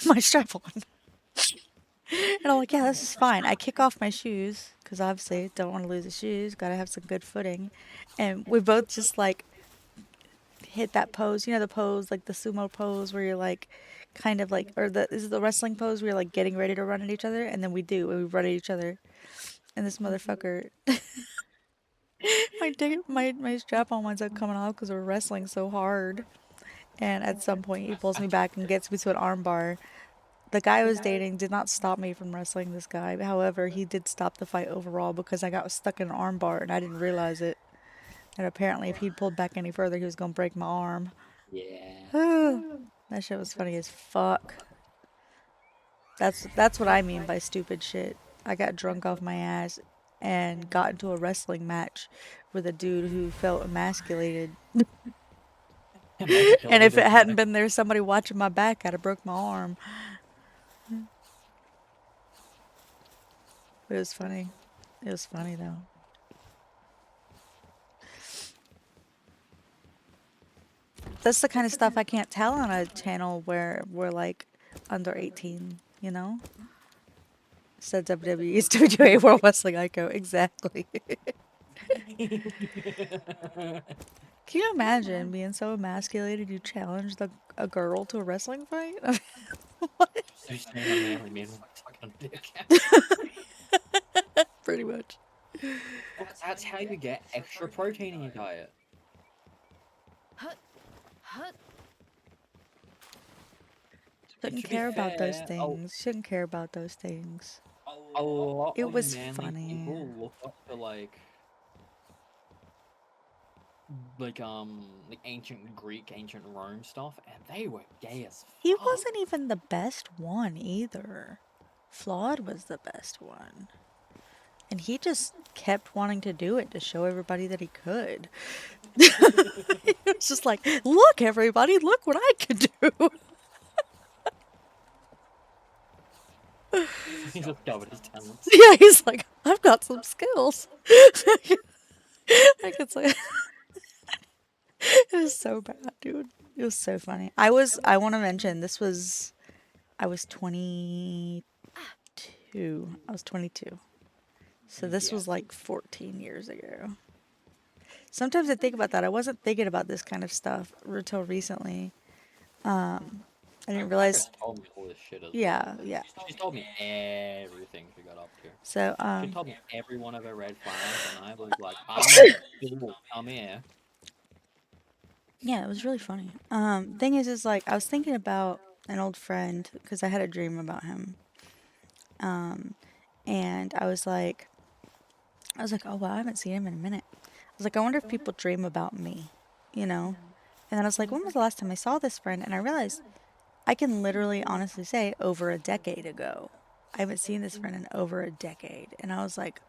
my strap on. And I'm like, yeah, this is fine. I kick off my shoes because obviously don't want to lose the shoes. Got to have some good footing. And we both just like hit that pose. You know the pose, like the sumo pose where you're like kind of like, or is it the wrestling pose where you're like getting ready to run at each other? And then we run at each other. And this motherfucker, my strap on winds up coming off because we're wrestling so hard. And at some point, he pulls me back and gets me to an armbar. The guy I was dating did not stop me from wrestling this guy. However, he did stop the fight overall because I got stuck in an armbar and I didn't realize it. And apparently, if he'd pulled back any further, he was gonna break my arm. Yeah. That shit was funny as fuck. That's what I mean by stupid shit. I got drunk off my ass and got into a wrestling match with a dude who felt emasculated. And if it hadn't been there somebody watching my back, I'd have broke my arm. It was funny. It was funny though. That's the kind of stuff I can't tell on a channel where we're like under 18, you know? Said WWE's WWA World Wrestling Icon. Exactly. Can you imagine being so emasculated you challenged a girl to a wrestling fight? So you're saying a manly man with a fucking dick. Pretty much. That's how you get extra protein in your diet. Shouldn't To be care about those fair, things. Shouldn't care about those things. A lot It of was manly funny. people look up to like ancient Greek, ancient Rome stuff, and they were gay as fuck. He wasn't even the best one either. Flawed was the best one. And he just kept wanting to do it to show everybody that he could. He was just like, look, everybody, look what I can do. He discovered his talents. Yeah, he's like, I've got some skills. I could say it was so bad, dude. It was so funny. I want to mention I was 22. I was 22. So this was like 14 years ago. Sometimes I think about that. I wasn't thinking about this kind of stuff until recently. I didn't realize. She told me all this shit as Yeah, well. yeah. She told me everything she got up to. So She told me every one of her red flags, and I was like, I'm here. yeah, it was really funny. Thing is like I was thinking about an old friend because I had a dream about him. And I was like, oh wow, I haven't seen him in a minute. I was like, I wonder if people dream about me, you know? And then I was like, when was the last time I saw this friend? And I realized I can literally honestly say over a decade ago. I haven't seen this friend in over a decade. And I was like,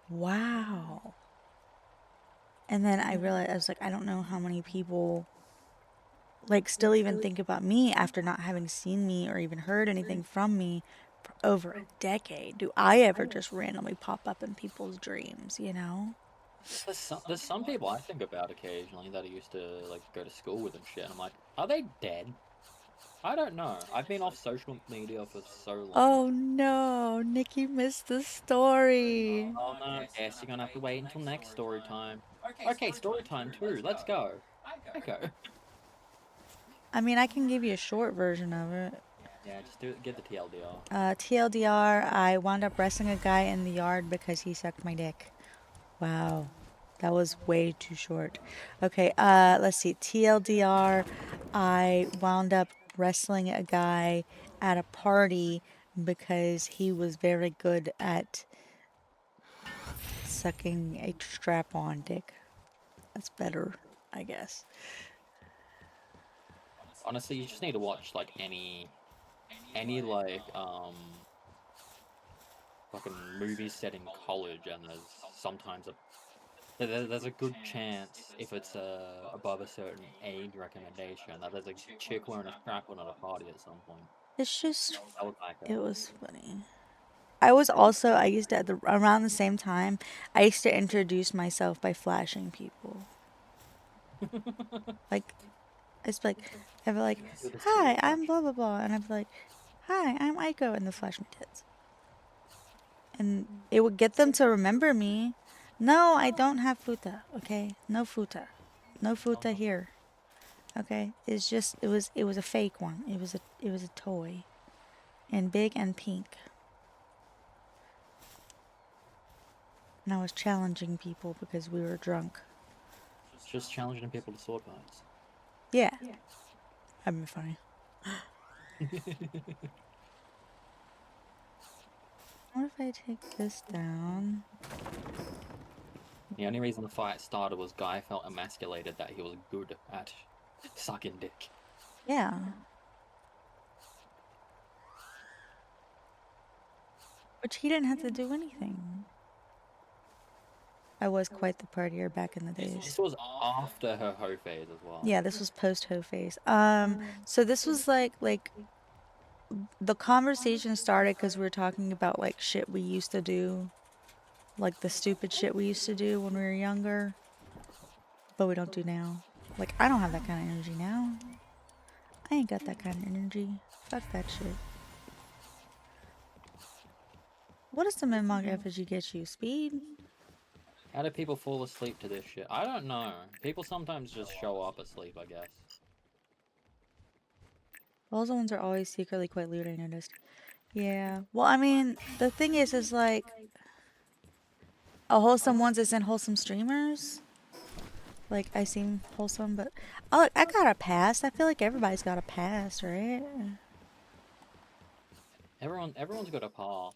wow. And then I realized, I was like, I don't know how many people like still even think about me after not having seen me or even heard anything from me for over a decade. Do I ever just randomly pop up in people's dreams, you know? There's some people I think about occasionally that I used to like go to school with and shit. And I'm like, are they dead? I don't know. I've been off social media for so long. Oh no, Nikki missed the story. Oh no, I guess you're gonna have to wait until next story time. Okay, story time too. Let's go. Okay. I mean, I can give you a short version of it. Yeah, just get the TLDR. TLDR, I wound up wrestling a guy in the yard because he sucked my dick. Wow. That was way too short. Okay, let's see. TLDR, I wound up wrestling a guy at a party because he was very good at sucking a strap-on dick. That's better, I guess. Honestly, you just need to watch like any like fucking movies set in college, and there's a good chance if it's above a certain age recommendation that there's a chick wearing a strap-on at a party at some point. It's just, That was like it was funny. I used to, around the same time, I used to introduce myself by flashing people. Like, it's like, I'd be like, hi, I'm blah, blah, blah. And I'd be like, hi, I'm Aiko. And they'd flash my tits. And it would get them to remember me. No, I don't have futa, okay? No futa. No futa here. Okay? It's just, it was a fake one. It was a toy. And big and pink. And I was challenging people because we were drunk. just challenging people to sword fights. Yeah. That'd be funny. What if I take this down? The only reason the fight started was Guy felt emasculated that he was good at sucking dick. Yeah. Which he didn't have to do anything. I was quite the partier back in the This days. was after her hoe phase as well. Yeah, this was post hoe phase. So this was like the conversation started because we were talking about like shit we used to do, like the stupid shit we used to do when we were younger, but we don't do now. Like I don't have that kind of energy now. I ain't got that kind of energy. Fuck that shit. What does the Minmog effigy get you? Speed? How do people fall asleep to this shit? I don't know. People sometimes just show up asleep, I guess. Those ones are always secretly quite lewd, I noticed. Yeah. Well, I mean, the thing is like, a wholesome ones isn't wholesome streamers. Like, I seem wholesome, but oh, I got a pass. I feel like everybody's got a pass, right? Everyone's got a pass.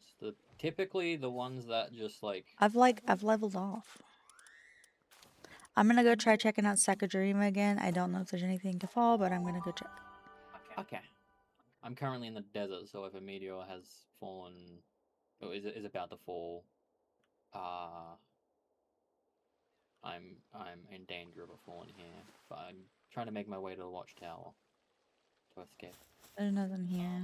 Typically the ones that just like I've leveled off. I'm gonna go try checking out Sakajurima again. I don't know if there's anything to fall, but I'm gonna go check. okay. I'm currently in the desert, so if a meteor has fallen or is about to fall, I'm in danger of it falling here. But I'm trying to make my way to the watchtower to escape. There's nothing here.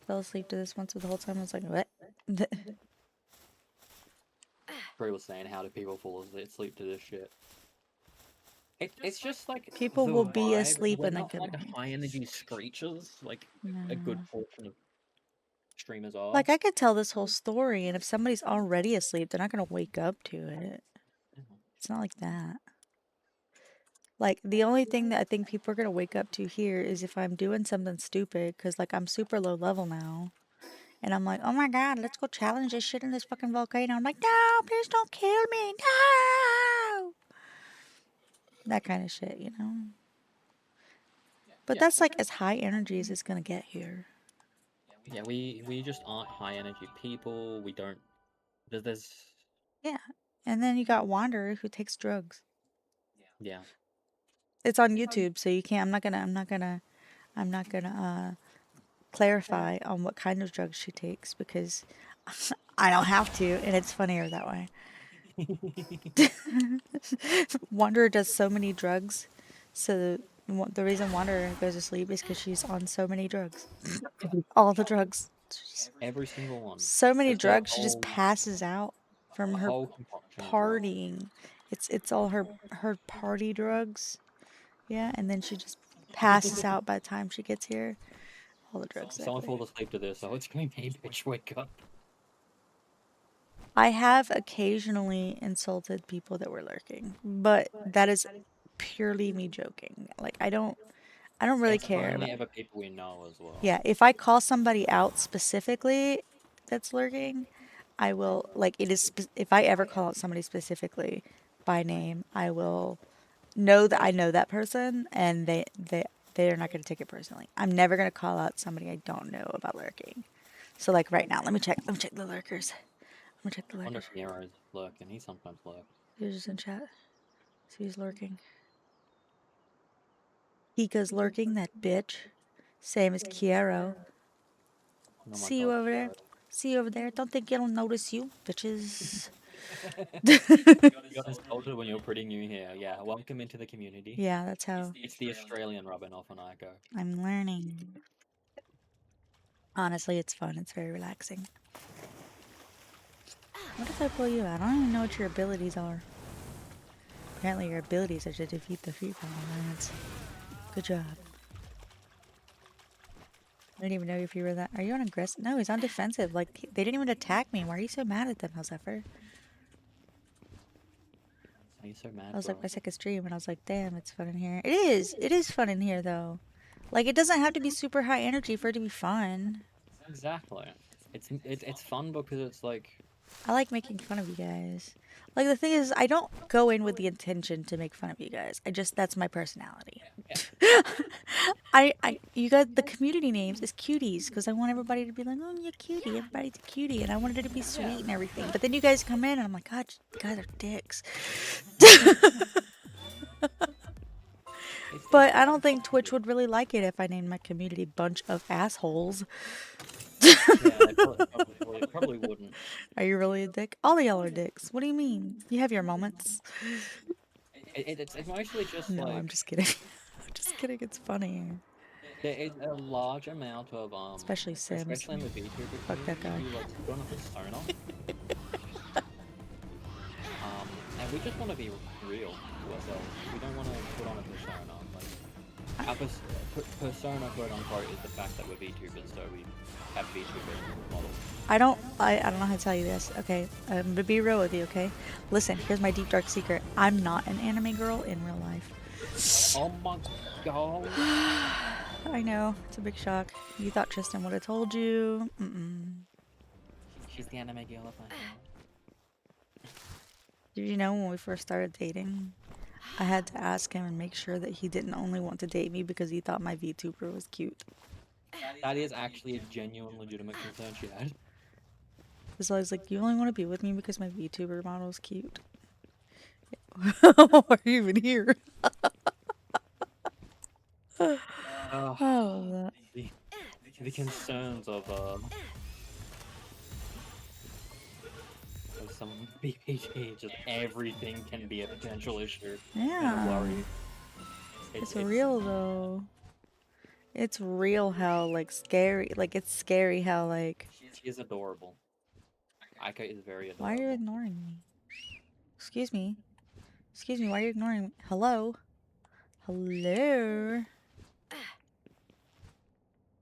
Fell asleep to this once the whole time. I was like, what? Bray was saying, how do people fall asleep to this shit? It's just like People the will be vibe. asleep We're and not then like come in. high energy screechers like a good portion of streamers are. Like, I could tell this whole story, and if somebody's already asleep, they're not gonna wake up to it. It's not like that. Like, the only thing that I think people are gonna wake up to here is if I'm doing something stupid, because, like, I'm super low level now. And I'm like, oh my god, let's go challenge this shit in this fucking volcano. I'm like, no, please don't kill me. No! That kind of shit, you know? But that's like as high energy as it's gonna get here. Yeah, we just aren't high energy people. We don't. There's Yeah. And then you got Wanderer who takes drugs. yeah. It's on YouTube, so you can't. I'm not gonna clarify on what kind of drugs she takes because I don't have to, and it's funnier that way. Wanderer does so many drugs, so the reason Wanderer goes to sleep is because she's on so many drugs. All the drugs. Every single one. So many There's a drugs, she just whole- passes out from a her whole concoction of drugs. partying. It's all her party drugs. Yeah, and then she just passes out by the time she gets here. All the drugs. Someone everywhere. fall asleep to this, so it's going to be bitch wake up. I have occasionally insulted people that were lurking, but that is purely me joking. Like I don't really It's care. only About, ever people we know as well. yeah, if I call somebody out specifically that's lurking, I will like it is. If I ever call out somebody specifically by name, I will know that I know that person, and they are not going to take it personally. I'm never going to call out somebody I don't know about lurking. So like right now, let me check the lurkers. I'm gonna check the I wonder lurkers. if Nero's lurking. He sometimes lurks. He's just in chat. See who's lurking. Hika's lurking, that bitch. Same as Kiero. Oh my See you God, over there. Jared. See you over there. Don't think it'll notice you, bitches. You got insulted when you're pretty new here. Yeah, welcome into the community. Yeah, that's how It's the Australian Robin off on Ico. I'm learning. Honestly, it's fun. It's very relaxing. What if I pull you out? I don't even know what your abilities are. Apparently your abilities are to defeat the Free Fire Alliance. Good job. I didn't even know if you were that. Are you on aggressive? No, he's on defensive. Like, they didn't even attack me. Why are you so mad at them, Hellzephyr? Are you so mad, I was bro? like, my second stream, and I was like, damn, it's fun in here. It is. It is fun in here, though. Like, it doesn't have to be super high energy for it to be fun. Exactly. It's fun because it's like I like making fun of you guys. Like, the thing is, I don't go in with the intention to make fun of you guys. That's my personality. You guys, the community names is cuties because I want everybody to be like, oh, you're cutie. Everybody's a cutie, and I wanted it to be sweet and everything. But then you guys come in, and I'm like, God, you guys are dicks. But I don't think Twitch would really like it if I named my community bunch of assholes. Yeah, they probably wouldn't. Are you really a dick? All of y'all are dicks. What do you mean? You have your moments. It's mostly just No, like I'm just kidding. I'm just kidding. It's funny. there is a large amount of Especially Sims. especially in the VTuber Fuck that community, guy. who likes to put on a persona. And we just want to be real to ourselves. We don't want to put on a persona. Like our persona, quote unquote, is the fact that we're VTubers, so we have VTuber models. I don't know how to tell you this. Okay, I'm gonna be real with you. Okay, listen. Here's my deep dark secret. I'm not an anime girl in real life. Oh my god! I know it's a big shock. You thought Tristan would have told you. She's the anime girl of my heart. Did you know when we first started dating, I had to ask him and make sure that he didn't only want to date me because he thought my VTuber was cute. That is actually a genuine, legitimate concern she had. So I was like, you only want to be with me because my VTuber model is cute. Why are you even here? Oh, The concerns of some BPG, just everything can be a potential issue. And a yeah. worry. It's real though. It's real how scary. Like it's scary how She is adorable. Aika is very adorable. Why are you ignoring me? Excuse me. Excuse me. Why are you ignoring me? Hello. Hello.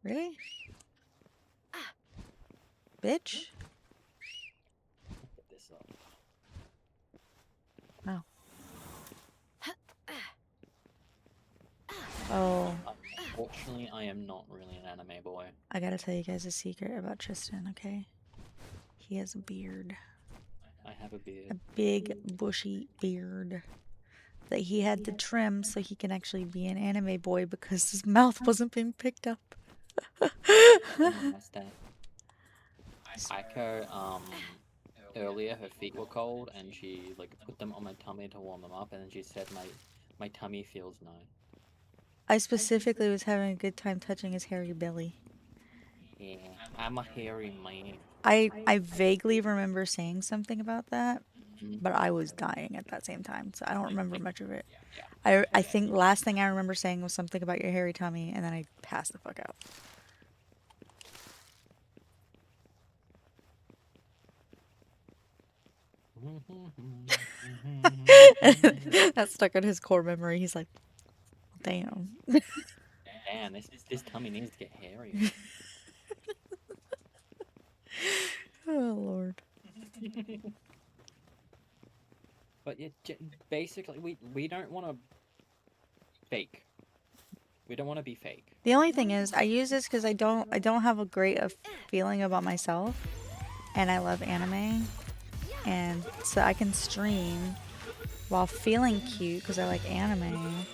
Really? Bitch. Put this up. Oh. Oh. Unfortunately, I am not really an anime boy. I gotta tell you guys a secret about Tristan, okay? He has a beard. I have a A beard. big, bushy beard that he had to trim so he can actually be an anime boy because his mouth wasn't being picked up. Aiko, earlier her feet were cold and she put them on my tummy to warm them up, and then she said my tummy feels nice. I specifically was having a good time touching his hairy belly. Yeah, I'm a hairy man. I vaguely remember saying something about that, Mhm. but I was dying at that same time, so I don't remember much of it. Yeah. I think last thing I remember saying was something about your hairy tummy, and then I passed the fuck out. That stuck in his core memory. He's like, damn. Damn, this tummy needs to get hairy. Oh, Lord. But yeah, basically, we don't want to fake. We don't want to be fake. The only thing is, I use this because I don't have a great feeling about myself, and I love anime, and so I can stream while feeling cute because I like anime,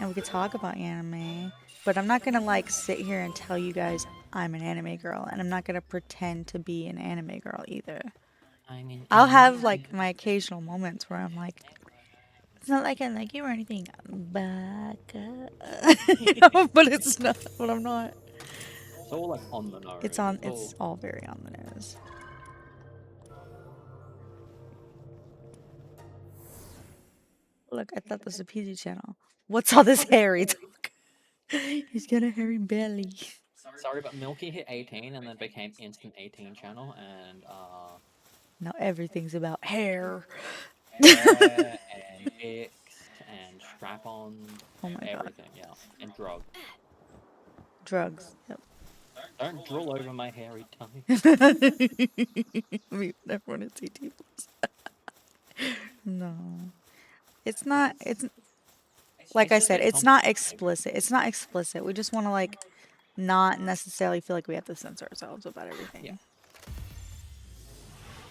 and we could talk about anime. But I'm not gonna sit here and tell you guys I'm an anime girl, and I'm not gonna pretend to be an anime girl either. I mean, I'll have my occasional moments where I'm like, it's not like I like you or anything, but but it's not. But I'm not. it's all on the nose. It's all very on the nose. Look, I thought this was a PG channel. What's all this hairy talk? He's got a hairy belly. Sorry, but Milky hit 18 and then became instant 18 channel, and Now everything's about hair. hair and dicks and strap-ons, Oh my God. everything, yeah, and drugs. Drugs. Yep. Don't drool over my hairy tummy. We never want to see teeth. No. It's not. It's like I said. It's not explicit. It's not explicit. We just want to not necessarily feel like we have to censor ourselves about everything. Yeah.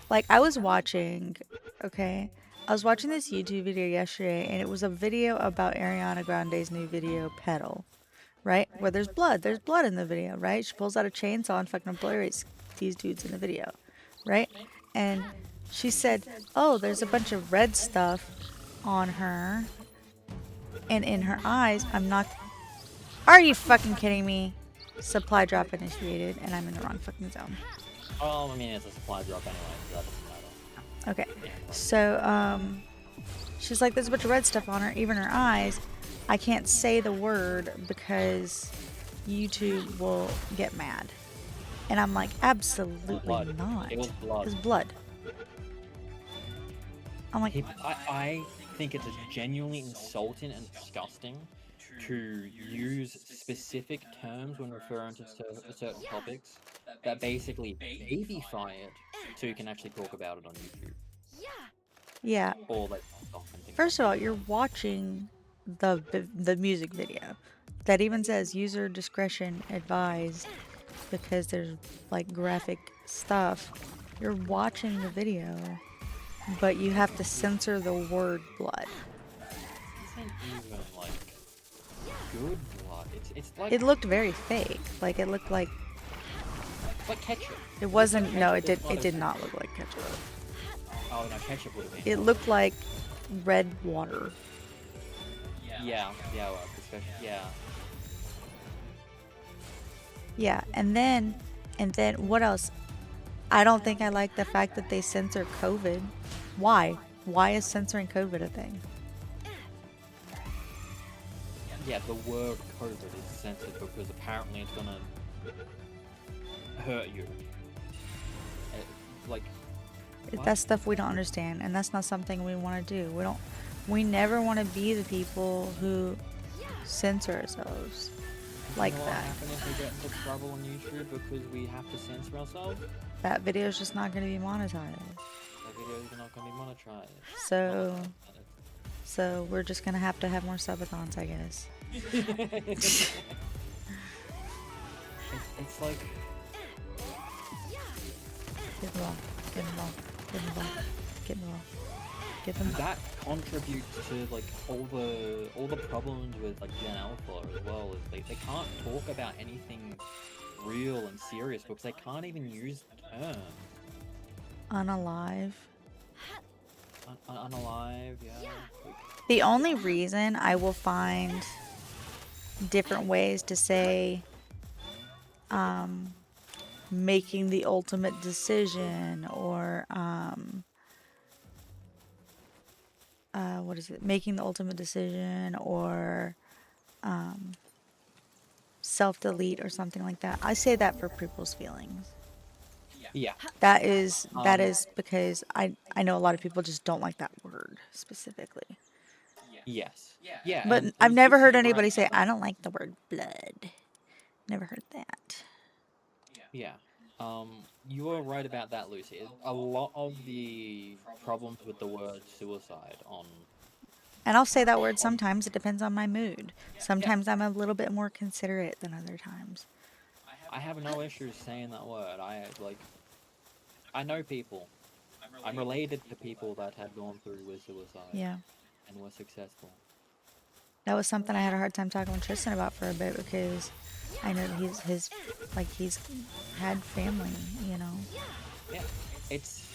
Like I was watching, okay, I was watching this YouTube video yesterday, and it was a video about Ariana Grande's new video, Pedal, right? Where there's blood. There's blood in the video, right? She pulls out a chainsaw and fucking obliterates these dudes in the video, right? And she said, "Oh, there's a bunch of red stuff on her, and in her eyes. I'm not. Are you fucking kidding me? Supply drop initiated, and I'm in the wrong fucking zone." Oh, I mean, it's a supply drop anyway, so that doesn't matter. Okay, so she's like, there's a bunch of red stuff on her, even her eyes. I can't say the word because YouTube will get mad. And I'm like, absolutely Blood. not. It was blood. It's blood. I'm like, I think it's genuinely insulting and disgusting to use specific terms when referring to certain topics that basically babyfy it so you can actually talk about it on YouTube. yeah. Or like TikTok and things First of all, you're watching the music video that even says user discretion advised because there's like graphic stuff. You're watching the video, but you have to censor the word blood. isn't even like good blood. It's like It looked very fake. Like it looked like ketchup. it wasn't. No, it did not look like ketchup. Oh no, ketchup would have been. It looked like red water. Yeah, well, especially yeah. Yeah, and then what else? I don't think I like the fact that they censor COVID. Why? Why is censoring COVID a thing? Yeah, the word COVID is censored because apparently it's gonna hurt you. Like, what? That's stuff we don't understand, and that's not something we want to do. We never want to be the people who censor ourselves like you know that. what happens if we get into trouble on YouTube because we have to censor ourselves? That video's just not going to be monetized. The videos are not gonna be monetized. So we're just going to have more subathons, I guess. It's like Get in the wall. Get in the wall. Get in the wall. Get in the wall. Get them. that contributes to like all the problems with like Gen Alpha as well. Is they can't talk about anything real and serious because they can't even use the term. Unalive. Unalive, yeah. Like, The only reason I will find different ways to say making the ultimate decision or what is it? Making the ultimate decision or self-delete or something like that. I say that for people's feelings. yeah. That is because I know a lot of people just don't like that word specifically. Yes. Yeah. But and I've never heard right anybody now- say I don't like the word blood. Never heard that. Yeah. You were right about that, Lucy. A lot of the problems with the word suicide on And I'll say that word sometimes. It depends on my mood. Sometimes I'm a little bit more considerate than other times. I have no issues saying that word. I know people. I'm related to people that had gone through with suicide Yeah. and were successful. That was something I had a hard time talking with Tristan about for a bit because I know he's had family, you know. Yeah, it's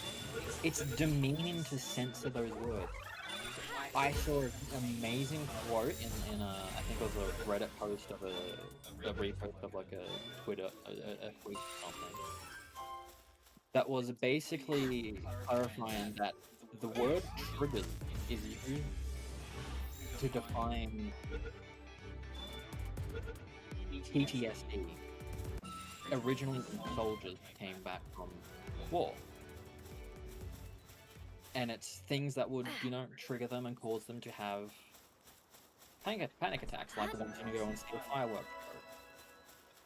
demeaning to censor those words. I saw an amazing quote in a, I think it was a Reddit post of a repost of like a Twitter a tweet or something. That was basically clarifying that the word trigger is used to define PTSD. Originally, when soldiers came back from war. And it's things that would, trigger them and cause them to have panic attacks, like wanting to go and see a firework.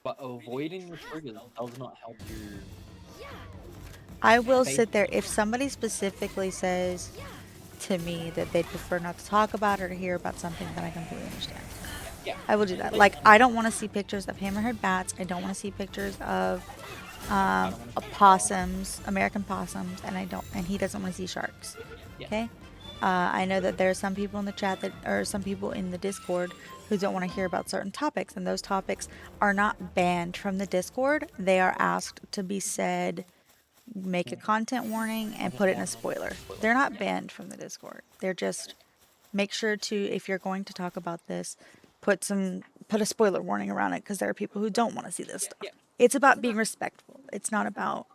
But avoiding the triggers does not help you. I will sit there if somebody specifically says to me that they'd prefer not to talk about or to hear about something, then I completely understand. Yeah. I will do that. Like, I don't want to see pictures of hammerhead bats. I don't want to see pictures of Opossums, American possums, and he doesn't want to see sharks. Yeah. Okay. I know that there are some people in the chat or some people in the Discord who don't want to hear about certain topics, and those topics are not banned from the Discord. They are asked to be said, make a content warning, and put it in a spoiler. They're not banned from the Discord. They're just, make sure to, if you're going to talk about this, put a spoiler warning around it, because there are people who don't want to see this stuff. Yeah. It's about being respectful. It's not about,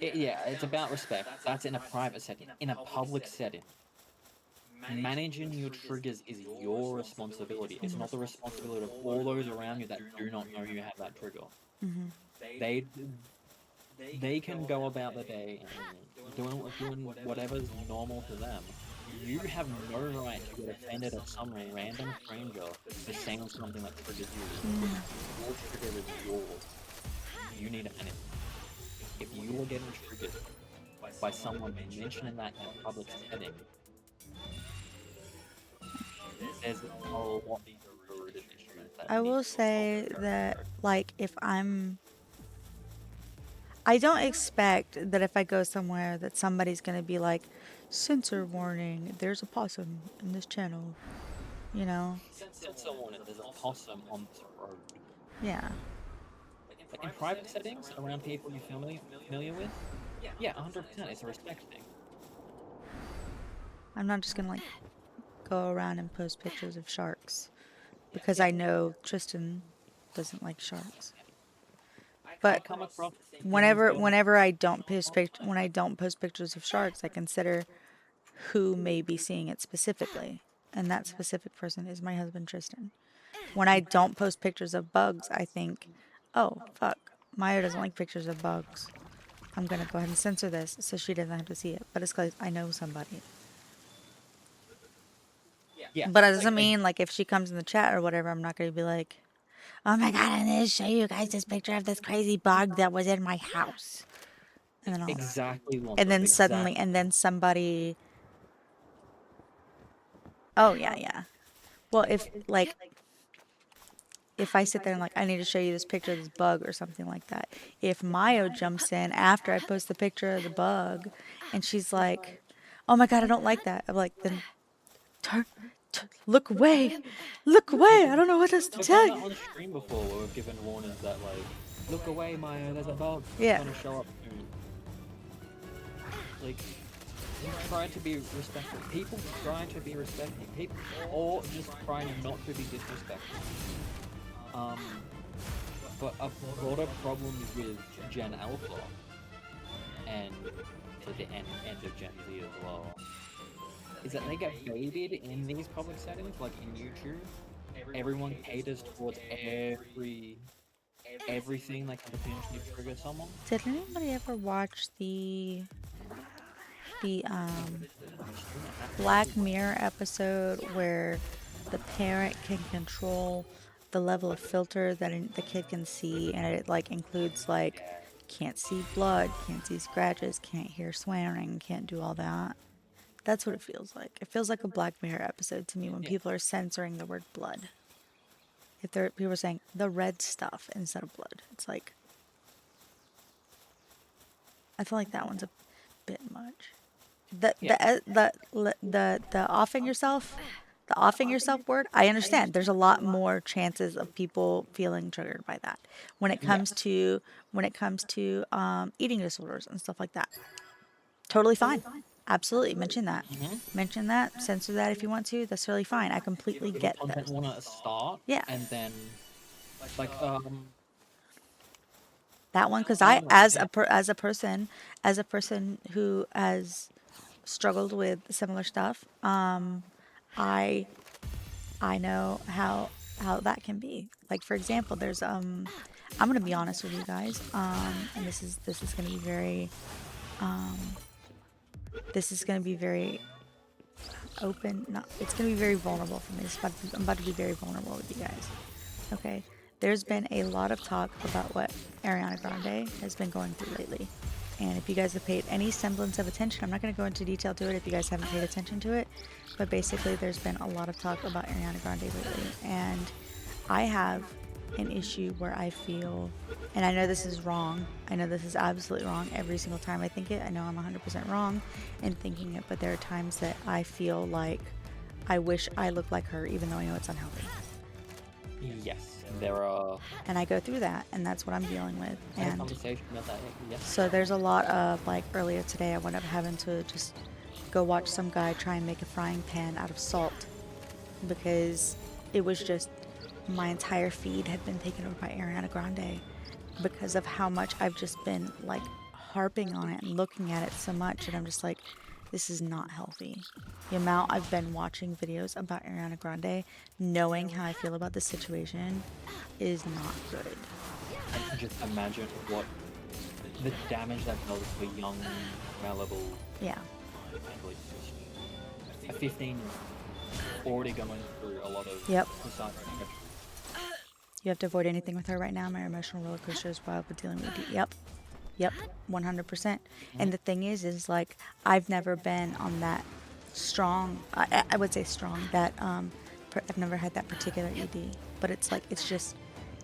Yeah, it's about respect. That's in a private setting. In a public setting, managing your triggers is your responsibility. It's not the responsibility of all those around you that do not know you have that trigger. They can go about the day and doing whatever's normal to them. You have no right to get offended at some random stranger for saying something that triggers you. Your trigger is yours. You need to manage it. If you are getting triggered by someone mentioning that in a public setting, there's a lot of rude issues that I need will to be say solved. that, like, I don't expect that if I go somewhere that somebody's going to be like, censor warning, there's a possum in this channel, you know? Since someone there's a possum on this road. Yeah. Like in private settings, around people you're familiar with, yeah, 100%, it's a respect thing. I'm not just going to, like, go around and post pictures of sharks because I know Tristan doesn't like sharks. But come across whenever I don't post pictures of sharks, I consider who may be seeing it specifically, and that specific person is my husband Tristan. When I don't post pictures of bugs, I think, oh fuck, Maya doesn't like pictures of bugs. I'm gonna go ahead and censor this so she doesn't have to see it. But it's because I know somebody. Yeah, But it doesn't mean like if she comes in the chat or whatever, I'm not gonna be like, oh my god, I need to show you guys this picture of this crazy bug that was in my house. And then exactly. and then suddenly, and then somebody. Oh yeah. Well, if I sit there and like, I need to show you this picture of this bug or something like that. If Mayo jumps in after I post the picture of the bug, and she's like, oh my god, I don't like that. I'm like, then look away. Look away. I don't know what else to I've tell done that you. on the stream before where we've given warnings that like, look away, Maya, there's a bug. Yeah. It's gonna show up soon. Like, you try to be respectful. People try to be respectful. People, or just try not to be disrespectful. But a lot of problems with Gen Alpha and to the end of Gen Z as well is that they get babied in these public settings, like in YouTube. Everyone caters towards everything that can potentially trigger someone. Did anybody ever watch the Black Mirror episode where the parent can control the level of filter that the kid can see, and it like includes like can't see blood, can't see scratches, can't hear swearing, can't do all that? That's what it feels like. It feels like a Black Mirror episode to me when people are censoring the word blood. If people are saying the red stuff instead of blood, it's like, I feel like that one's a bit much. The offing yourself, word, I understand. There's a lot more chances of people feeling triggered by that when it comes to eating disorders and stuff like that. Totally fine. Absolutely. Mention that. Mention that. Censor that if you want to. That's really fine. I completely get Content that. want to start, Yeah. and then like That one, because I, as a person who has struggled with similar stuff, I know how that can be. Like, for example, there's I'm gonna be honest with you guys, and this is gonna be very open. It's gonna be very vulnerable for me. I'm about to be very vulnerable with you guys. Okay. There's been a lot of talk about what Ariana Grande has been going through lately. And if you guys have paid any semblance of attention, I'm not going to go into detail to it if you guys haven't paid attention to it, but basically there's been a lot of talk about Ariana Grande lately. And I have an issue where I feel, and I know this is wrong. I know this is absolutely wrong every single time I think it. I know I'm 100% wrong in thinking it, but there are times that I feel like I wish I looked like her, even though I know it's unhealthy. Yes, there are. And I go through that, and that's what I'm dealing with. Had a And conversation about that. Yes. so there's a lot of, like, earlier today I wound up having to just go watch some guy try and make a frying pan out of salt because it was just, my entire feed had been taken over by Ariana Grande because of how much I've just been, like, harping on it and looking at it so much, and I'm just like, this is not healthy. The amount I've been watching videos about Ariana Grande, knowing how I feel about this situation, is not good. I can just imagine what the damage that does for young, malleable, Yeah. a 15 already going through a lot of Yep. suicide. You have to avoid anything with her right now. My emotional roller coaster is wild with dealing with Yep. Yep. 100%. And the thing is like, I've never been on that strong, I would say strong, that, I've never had that particular ED. But it's like, it's just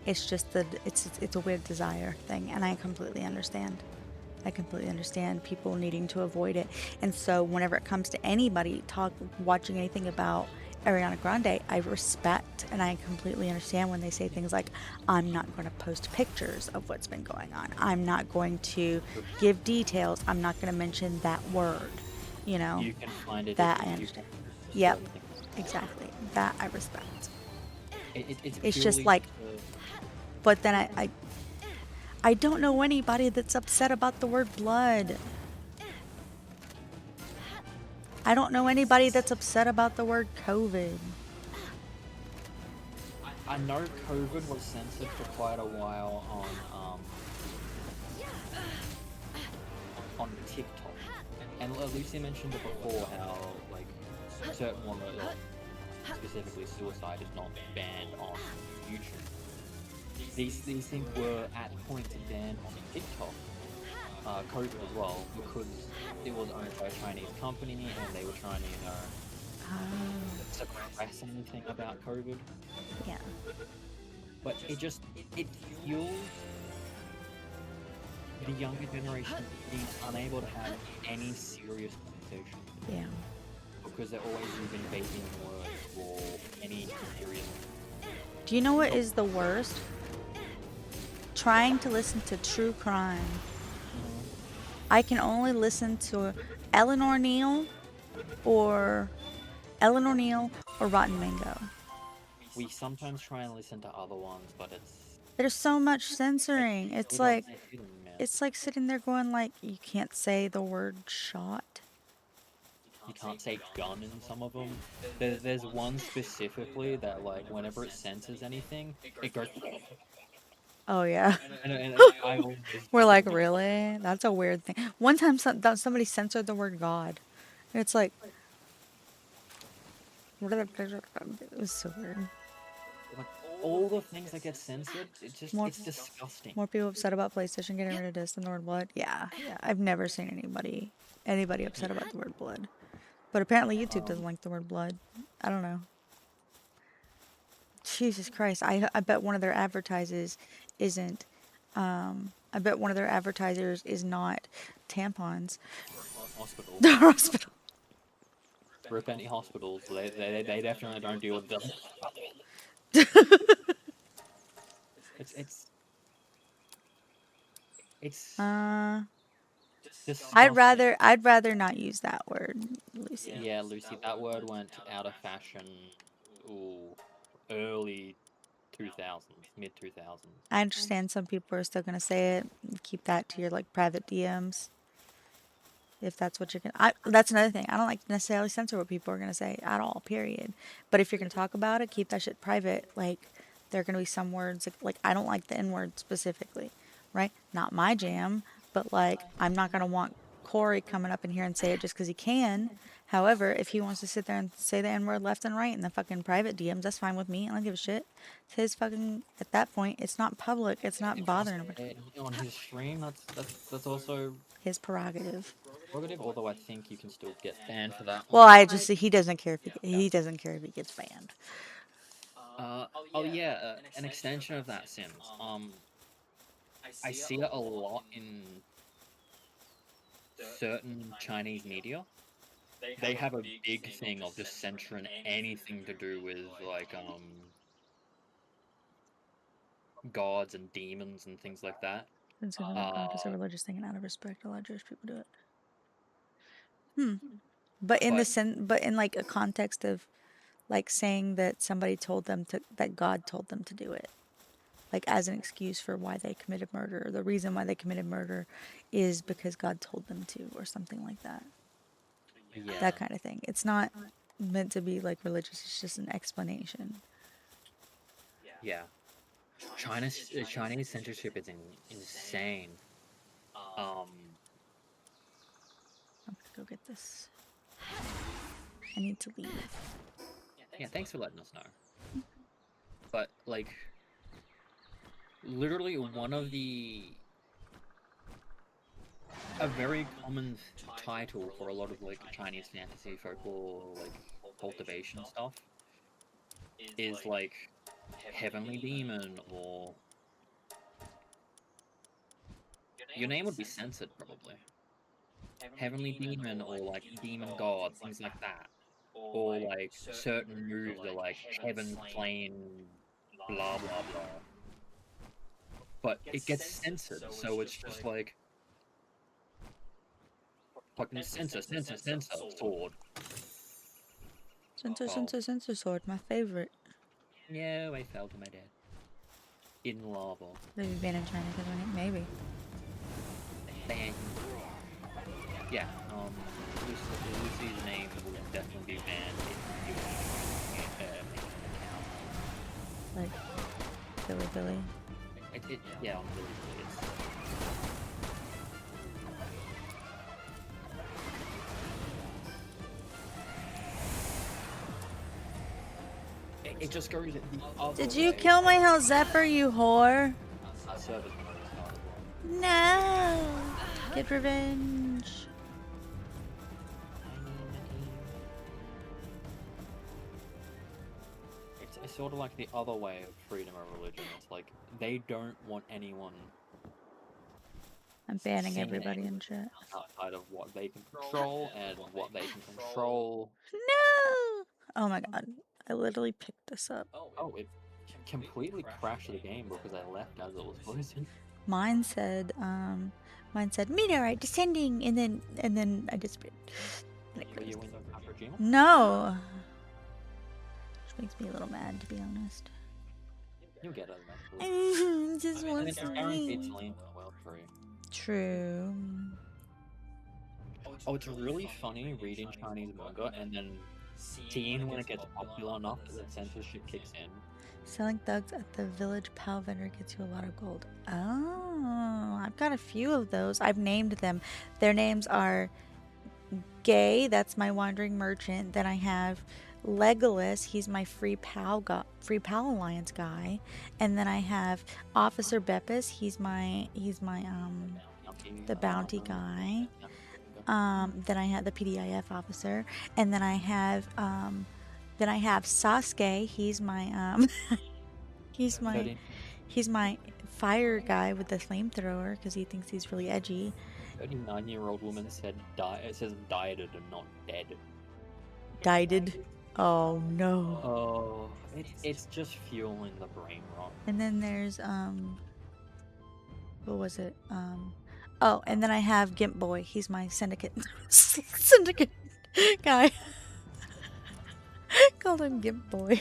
it's a weird desire thing. And I completely understand. I completely understand people needing to avoid it. And so whenever it comes to anybody watching anything about Ariana Grande, I respect and I completely understand when they say things like, I'm not going to post pictures of what's been going on. I'm not going to give details. I'm not going to mention that word, you know? You can find it. That if I you understand. want. Yep, exactly. That I respect. It's just purely like, the- but then I don't know anybody that's upset about the word blood. I don't know anybody that's upset about the word COVID. I know COVID was censored for quite a while on TikTok, and Lucy mentioned it before how like certain ones, specifically suicide, is not banned on YouTube. These things were at points banned on TikTok, COVID as well, because it was owned by a Chinese company and they were trying to suppress anything about COVID. Yeah. But it fuels the younger generation being unable to have any serious conversation Yeah. because they're always using vaping words for any serious. Do you know what is the worst? Trying to listen to true crime. I can only listen to Eleanor Neal or Rotten Mango. We sometimes try and listen to other ones, but There's so much censoring. It's we don't like, see them now. it's like sitting there going like, you can't say the word shot. You can't say gun in some of them. There's one specifically that like whenever it censors anything, it goes. Oh yeah. And I always We're like, really? That's a weird thing. One time somebody censored the word God. And it's like, it was so weird. like all the things that get censored. It's disgusting. More people upset about PlayStation getting rid of this than the word blood. Yeah. I've never seen anybody upset about the word blood. But apparently YouTube doesn't like the word blood. I don't know. Jesus Christ. I bet one of their advertisers isn't. I bet one of their advertisers is not tampons. Hospital. The hospital. Rip any hospitals. They definitely don't deal with them. It's I'd disgusting. rather not use that word, Lucy. Yeah, Lucy, that word went out of fashion. Early 2000s, mid 2000s. I understand some people are still gonna say it. Keep that to your like private DMs. If that's what you're gonna, that's another thing. I don't like to necessarily censor what people are gonna say at all. Period. But if you're gonna talk about it, keep that shit private. Like, there are gonna be some words like I don't like the N word specifically, right? Not my jam. But like, I'm not gonna want Corey coming up in here and say it just because he can. However, if he wants to sit there and say the N word left and right in the fucking private DMs, that's fine with me. I don't give a shit. It's his fucking. At that point, it's not public. It's not bothering him. On his stream, that's also His prerogative. prerogative. Although I think you can still get banned for that. Well, he doesn't care if he doesn't care if he gets banned. Oh yeah, an extension of that Sims. I see it a lot in certain Chinese media. They have a big thing of just censoring anything to do with like gods and demons and things like that. Consider that God is a religious thing, and out of respect, a lot of Jewish people do it. But in but in like a context of like saying that somebody told them to, that God told them to do it, like as an excuse for why they committed murder. The reason why they committed murder is because God told them to, or something like that. Yeah. That kind of thing. It's not meant to be like religious. It's just an explanation. Yeah. Chinese censorship is insane. I'm gonna go get this. I need to leave. Yeah, thanks for letting us know. But like, literally one of a very common title for a lot of like Chinese fantasy folklore like cultivation stuff is like heavenly demon, or your name would be censored probably. Heavenly demon or like demon god, things like that. Or like certain moves are like heaven plane, blah blah blah. But it gets censored, so it's just like fucking censor, sword. Censor sword, my favorite. Yeah, I fell to my death. In lava. Maybe banned in China because maybe. Bang. Yeah, Lucy's name will definitely be banned if you Like Billy. yeah, on Billy it's it just goes the other Did you way. kill my Hell Zephyr, you whore? Service mode is not as well. No! Get revenge. It's sort of like the other way of freedom of religion. It's like they don't want anyone I'm banning saying everybody in anything chat. outside of what they can control and what they can control. No! Oh my god. I literally picked this up. Oh, it completely crashed the game because I left as it was frozen. Mine said meteorite descending, and then I disappeared. Were you in Cappuccino? No. Which makes me a little mad, to be honest. You'll get it eventually. Just I one mean, it's guaranteed sleep. to land in the world for you. True. Oh, it's really funny reading Chinese manga and then seeing when it gets popular enough that the censorship kicks in. Selling thugs at the village PAL vendor gets you a lot of gold. Oh, I've got a few of those. I've named them. Their names are Gay, that's my wandering merchant. Then I have Legolas, he's my free PAL alliance guy. And then I have Officer Beppis, he's my the bounty guy. Then I have the PDIF officer, and then I have Sasuke. He's my he's my fire guy with the flamethrower because he thinks he's really edgy. 39-year-old woman said it says dieted and not dead. Dieted. Oh no. Oh, it's just fueling the brain rot. And then there's what was it? Oh, and then I have Gimp Boy. He's my syndicate guy. Called him Gimp Boy.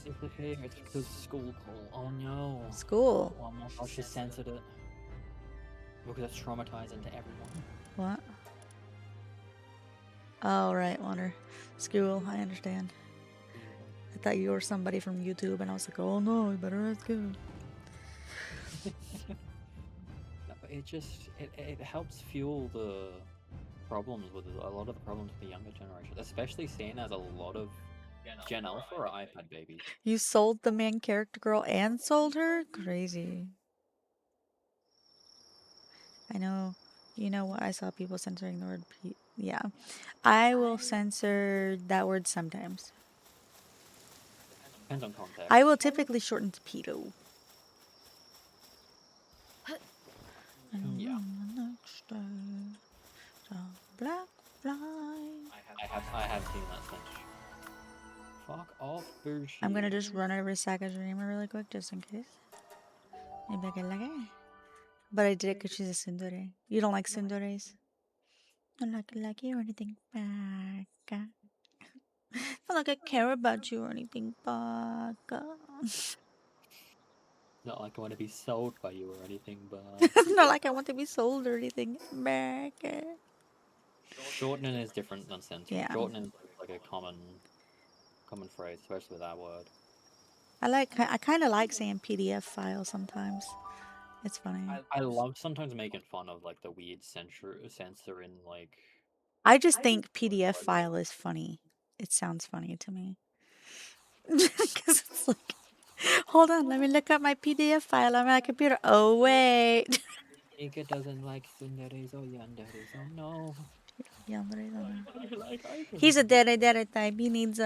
It's because school call. Oh no. School. Oh my gosh, she censored it. Because it's traumatizing to everyone. What? Oh right, Wonder. School. I understand. I thought you were somebody from YouTube, and I was like, oh no, you better ask him. It helps fuel the problems with a lot of the problems with the younger generation, especially seeing as a lot of Gen Alpha are iPad babies. You sold the main character girl and sold her? Crazy. I know. You know what? I saw people censoring the word P. Yeah. I will censor that word sometimes. Depends on context. I will typically shorten to pedo. Yeah. Black fly. I have seen that since. Fuck off, Bushi. I'm gonna just run over Saka's Dreamer really quick just in case. Maybe I can like it. But I did it because she's a tsundere. You don't like tsunderes? Not like you or anything, Baka. Not like I care about you or anything, Baka. Not like I want to be sold by you or anything, but Not like I want to be sold or anything, Baka. shortening is different than censoring. Yeah. Shortening is like a common phrase, especially with that word. I kind of like saying PDF file sometimes. It's funny. I love sometimes making fun of like the weird censoring like. I just think PDF file is funny. It sounds funny to me. Because it's like, hold on, let me look up my PDF file on my computer. Oh, wait. Ika doesn't like tsunderes or yanderes. Oh no. He's a dere type. He needs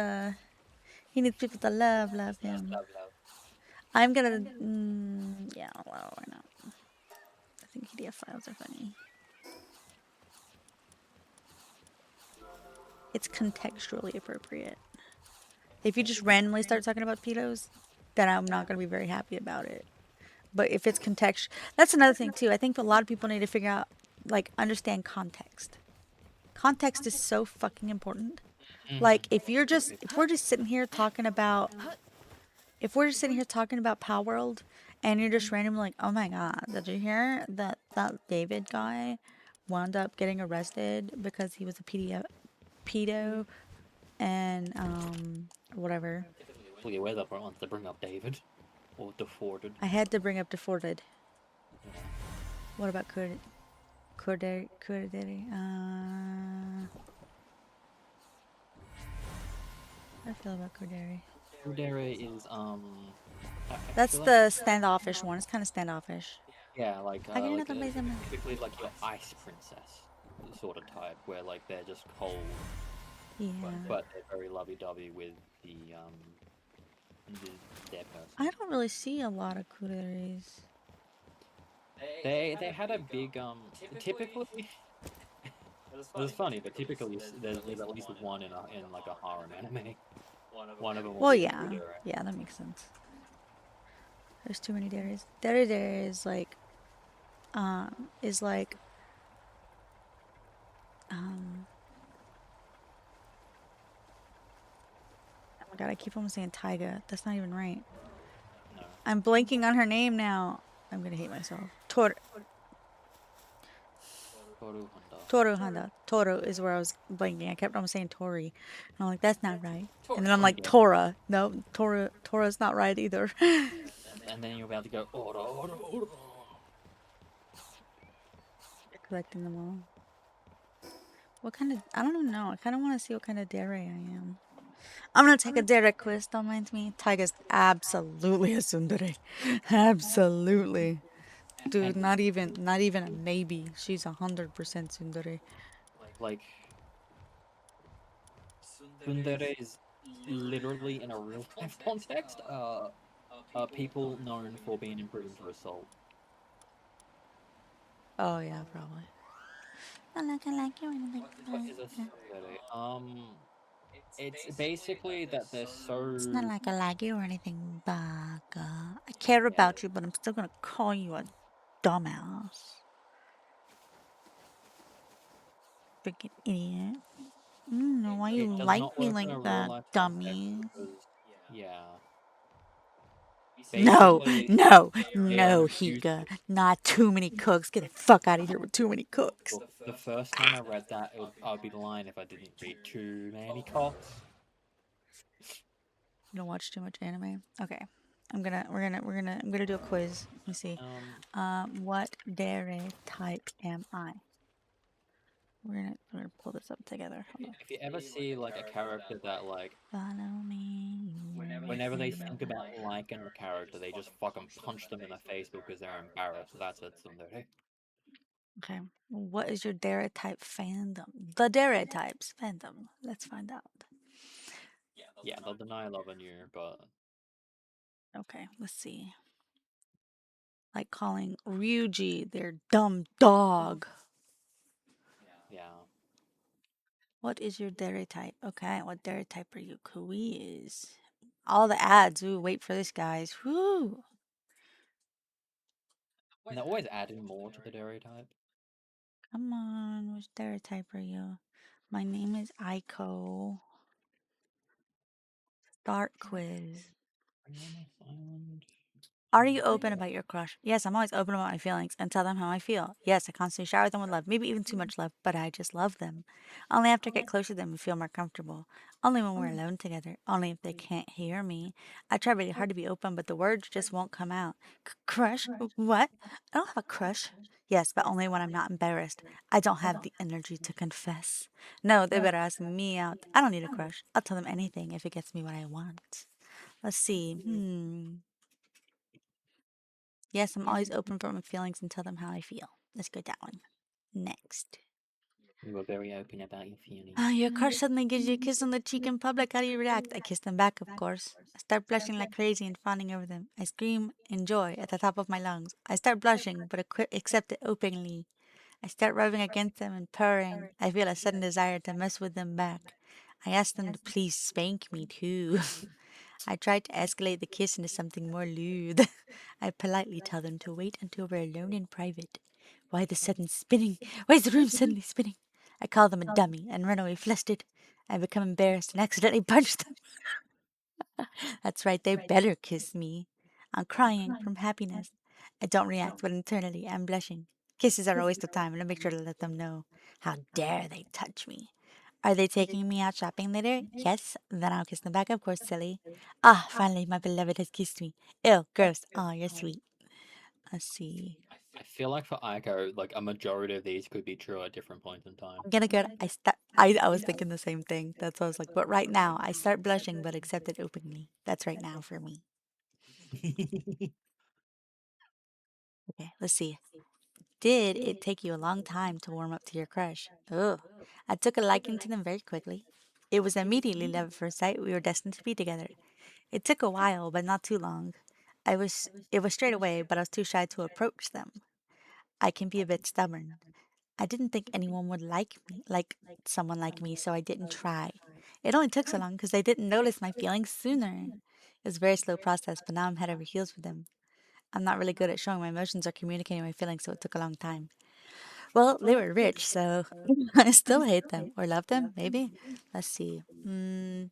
people to love him. Love. I'm gonna, yeah, well, why not? I think PDF files are funny. It's contextually appropriate. If you just randomly start talking about pedos, then I'm not gonna be very happy about it. But if it's context, that's another thing too. I think a lot of people need to figure out, like, understand context. Context is so fucking important. Like, if we're just sitting here talking about, Power World, and you're just randomly like, oh my god, did you hear that David guy wound up getting arrested because he was a pedo, and whatever. Well, yeah, where's that point to bring up David or Deforded? I had to bring up Deforded. What about Corderi? How do I feel about Corderi? Kudere is That's the standoffish one. It's kind of standoffish. Yeah, like I get another place I'm in. typically like your ice princess sort of type, where like they're just cold, Yeah. but they're very lovey-dovey with their person. I don't really see a lot of Corderis. They had a big typically. It was funny, but typically there's at least one in like a harem anime. One of them. Well, yeah, that makes sense. There's too many Deris. Dere is like, oh my god, I keep on saying Taiga. That's not even right. No. I'm blanking on her name now. I'm gonna hate myself. Toru Honda. Toru is where I was blanking. I kept on saying Tori. And I'm like, that's not right. And then I'm like, Tora. No, Tora's not right either. And then you're about to go, Ora. Collecting them all. What kind of... I don't even know. I kind of want to see what kind of dere I am. I'm going to take a dere quiz. Don't mind me. Taiga's absolutely a tsundere. Absolutely. Dude, not even a maybe. She's 100% tsundere. Like, tsundere is literally in a real life context. People known for being imprisoned for assault. Oh yeah, probably. I like you. What is a tsundere? It's basically that they're so. It's not like I like you or anything, Baka. I care about you, but I'm still gonna call you a dumbass. Freaking idiot. I don't know why you like me like that, dummy. Yeah. No, Basically, Hika. Not too many cooks. Get the fuck out of here with too many cooks. The first time I read that, I'd be lying if I didn't read too many cocks. You don't watch too much anime? Okay. I'm gonna do a quiz. Let me see. What dere type am I? We're gonna pull this up together. If you ever see like a character that like follow me. Whenever they think about liking a character, they just fucking punch them in the face because they're embarrassed. That's it, tsundere. Okay. What is your dere type fandom? The dere types fandom. Let's find out. Yeah, they'll deny loving you, but Okay, let's see. Like calling Ryuji their dumb dog. Yeah. What is your dairy type? Okay, what dairy type are you? Quiz. All the ads. Ooh, wait for this, guys. Whoo! And they're always adding more to the dairy type. Come on, which dairy type are you? My name is Aiko. Start quiz. Are you on this island? Are you open about your crush? Yes, I'm always open about my feelings and tell them how I feel. Yes, I constantly shower them with love, maybe even too much love, but I just love them. Only after I get close to them and feel more comfortable. Only when we're alone together. Only if they can't hear me. I try really hard to be open, but the words just won't come out. Crush? What? I don't have a crush. Yes, but only when I'm not embarrassed. I don't have the energy to confess. No, they better ask me out. I don't need a crush. I'll tell them anything if it gets me what I want. Let's see. Yes, I'm always open for my feelings and tell them how I feel. Let's go that one. Next. You were very open about your feelings. Your crush suddenly gives you a kiss on the cheek in public. How do you react? I kiss them back, of course. I start blushing like crazy and fawning over them. I scream in joy at the top of my lungs. I start blushing, but accept it openly. I start rubbing against them and purring. I feel a sudden desire to mess with them back. I ask them to please spank me too. I try to escalate the kiss into something more lewd. I politely tell them to wait until we're alone in private. Why the sudden spinning? Why is the room suddenly spinning? I call them a dummy and run away flustered. I become embarrassed and accidentally punch them. That's right, they better kiss me. I'm crying from happiness. I don't react, but internally I'm blushing. Kisses are a waste of time, and I make sure to let them know. How dare they touch me? Are they taking me out shopping later? Yes. Then I'll kiss them back, of course, silly. Ah, finally, my beloved has kissed me. Ew, gross. Oh, you're sweet. Let's see. I feel like for Ico, like a majority of these could be true at different points in time. I'm gonna go. I was thinking the same thing. That's what I was like. But right now, I start blushing, but accept it openly. That's right now for me. Okay, let's see. Did it take you a long time to warm up to your crush? Oh, I took a liking to them very quickly. It was immediately love at first sight. We were destined to be together. It took a while, but not too long. It was straight away, but I was too shy to approach them. I can be a bit stubborn. I didn't think anyone would like someone like me, so I didn't try. It only took so long because I didn't notice my feelings sooner. It was a very slow process, but now I'm head over heels with them. I'm not really good at showing my emotions or communicating my feelings, so it took a long time. Well, they were rich, so I still hate them or love them, maybe. Let's see. I'm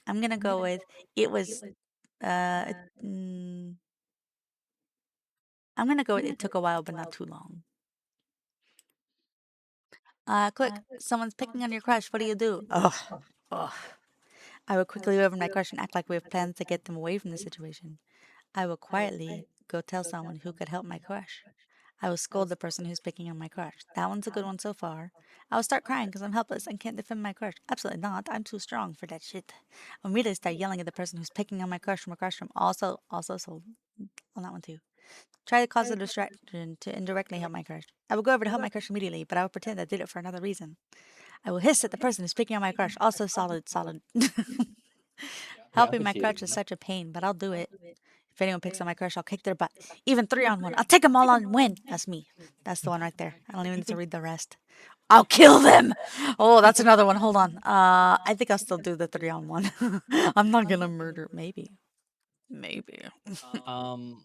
gonna go with it was. Uh, mm, I'm gonna go with it took a while, but not too long. Quick, someone's picking on your crush. What do you do? Ugh. I will quickly go over my crush and act like we have plans to get them away from the situation. I will quietly go tell someone who could help my crush. I will scold the person who's picking on my crush. That one's a good one so far. I will start crying because I'm helpless and can't defend my crush. Absolutely not. I'm too strong for that shit. I'll immediately start yelling at the person who's picking on my crush from a crush room. Also sold on that one too. Try to cause a distraction to indirectly help my crush. I will go over to help my crush immediately, but I will pretend I did it for another reason. I will hiss at the person who's picking on my crush. Also solid. Yeah, I Helping could my see crush is it. such a pain, but I'll do it. If anyone picks on my crush, I'll kick their butt. Even 3-on-1. I'll take them all on and win. That's me. That's the one right there. I don't even need to read the rest. I'll kill them. Oh, that's another one. Hold on. I think I'll still do the 3-on-1. I'm not gonna murder. Maybe. Um,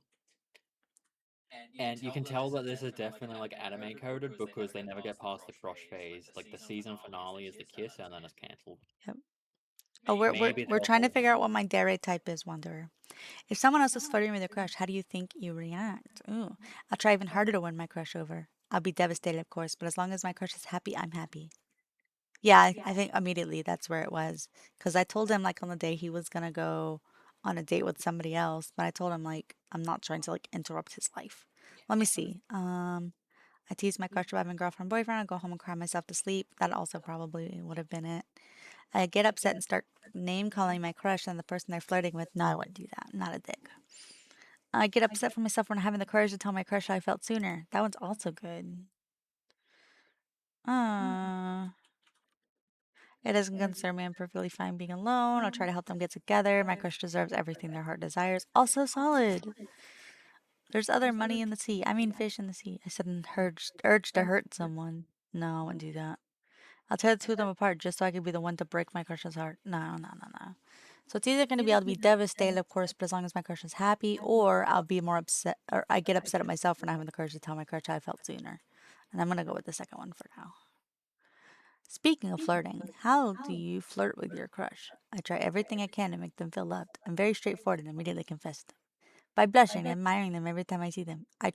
and you can tell that this is definitely like anime coded because they never get past the crush phase. Like the season finale is the kiss, and then it's cancelled. Yep. Oh, Maybe we're they'll trying to hold figure on. out what my dare type is, Wanderer. If someone else is flirting with your crush, how do you think you react? Ooh, I'll try even harder to win my crush over. I'll be devastated, of course, but as long as my crush is happy, I'm happy. Yeah, I think immediately that's where it was. Because I told him, like, on the day he was gonna go on a date with somebody else, but I told him, like, I'm not trying to, like, interrupt his life. Let me see. I teased my crush about having a girlfriend, boyfriend. I go home and cry myself to sleep. That also probably would have been it. I get upset and start name calling my crush and the person they're flirting with. No, I wouldn't do that. I'm not a dick. I get upset for myself for not having the courage to tell my crush how I felt sooner. That one's also good. Uh, It doesn't concern me. I'm perfectly fine being alone. I'll try to help them get together. My crush deserves everything their heart desires. Also solid. There's other money in the sea. I mean, fish in the sea. I said urge to hurt someone. No, I wouldn't do that. I'll tear the two of them apart just so I could be the one to break my crush's heart. No, no, no, no. So it's either going to be I'll be devastated, of course, but as long as my crush is happy, or I'll be more upset, or I get upset at myself for not having the courage to tell my crush how I felt sooner. And I'm going to go with the second one for now. Speaking of flirting, how do you flirt with your crush? I try everything I can to make them feel loved. I'm very straightforward and immediately confess them. By blushing and admiring them every time I see them. I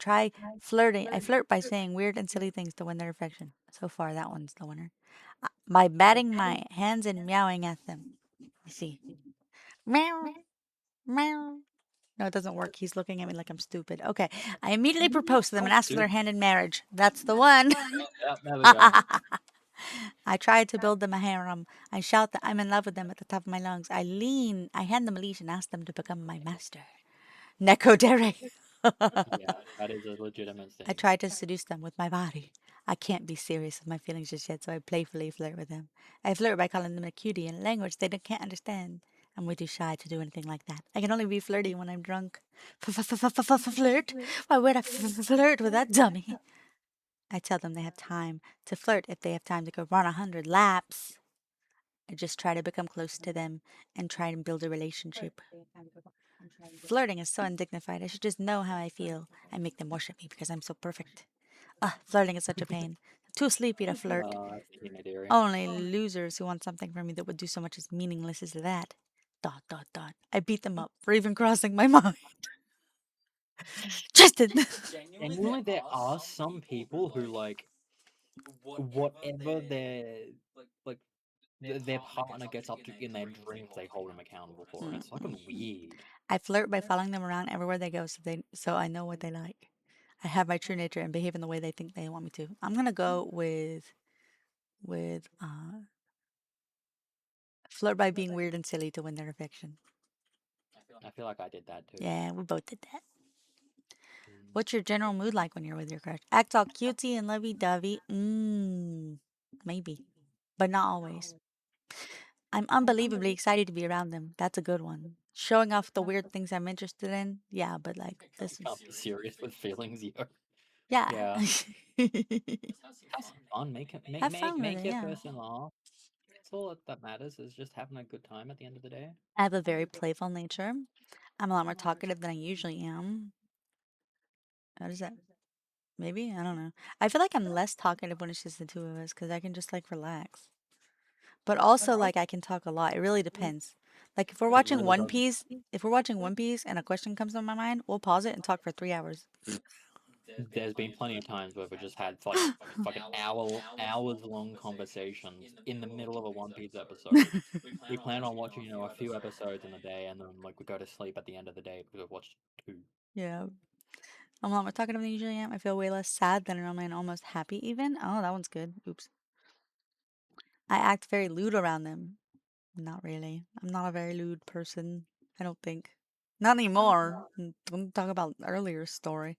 flirt by saying weird and silly things to win their affection. So far, that one's the winner. By batting my hands and meowing at them. You see. Meow, meow. No, it doesn't work. He's looking at me like I'm stupid. Okay. I immediately propose to them and ask for their hand in marriage. That's the one. Yeah, there we go. I try to build them a harem. I shout that I'm in love with them at the top of my lungs. I hand them a leash and ask them to become my master. Neko Dere. Yeah, that is a legitimate thing. I try to seduce them with my body. I can't be serious with my feelings just yet, so I playfully flirt with them. I flirt by calling them a cutie in a language they can't understand. I'm way too shy to do anything like that. I can only be flirty when I'm drunk. Flirt? Why would I flirt with that dummy? I tell them they have time to flirt if they have time to go run 100 laps. I just try to become close to them and try and build a relationship. Flirting is so undignified. I should just know how I feel. I make them worship me because I'm so perfect. Flirting is such a pain. Too sleepy to flirt. Thinking of Dairy. Only losers who want something from me that would do so much as meaningless as that. ... I beat them up for even crossing my mind. Tristan! Genuinely, there are some people who like whatever like their partner gets up to in their dreams, they hold them accountable for, and it's fucking weird. I flirt by following them around everywhere they go so I know what they like. I have my true nature and behave in the way they think they want me to. I'm gonna go with flirt by being weird and silly to win their affection. I feel like I did that too. Yeah, we both did that. What's your general mood like when you're with your crush? Act all cutesy and lovey-dovey? Maybe, but not always. I'm unbelievably excited to be around them. That's a good one. Showing off the weird things I'm interested in? Yeah, but like, this Can't is... be serious with feelings, yo. Yeah. Yeah. Have some fun. Have fun with it, your yeah. person laugh. That's all that matters. Is just having a good time at the end of the day. I have a very playful nature. I'm a lot more talkative than I usually am. What is that? Maybe? I don't know. I feel like I'm less talkative when it's just the two of us because I can just like relax. But also, like, I can talk a lot. It really depends. Like, if we're watching really One does. Piece, and a question comes to my mind, we'll pause it and talk for 3 hours. There's been plenty of times where we just had like fucking hours long conversations in the middle of a One Piece episode. We plan on watching, a few episodes in a day, and then like we go to sleep at the end of the day because we've watched 2. Yeah. I'm a lot more talkative than I usually am. I feel way less sad than I normally and almost happy even. Oh, that one's good. Oops. I act very lewd around them. Not really. I'm not a very lewd person. I don't think. Not anymore. Don't talk about earlier story.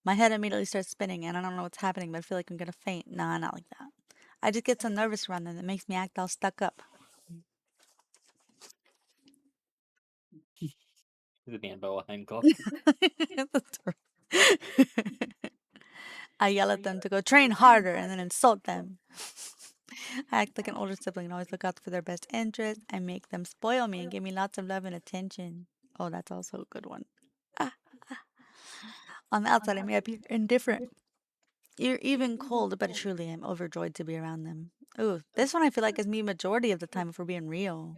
My head immediately starts spinning and I don't know what's happening, but I feel like I'm gonna faint. Nah, not like that. I just get so nervous around them that makes me act all stuck up. The Boa Hancock. I yell at them to go train harder and then insult them. I act like an older sibling and always look out for their best interest. I make them spoil me and give me lots of love and attention. Oh, that's also a good one. On the outside, I may appear indifferent. You're even cold, but truly I'm overjoyed to be around them. Ooh, this one I feel like is me majority of the time if we're being real.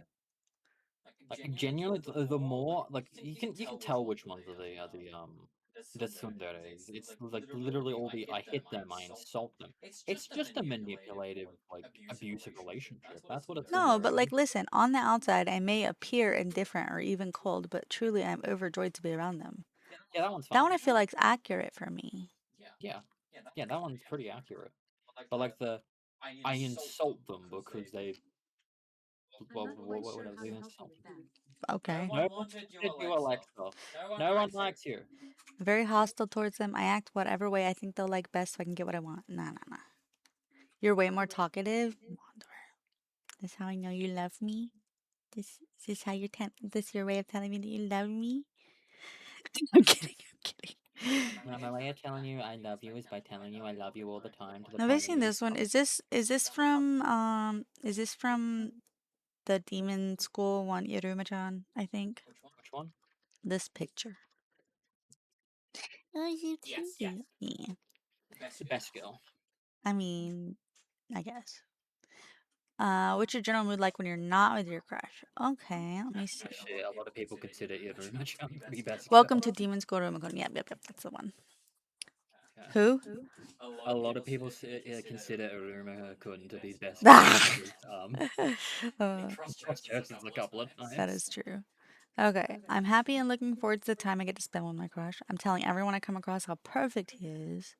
Like genuinely, the more like you can tell which ones are the tsunderes. It's like literally all the I hit them, I insult them. It's just a manipulative, like abusive relationship. That's what a No, tsundere but like, is. listen, on the outside, I may appear indifferent or even cold, but truly I'm overjoyed to be around them. Yeah, that one's That one fine. I feel like is accurate for me. Yeah, yeah, that one's pretty accurate. But like I insult them because they what they insult. Okay. No one wanted you, Alexa. No one likes you. Very hostile towards them. I act whatever way I think they'll like best so I can get what I want. Nah, nah, nah. You're way more talkative. Wanderer. This how I know you love me. This how this your way of telling me that you love me. I'm kidding. I'm kidding. My way of telling you I love you is by telling you I love you all the time to the Have I point that seen you this one? Is this from the demon school one, Iruma-chan, I think? Which one? This picture. Oh, you Yes, cute. Yeah. The best girl. I mean, I guess. What's your general mood like when you're not with your crush? Okay, let me see. Shit, a lot of people consider Iruma-chan to be best Welcome girl. to Demon School Rumicon. Yep, that's the one. Yeah. Who? A lot of people consider Iruma-kun to be best girl. Ah! because, Uh, cross churches a couple of times. that is true. Okay, I'm happy and looking forward to the time I get to spend with my crush. I'm telling everyone I come across how perfect he is.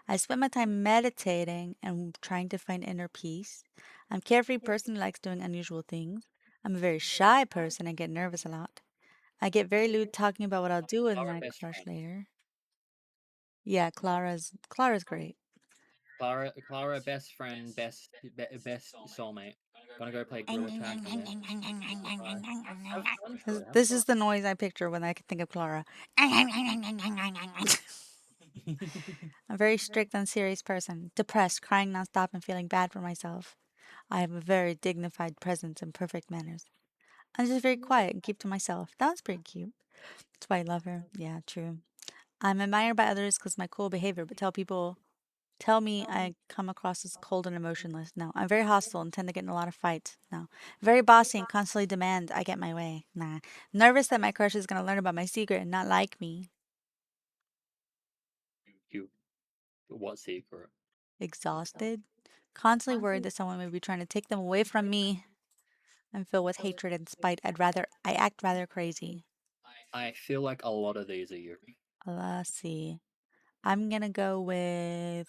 I spend my time meditating and trying to find inner peace. I'm a carefree person who likes doing unusual things. I'm a very shy person and get nervous a lot. I get very lewd talking about what I'll do with Our my best crush friend. later. Yeah, Clara's great. Clara, best friend, best soulmate. Gonna go play gorilla tag with her. Have fun, Troy, have This fun. is the noise I picture when I can think of Clara. I'm a very strict and serious person, depressed, crying nonstop, and feeling bad for myself. I have a very dignified presence and perfect manners. I'm just very quiet and keep to myself. That was pretty cute. That's why I love her. Yeah, true. I'm admired by others because my cool behavior, but tell me I come across as cold and emotionless. No, I'm very hostile and tend to get in a lot of fights. No. Very bossy and constantly demand I get my way. Nah. Nervous that my crush is going to learn about my secret and not like me. You, what secret? Exhausted. Constantly worried that someone may be trying to take them away from me. I'm filled with hatred and spite. I act rather crazy. I feel like a lot of these are you. Let's see. I'm gonna go with.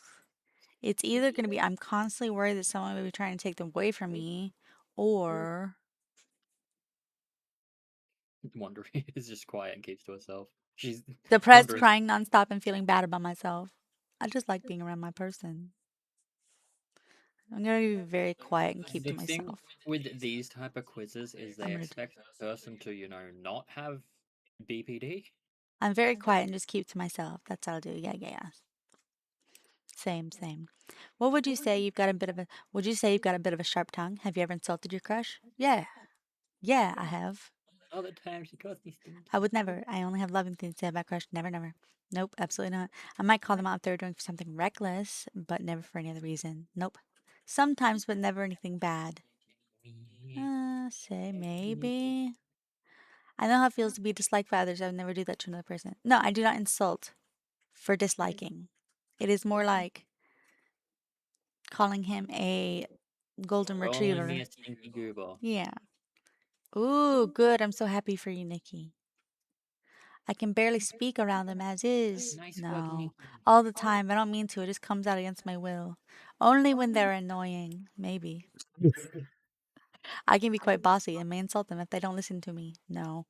It's either gonna be I'm constantly worried that someone may be trying to take them away from me, or Wondering is just quiet and keeps to herself. She's depressed, Wondering. crying nonstop, and feeling bad about myself. I just like being around my person. I'm gonna be very quiet and keep to The thing myself. with these type of quizzes is I'm they gonna. expect the person to, not have BPD. I'm very quiet and just keep to myself. That's what I'll do. Yeah. Same. What would you say you've got a bit of a would you say you've got a bit of a sharp tongue? Have you ever insulted your crush? Yeah. Yeah, I have. Other times she calls me stinky. I would never. I only have loving things to say about my crush. Never. Nope, absolutely not. I might call them out if they're doing something reckless, but never for any other reason. Nope. Sometimes, but never anything bad. Say maybe. I know how it feels to be disliked by others. I would never do that to another person. No, I do not insult for disliking. It is more like calling him a golden Calling me retriever. a stinky goober. Yeah. Ooh, good. I'm so happy for you, Nikki. I can barely speak around them as is. Nice work, No. Nikki. All the time. I don't mean to. It just comes out against my will. Only when they're annoying. Maybe. I can be quite bossy and may insult them if they don't listen to me. No.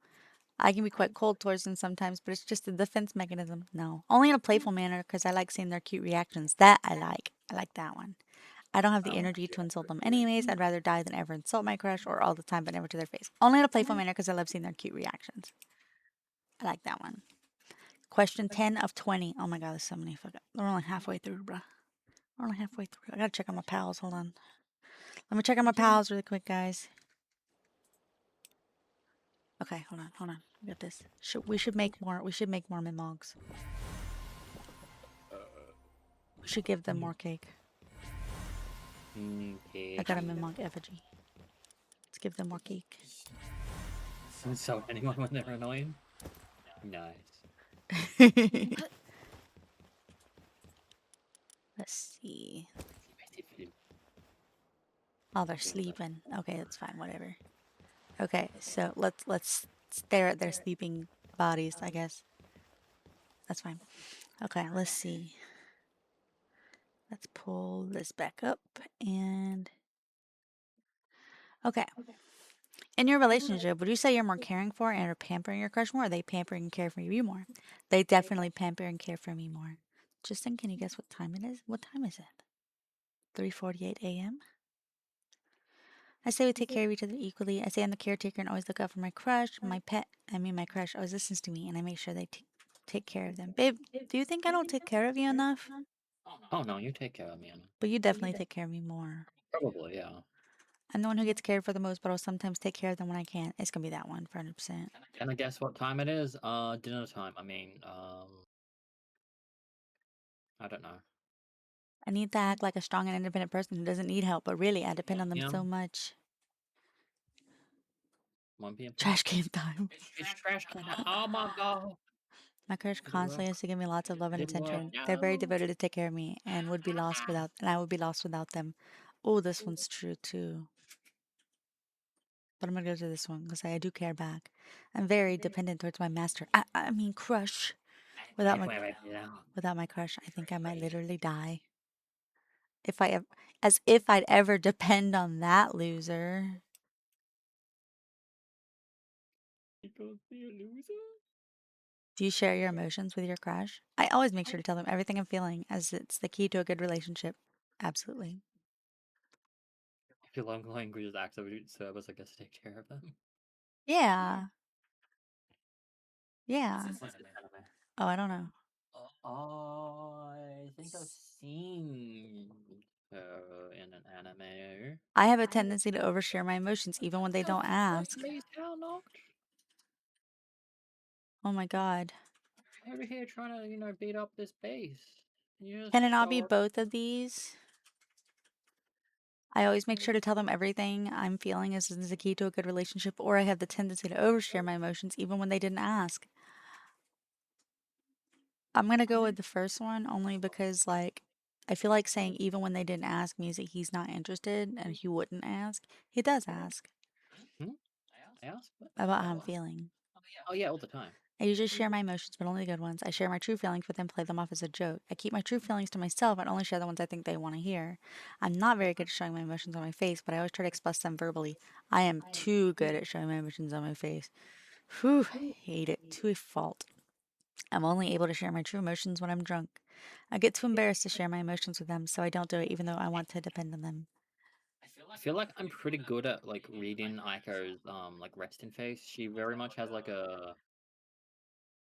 I can be quite cold towards them sometimes, but it's just a defense mechanism. No. Only in a playful manner because I like seeing their cute reactions. That I like. I like that one. I don't have the energy to insult them anyways. I'd rather die than ever insult my crush or all the time but never to their face. Only in a playful manner because I love seeing their cute reactions. I like that one. Question 10 of 20. Oh my god, there's so many fucking. We're only halfway through, bruh. We're only halfway through. I gotta check on my pals. Hold on. Let me check on my pals really quick, guys. Okay, hold on. We got this. We should make more. We should make more Mimogs. We should give them more cake. I got a Mimog effigy. Let's give them more cake. So anyone when they're annoying? Nice. Let's see. Oh, they're sleeping. Okay, that's fine. Whatever. Okay, so let's stare at their sleeping bodies. I guess that's fine. Okay, let's see. Let's pull this back up and okay. In your relationship, would you say you're more caring for and are pampering your crush more? Or are they pampering and care for you more? They definitely pamper and care for me more. Justin, can you guess what time it is? What time is it? 3:48 a.m. I say we take care of each other equally. I say I'm the caretaker and always look out for my crush. My pet, I mean my crush, always listens to me, and I make sure they take care of them. Babe, do you think I don't take care of you enough? Oh no, you take care of me, Anna. But you definitely take care of me more. Probably, yeah. I'm the one who gets cared for the most, but I'll sometimes take care of them when I can. It's gonna be that one for 100%. Can I guess what time it is? Dinner time. I mean, I don't know. I need to act like a strong and independent person who doesn't need help, but really I depend on them Yeah. so much. 1 p.m. Trash can time. It's trash can. Oh my god. My crush Did it work? constantly has to give me lots of love and Did it work? attention. They're very No. devoted to take care of me and would be lost without and I would be lost without them. Oh, this one's true too. But I'm gonna go to this one because I do care back. I'm very dependent towards my master. I mean crush. Without my without my crush, I think I might literally die. If I as if I'd ever depend on that loser. Because you're a loser. Do you share your emotions with your crush? I always make sure to tell them everything I'm feeling, as it's the key to a good relationship. Absolutely. If your love language is acts of service, I guess take care of them. Yeah. Yeah. What's this anime? Oh, I don't know. Oh, I think I've seen her in an anime. I have a tendency to overshare my emotions even when they The don't fuck, ask. Maze Town knocked? Oh my god. Over here trying to, beat up this base. You just Can it not be show up. both of these? I always make sure to tell them everything I'm feeling is the key to a good relationship, or I have the tendency to overshare my emotions even when they didn't ask. I'm gonna go with the first one only because, like, I feel like saying even when they didn't ask means that he's not interested and he wouldn't ask. He does ask Hmm? I asked? What? about how I'm feeling. Oh yeah, all the time. I usually share my emotions, but only the good ones. I share my true feelings, but then play them off as a joke. I keep my true feelings to myself and only share the ones I think they want to hear. I'm not very good at showing my emotions on my face, but I always try to express them verbally. I am too good at showing my emotions on my face. Whew, hate it to a fault. I'm only able to share my true emotions when I'm drunk. I get too embarrassed to share my emotions with them, so I don't do it even though I want to depend on them. I feel like I'm pretty good at like reading Aiko's like resting face. She very much has like a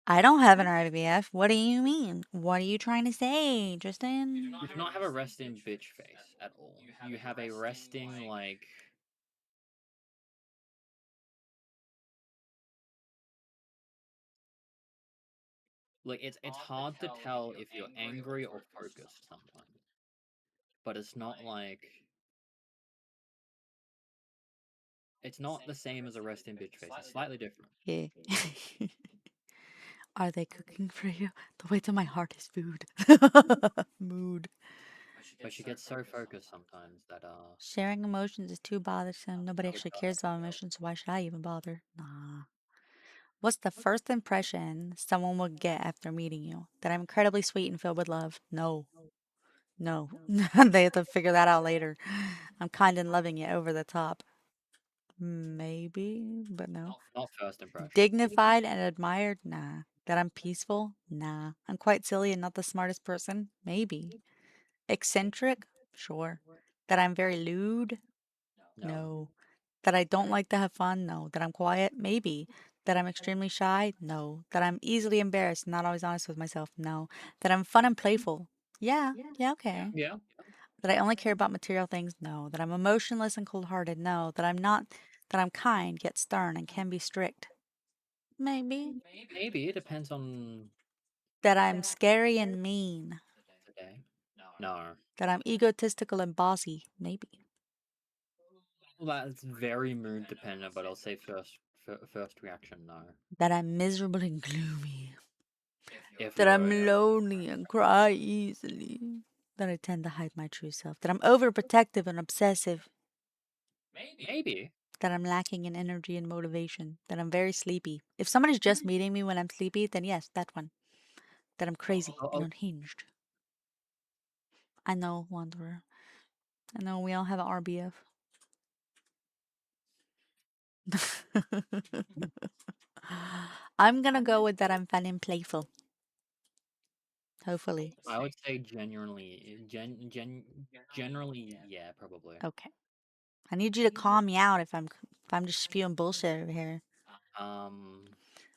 I don't have an RBF. What do you mean? What are you trying to say, Tristan? you do not have a resting bitch face at all. You have a resting like it's hard to tell if you're angry or focused sometimes. But it's not the same as a resting bitch face. It's slightly different. Yeah. Are they cooking for you? The way to my heart is food. Mood. But she gets so focused sometimes that Sharing emotions is too bothersome. Nobody actually cares about emotions, so why should I even bother? Nah. What's the first impression someone will get after meeting you? That I'm incredibly sweet and filled with love? No. No. They have to figure that out later. I'm kind and loving yet over the top. Maybe, but no. not first impression. Dignified and admired? Nah. That I'm peaceful? Nah. I'm quite silly and not the smartest person? Maybe. Eccentric? Sure. That I'm very lewd? No. No. That I don't like to have fun? No. That I'm quiet? Maybe. That I'm extremely shy? No. That I'm easily embarrassed and not always honest with myself? No. That I'm fun and playful? Yeah. Yeah, okay. Yeah. That I only care about material things? No. That I'm emotionless and cold hearted? No. That I'm not, that I'm kind yet stern and can be strict? Maybe. Maybe it depends on That I'm scary and mean? the day. No. That I'm egotistical and bossy? Maybe. Well, that's very mood dependent, but I'll say first reaction no. That I'm miserable and gloomy? If That I'm you're lonely and cry easily? That I tend to hide my true self? That I'm overprotective and obsessive? maybe That I'm lacking in energy and motivation? That I'm very sleepy? If somebody's just meeting me when I'm sleepy, then yes, that one. That I'm crazy and I'll, unhinged? I know, Wanderer. I know we all have an RBF. I'm gonna go with that I'm fun and playful. Hopefully. I would say generally, generally, yeah, probably. Okay. I need you to call me out if I'm just spewing bullshit over here.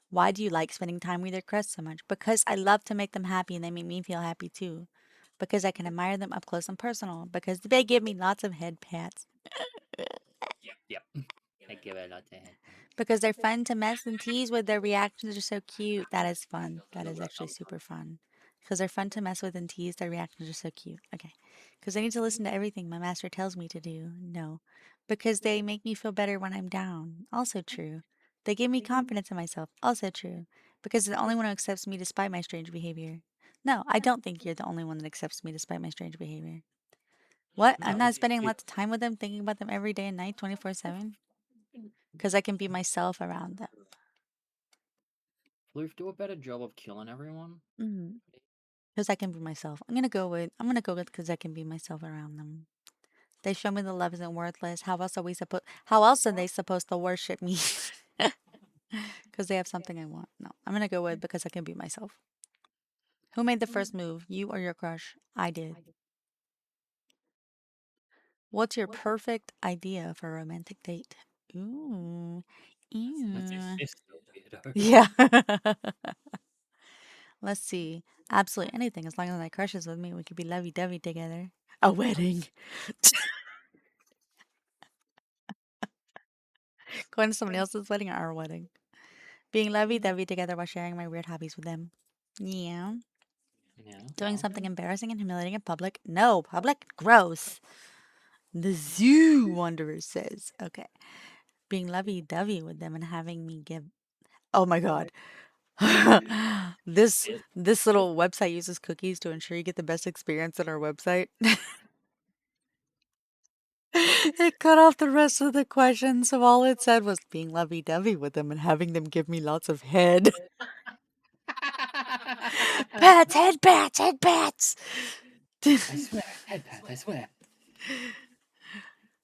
Why do you like spending time with your crush so much? Because I love to make them happy and they make me feel happy too. Because I can admire them up close and personal. Because they give me lots of head pats. Yep. I give it a lot of head. Because they're fun to mess and tease with. Their reactions are so cute. That is fun. That is actually super fun. Because they're fun to mess with and tease. Their reactions are so cute. Okay. Because I need to listen to everything my master tells me to do. No. Because they make me feel better when I'm down. Also true. They give me confidence in myself. Also true. Because they're the only one who accepts me despite my strange behavior. No, I don't think you're the only one that accepts me despite my strange behavior. What? I'm No, not spending lots of time with them, thinking about them every day and night, 24/7? Because I can be myself around them. Floof, do a better job of killing everyone. Mm. Because I can be myself. I'm gonna go with because I can be myself around them. They show me the love isn't worthless. How else are they supposed to worship me? Because they have something I want. No. I'm gonna go with because I can be myself. Who made the first move? You or your crush? I did. What's your perfect idea for a romantic date? Ooh. That's Ew. it's so weirdo. Yeah. Let's see. Absolutely anything. As long as my crush is with me, we could be lovey-dovey together. A wedding. Going to somebody else's wedding or our wedding. Being lovey-dovey together while sharing my weird hobbies with them. Yeah. Yeah. Doing something embarrassing and humiliating in public. No, public? Gross. The Zoo Wanderer says. Okay. Being lovey-dovey with them and having me give. Oh my god. this Yes. this little website uses cookies to ensure you get the best experience on our website. It cut off the rest of the question, so all it said was being lovey-dovey with them and having them give me lots of head. Pats, head pats, head pats. I swear, headpats, I swear.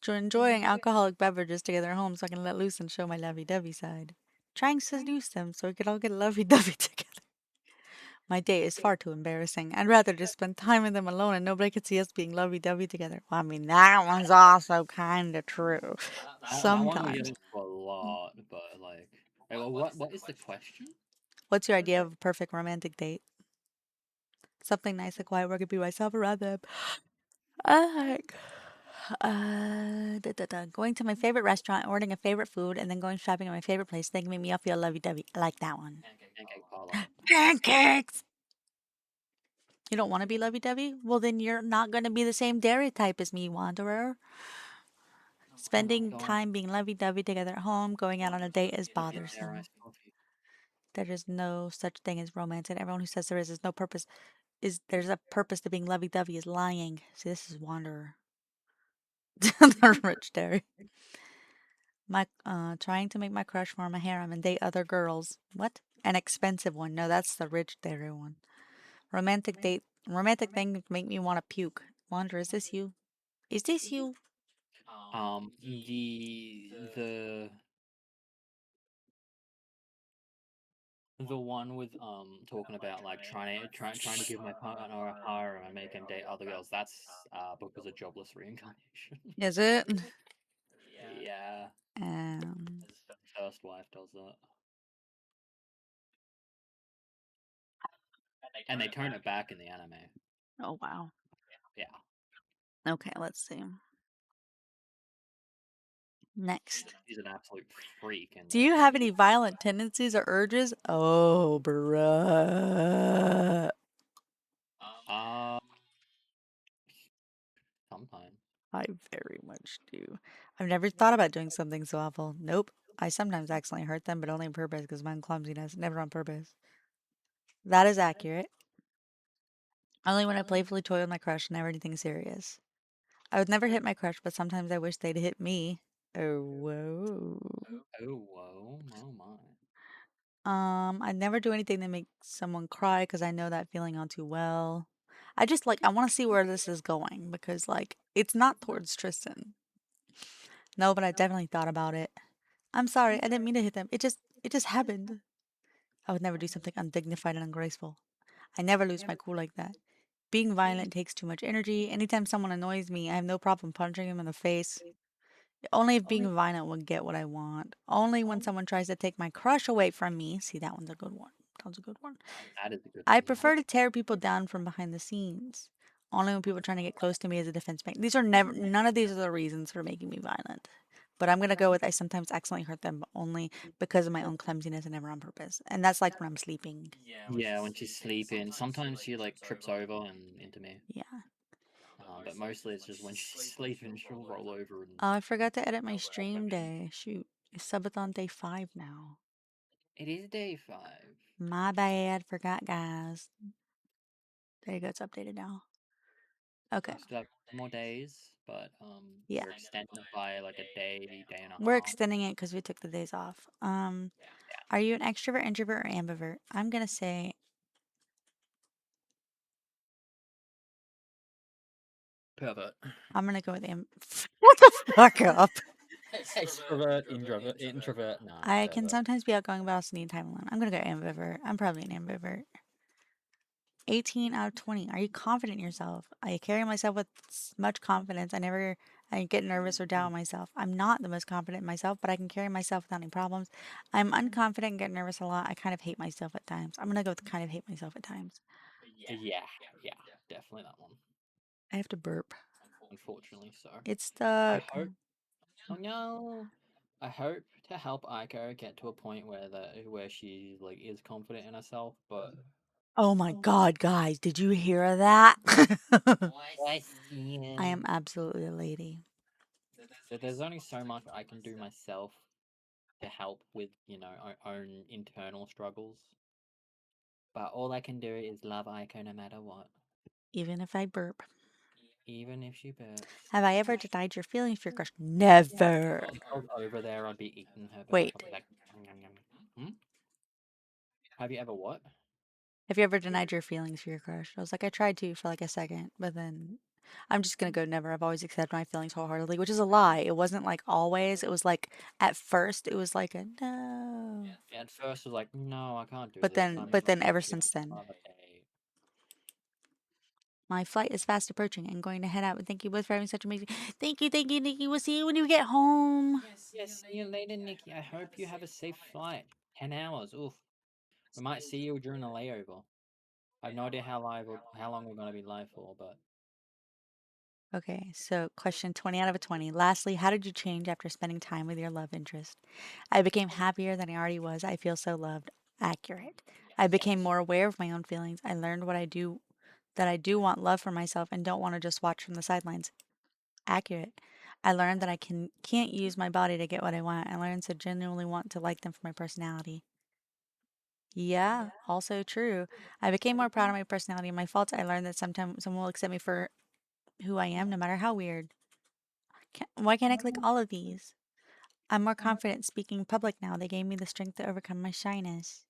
Enjoying alcoholic beverages together at home so I can let loose and show my lovey-dovey side. Trying to seduce them so we could all get lovey-dovey together. My day is far too embarrassing. I'd rather just spend time with them alone and nobody could see us being lovey-dovey together. Well, I mean, that one's also kind of true. That one we get Sometimes. into a lot, but like, well, what is the question? What's your idea of a perfect romantic date? Something nice and quiet where I could be myself around them. I like going to my favorite restaurant, ordering a favorite food, and then going shopping at my favorite place. They can make me all feel lovey-dovey. I like that one. Pancake parlor. Pancakes! You don't want to be lovey-dovey? Well, then you're not going to be the same dairy type as me, Wanderer. Spending God. time being lovey-dovey together at home, going out on a date is Their bothersome. iced coffee. There is no such thing as romance, and everyone who says there is no purpose. There's a purpose to being lovey-dovey is lying. See, this is Wanderer. The rich dairy. Trying to make my crush form a harem and date other girls. What? An expensive one. No, that's the rich dairy one. Romantic things make me want to puke. Wander, is this you? Is this you? The the one with talking about like trying to give my partner a harem and make him date other girls. That's because of jobless reincarnation. Is it? Yeah, Um, his first wife does that, and they turn it back in the anime. oh wow. Yeah. Okay, let's see. Next. He's an absolute freak. And Do you have any violent tendencies or urges? Oh, bruh. um sometimes. I very much do. I've never thought about doing something so awful. Nope. I sometimes accidentally hurt them, but only on purpose because of my clumsiness. Never on purpose. That is accurate. Only when I playfully toy with my crush, never anything serious. I would never hit my crush, but sometimes I wish they'd hit me. Oh, whoa. Oh whoa, oh my. I never do anything that makes someone cry because I know that feeling all too well. I want to see where this is going because, it's not towards Tristan. No, but I definitely thought about it. I'm sorry, I didn't mean to hit them. It just happened. I would never do something undignified and ungraceful. I never lose my cool like that. Being violent takes too much energy. Anytime someone annoys me, I have no problem punching him in the face. Only if being violent would get what I want. Only when someone tries to take my crush away from me. See, that one's a good one. That one's a good one. That is a good I one. prefer to tear people down from behind the scenes. Only when people are trying to get close to me as a defense mechanism. These are never, none of these are the reasons for making me violent. But I'm gonna go with I sometimes accidentally hurt them, but only because of my own clumsiness and never on purpose. And that's like when I'm sleeping. Yeah, when she's sleeping. Sometimes she like trips over and into me. Yeah. But mostly it's just when she's sleeping, she'll roll over and. Oh, I forgot to edit my stream day. Shoot. It's Subathon day 5 now. It is day 5. My bad. Forgot, guys. There you go. It's updated now. Okay. We still have more days, but Yeah. we're extending it by like a day, day and a We're half. extending it because we took the days off. Yeah. Are you an extrovert, introvert, or ambivert? I'm gonna say Pervert. I'm gonna go with Shut the fuck up. Extrovert, introvert. Nah, I can pervert. sometimes be outgoing, but I also need time alone. I'm gonna go ambivert. I'm probably an ambivert. 18 out of 20. Are you confident in yourself? I carry myself with much confidence. I get nervous or doubt myself. I'm not the most confident in myself, but I can carry myself without any problems. I'm unconfident and get nervous a lot. I kind of hate myself at times. I'm gonna go with kind of hate myself at times. Yeah, definitely that one. I have to burp. Unfortunately, so. It's I stuck. hope. Oh no. I hope to help Aiko get to a point where she like is confident in herself, but Oh my god, guys, did you hear that? I am absolutely a lady. there's only so much I can do myself to help with our own internal struggles. But all I can do is love Aiko no matter what, Even if I burp. even if she burps. Have I ever denied your feelings for your crush? Never. If I was over there, I'd be eating her back. Wait, I'd be like, "Yum, yum, yum." Have you ever what? have you ever denied your feelings for your crush? I was like, I tried to for like a second, but then I'm just gonna go never. I've always accepted my feelings wholeheartedly, which is a lie. It wasn't like always. It was like at first it was like a no. Yeah, at first, I was like, no, I can't do But this. then I'm but not then ever happy on since then. another day. My flight is fast approaching and going to head out. Thank you both for having such amazing. Thank you, Nikki. We'll see you when you get home. Yes, see you later, Nikki. I hope you have a safe flight. 10 hours. Oof. We might see you during a layover. I have no idea how long we're gonna be live for, but Okay, so question 20 out of 20. Lastly, how did you change after spending time with your love interest? I became happier than I already was. I feel so loved. Accurate. I became more aware of my own feelings. I learned that I do want love for myself and don't want to just watch from the sidelines. Accurate. I learned that I can't use my body to get what I want. I learned to genuinely want to like them for my personality. Yeah, also true. I became more proud of my personality and my faults. I learned that sometimes someone will accept me for who I am, no matter how weird. Why can't I click all of these? I'm more confident speaking in public now. They gave me the strength to overcome my shyness.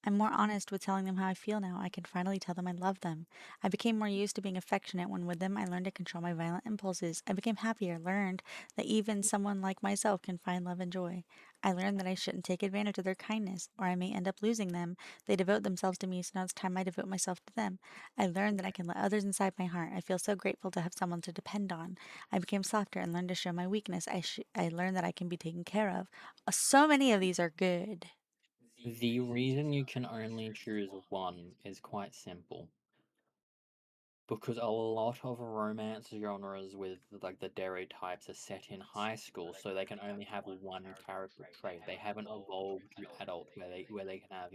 I'm more honest with telling them how I feel now. I can finally tell them I love them. I became more used to being affectionate when with them. I learned to control my violent impulses. I became happier, learned that even someone like myself can find love and joy. I learned that I shouldn't take advantage of their kindness, or I may end up losing them. They devote themselves to me, so now it's time I devote myself to them. I learned that I can let others inside my heart. I feel so grateful to have someone to depend on. I became softer and learned to show my weakness. I learned that I can be taken care of. So many of these are good. the reason you can only choose one is quite simple. Because a lot of romance genres with like the stereotypes are set in high school, so they can only have one character trait. They haven't evolved to adult where they can have,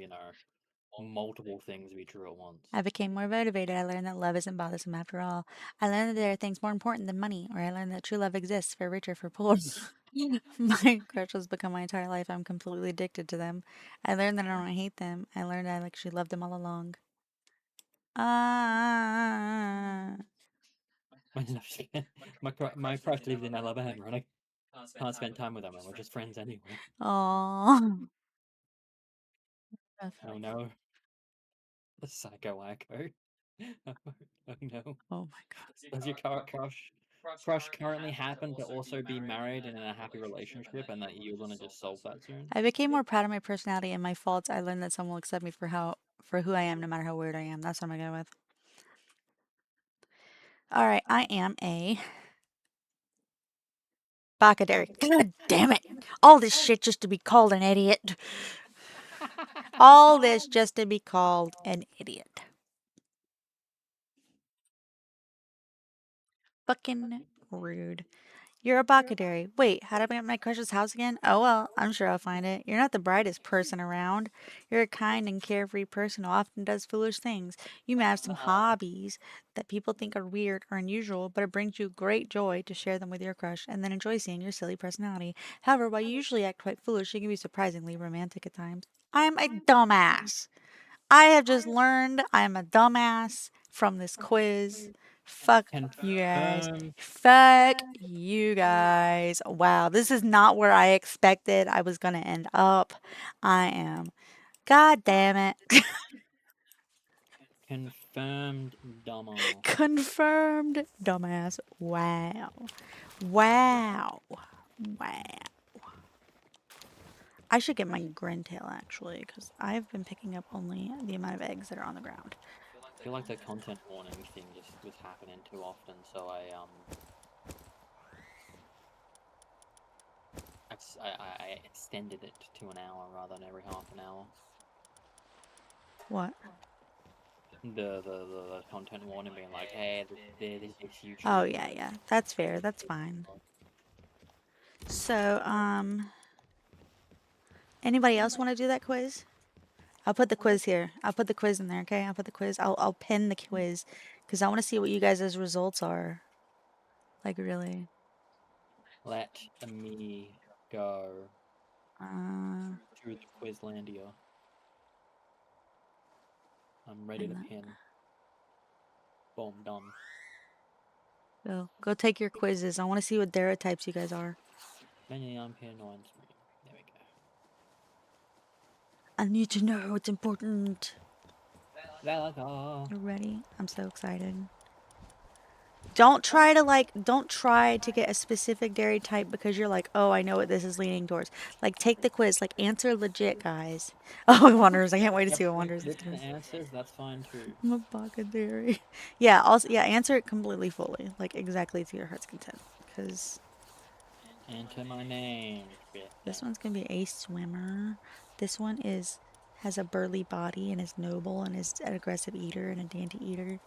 multiple things be true at once. I became more motivated. I learned that love isn't bothersome after all. I learned that there are things more important than money, or I learned that true love exists for rich or for poor. My crushes become my entire life. I'm completely addicted to them. I learned that I don't hate them. I learned I actually loved them all along. Ah, My love, my crush lives in Alabama, and I can't spend time with them, and we're just friends anyway. oh. Oh no, the psycho Echo. Oh no. Oh my god. Does your crush currently happen to also be married and in a happy relationship, and that you're gonna just solve that soon? I became more proud of my personality and my faults. I learned that someone will accept me for who I am, no matter how weird I am. That's what I'm gonna go with. All right, I am a Bakadary. God damn it. All this shit just to be called an idiot. All this just to be called an idiot. Fucking rude. You're a Bakadary. Wait, how do I get my crush's house again? Oh well, I'm sure I'll find it. You're not the brightest person around. You're a kind and carefree person who often does foolish things. You may have some hobbies that people think are weird or unusual, but it brings you great joy to share them with your crush and then enjoy seeing your silly personality. However, while you usually act quite foolish, you can be surprisingly romantic at times. I'm a dumbass. I have just learned I'm a dumbass from this quiz. Fuck you guys. Confirmed. Fuck you guys. Wow, this is not where I expected I was gonna end up. I am. God damn it. Confirmed dumber. Confirmed dumbass. Wow. Wow. Wow. I should get my Grintail actually, because I've been picking up only the amount of eggs that are on the ground. I feel like the content warning thing just was happening too often, so I extended it to an hour rather than every half an hour. What? The content warning being like, hey, there's this huge. Oh yeah, yeah. That's fair. That's fine. So, anybody else want to do that quiz? I'll put the quiz here. I'll put the quiz in there, okay? I'll put the quiz. I'll pin the quiz because I want to see what you guys' results are. Like really. Let me go Uh, to the Quizlandia. I'm ready to pin. Boom, done. go take your quizzes. I want to see what Dara types you guys are. Many on pin on screen. There we go. I need to know. It's important. Valaga. You ready? I'm so excited. Don't try to get a specific dairy type because you're like, oh, I know what this is leaning towards. Like, take the quiz. Like, answer legit, guys. Oh, Wonders. I can't wait to see what Wonders Get the does. answers, that's fine too. I'm a baka dairy. Yeah, also, yeah, answer it completely fully. Like, exactly to your heart's content. Because Enter my name. this one's going to be a swimmer. This one has a burly body and is noble and is an aggressive eater and a dainty eater.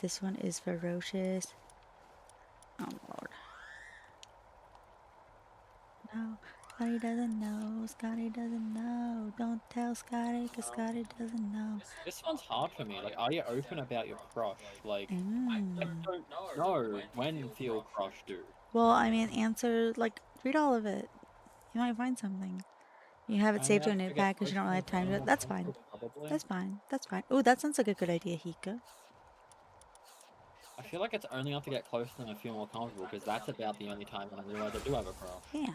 This one is ferocious. Oh, Lord. No, Scotty doesn't know. Scotty doesn't know. Don't tell Scotty, because Scotty doesn't know. This one's hard for me. Like, are you open about your crush? Like, I Mm. don't know when to your crush do. Well, I mean, answer, like, read all of it. You might find something. You have it I saved to a have to get notepad because you don't really have time to do it. That's fine. Probably. That's fine. That's fine. Ooh, that sounds like a good idea, Hika. I feel like it's only after I get close to them I feel more comfortable because that's about the only time when I realize I do have a crush. Yeah.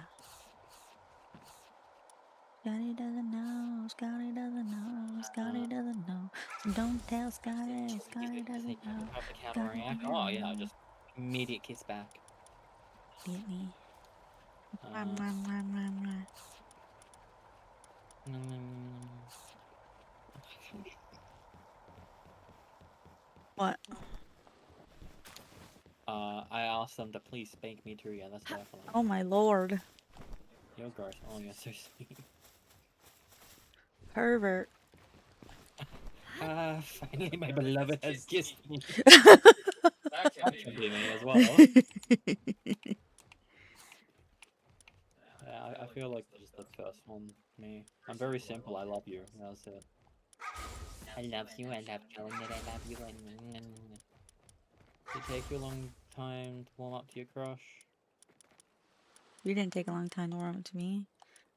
Scotty doesn't know. Scotty doesn't know. Scotty doesn't know. So don't tell Scotty. Scotty doesn't know. Have the Scotty counteract. doesn't Oh yeah, know. just immediate kiss back. Idiot me. Uh, What? I asked them to please spank me too. Yeah, that's definitely. Oh my lord. You're gross. Oh, you're so sweet. Pervert. Finally, my beloved has kissed me. That can be me as well. Yeah, I feel like this is the first one. Me. I'm very simple. I love you. That's it. I love you. I love telling that I love you. Did it take you a long time to warm up to your crush? You didn't take a long time to warm up to me.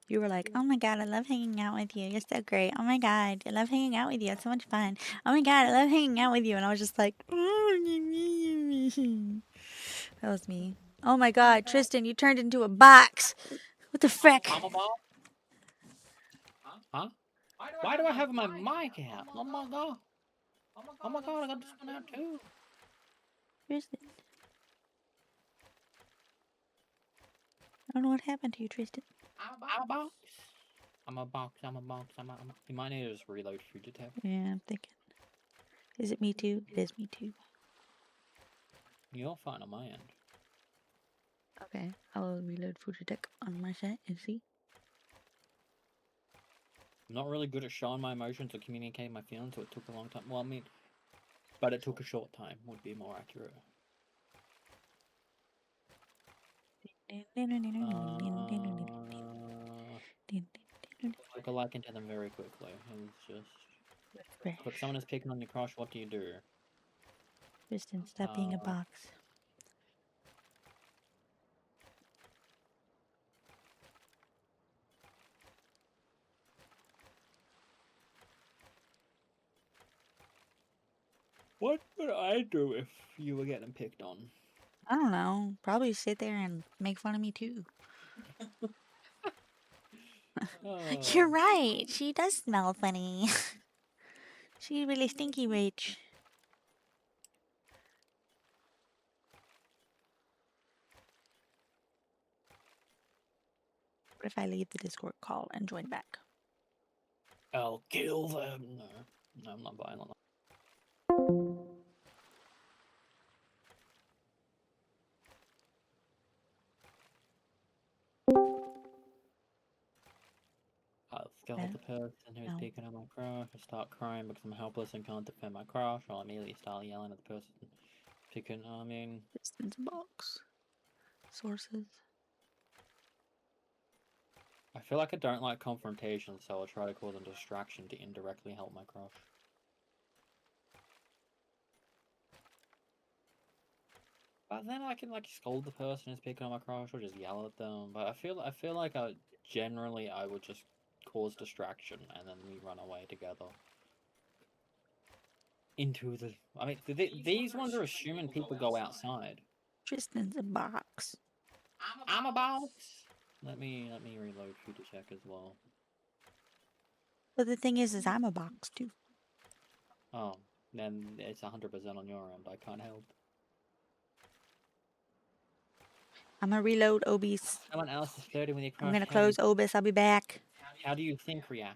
You were like, oh my god, I love hanging out with you. You're so great. Oh my god, I love hanging out with you. It's so much fun. Oh my god, I love hanging out with you. And I was just like, that was me. Oh my god, Tristan, you turned into a box. What the frick? I'm a box? Huh? Why do I have my mic out? Oh my god. Oh my god, I got this one out too. Tristan. I don't know what happened to you, Tristan. I'm a box. I'm a box. I'm a box. You might need to just reload Fugitive. Yeah, I'm thinking. Is it me too? It is me too. You're fine on my end. Okay, I'll reload Fujitech on my set and see. I'm not really good at showing my emotions or communicating my feelings, so it took a long time. Well, I mean, but it took a short time, would be more accurate. Took a liking to them very quickly. It was just. But someone is picking on your crush, what do you do? Kristen, stop being a box. What would I do if you were getting picked on? I don't know. Probably sit there and make fun of me too. You're right. She does smell funny. She's really stinky witch. What if I leave the Discord call and join back? I'll kill them. No, I'm not violent. I'll scold Well, the person who's no. picking on my crush. I start crying because I'm helpless and can't defend my crush. I'll immediately start yelling at the person picking. I mean, Kristen's box. Sources. I feel like I don't like confrontation, so I'll try to cause a distraction to indirectly help my crush. But then I can like scold the person who's picking on my crush or just yell at them. But I feel like I would just cause distraction and then we run away together. Into the. I mean, these ones are assuming people go outside. Tristan's a box. I'm a box. Let me reload food to check as well. But the thing is I'm a box too. Oh, then it's 100% on your end. I can't help. I'm gonna reload Obis. Someone else is flirting with your crush. I'm gonna close Obis. I'll be back. How do you think react?